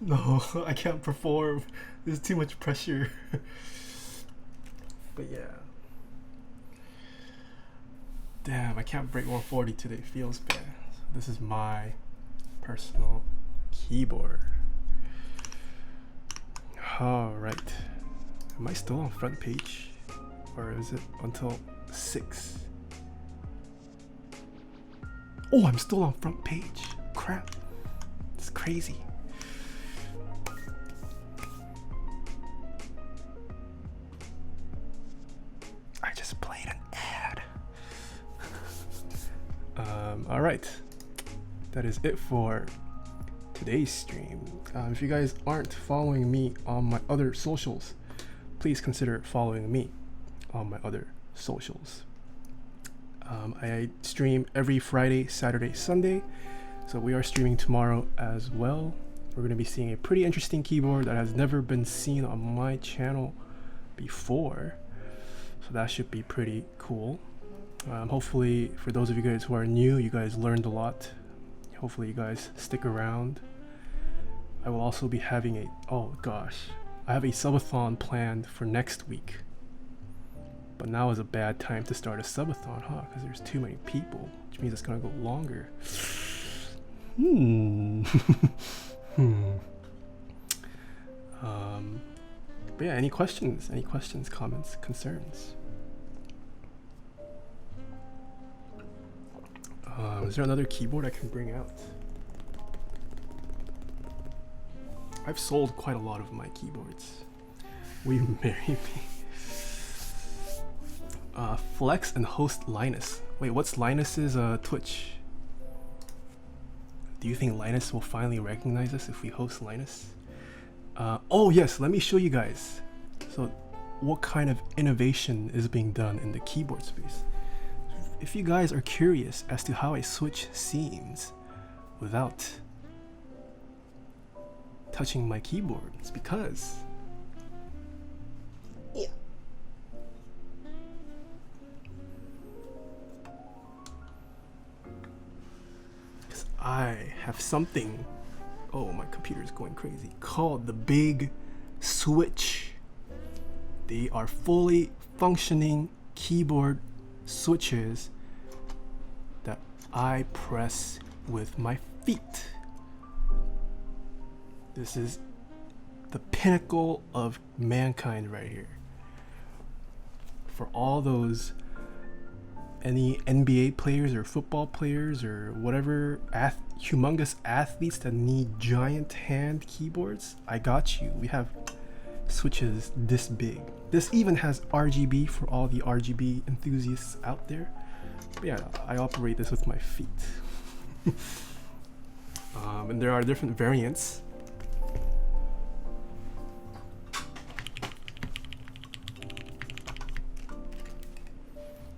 No, I can't perform. There's too much pressure. But yeah. Damn, I can't break 140 today. Feels bad. This is my personal keyboard. Alright. Am I still on front page? Or is it until 6? Oh, I'm still on front page. Crap. It's crazy. I just played an ad. Alright. That is it for today's stream. If you guys aren't following me on my other socials, please consider following me on my other socials. I stream every Friday, Saturday, Sunday, so we are streaming tomorrow as well. We're going to be seeing a pretty interesting keyboard that has never been seen on my channel before, so that should be pretty cool. Hopefully for those of you guys who are new, you guys learned a lot. Hopefully you guys stick around. I will also be having a, oh gosh, I have a subathon planned for next week. But now is a bad time to start a subathon, huh? Because there's too many people, which means it's gonna go longer. But yeah, any questions? Any questions, comments, concerns? Is there another keyboard I can bring out? I've sold quite a lot of my keyboards. Will you marry me? Flex and host Linus. Wait, what's Linus's Twitch? Do you think Linus will finally recognize us if we host Linus? Oh yes, let me show you guys. So what kind of innovation is being done in the keyboard space? If you guys are curious as to how a switch seems without touching my keyboard, it's because I have something, oh my computer is going crazy, called the Big Switch. They are fully functioning keyboard switches that I press with my feet. This is the pinnacle of mankind right here. For all those any NBA players or football players or whatever humongous athletes that need giant hand keyboards, I got you. We have switches this big. This even has RGB for all the RGB enthusiasts out there. But yeah, I operate this with my feet. And there are different variants.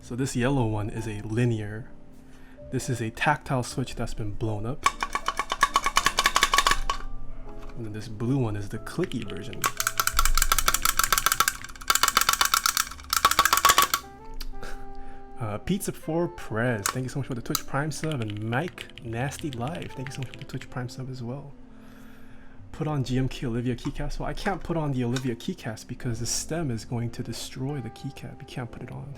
So this yellow one is a linear. This is a tactile switch that's been blown up. And then this blue one is the clicky version. Pizza for Prez, thank you so much for the Twitch Prime sub, and Mike Nasty Live, thank you so much for the Twitch Prime sub as well. Put on GMK Olivia keycaps. Well, I can't put on the Olivia keycaps because the stem is going to destroy the keycap. You can't put it on.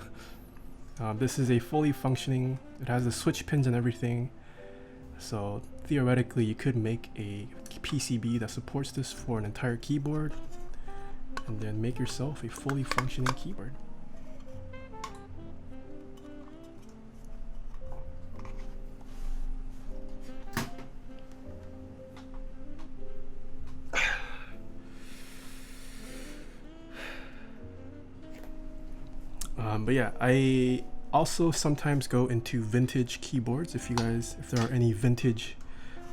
This is a fully functioning, it has the switch pins and everything. So theoretically you could make a PCB that supports this for an entire keyboard and then make yourself a fully functioning keyboard. But yeah, I also sometimes go into vintage keyboards. If there are any vintage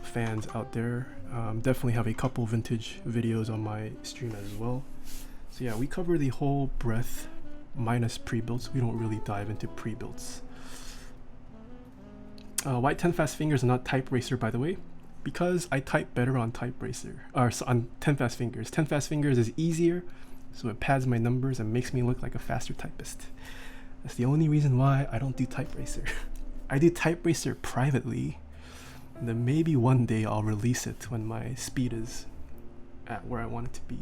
fans out there, definitely have a couple vintage videos on my stream as well. So yeah, we cover the whole breadth minus pre-builts. We don't really dive into pre-builts. White 10 fast fingers are not type racer, by the way, because I type better on type racer, or on 10 fast fingers. 10 fast fingers is easier, so it pads my numbers and makes me look like a faster typist. That's the only reason why I don't do type racer. I do type racer privately, and then maybe one day I'll release it when my speed is at where I want it to be.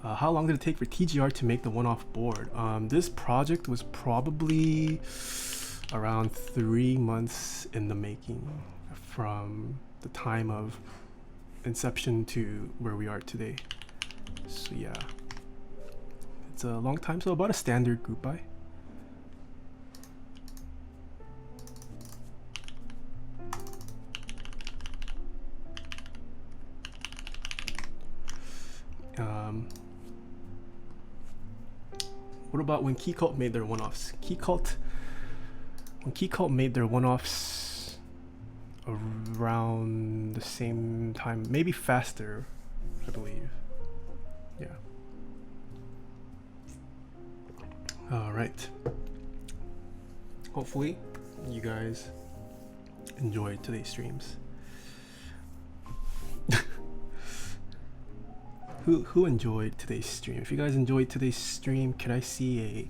How long did it take for TGR to make the one-off board? This project was probably around 3 months in the making, from the time of inception to where we are today. So yeah, it's a long time. So about a standard group buy. What about when Keycult made their one-offs? When Keycult made their one-offs around the same time, maybe faster, I believe. Yeah. All right. Hopefully you guys enjoyed today's streams. Who enjoyed today's stream? If you guys enjoyed today's stream, can I see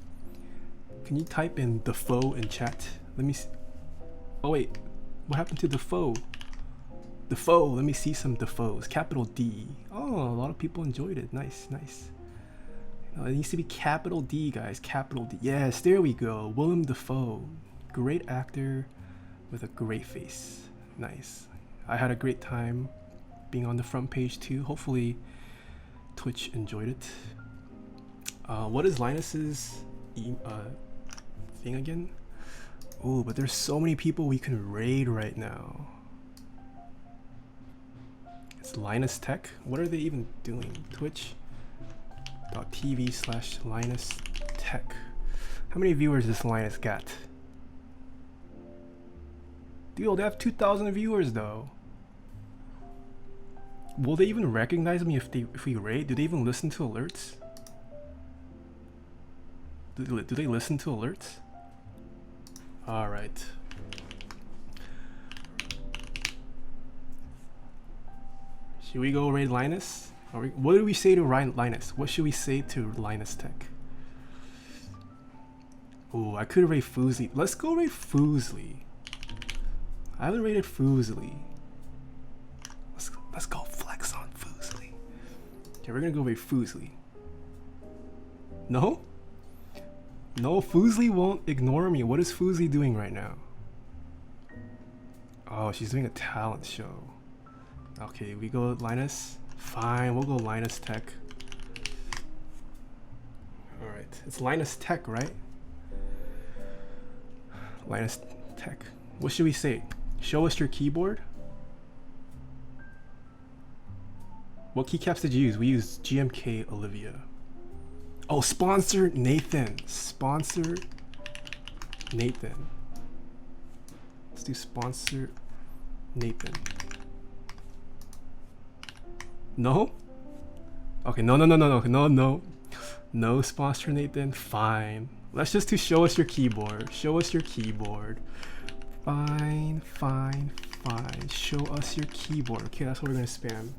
can you type in Defoe in chat? Let me see. Oh wait, what happened to Defoe? Defoe, let me see some Defoes. Capital D. Oh, a lot of people enjoyed it. Nice, nice. It needs to be capital D, guys. Capital D. Yes, there we go. Willem Dafoe. Great actor with a great face. Nice. I had a great time being on the front page too. Hopefully Twitch enjoyed it. What is Linus's thing again? Oh, but there's so many people we can raid right now. It's Linus Tech. What are they even doing? Twitch.tv/Linus Tech. How many viewers does Linus got? Dude, they have 2,000 viewers though. Will they even recognize me if we raid? Do they even listen to alerts? Do they listen to alerts? All right. Should we go raid Linus? What do we say to Linus? What should we say to Linus Tech? Oh, I could raid Foosley. Let's go raid Foosley. I haven't raided Foosley. Let's go flex on Foosley. Okay, we're gonna go raid Foosley. No? No, Foosley won't ignore me. What is Foosley doing right now? Oh, she's doing a talent show. Okay, we go Linus. Fine, we'll go Linus Tech. Alright, it's Linus Tech, right? Linus Tech. What should we say? Show us your keyboard? What keycaps did you use? We used GMK Olivia. Oh, sponsor Nathan. Sponsor Nathan. Let's do sponsor Nathan. No? Okay, no sponsor Nathan. Fine. Let's just do show us your keyboard. Show us your keyboard. Fine. Show us your keyboard. Okay, that's what we're gonna spam.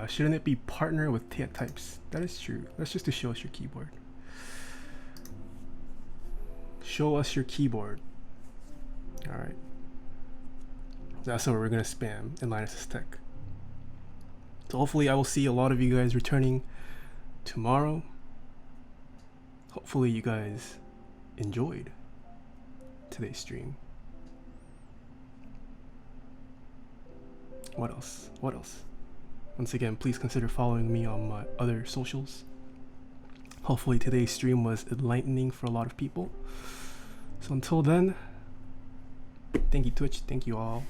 Shouldn't it be partner with Taeha types? That is true. Let's just do show us your keyboard. Show us your keyboard. Alright. That's what we're gonna spam in Linus's Tech. So hopefully I will see a lot of you guys returning tomorrow. Hopefully you guys enjoyed today's stream. What else? Once again, please consider following me on my other socials. Hopefully today's stream was enlightening for a lot of people. So until then, thank you Twitch, thank you all.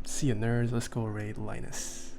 See ya nerds, let's go raid Linus.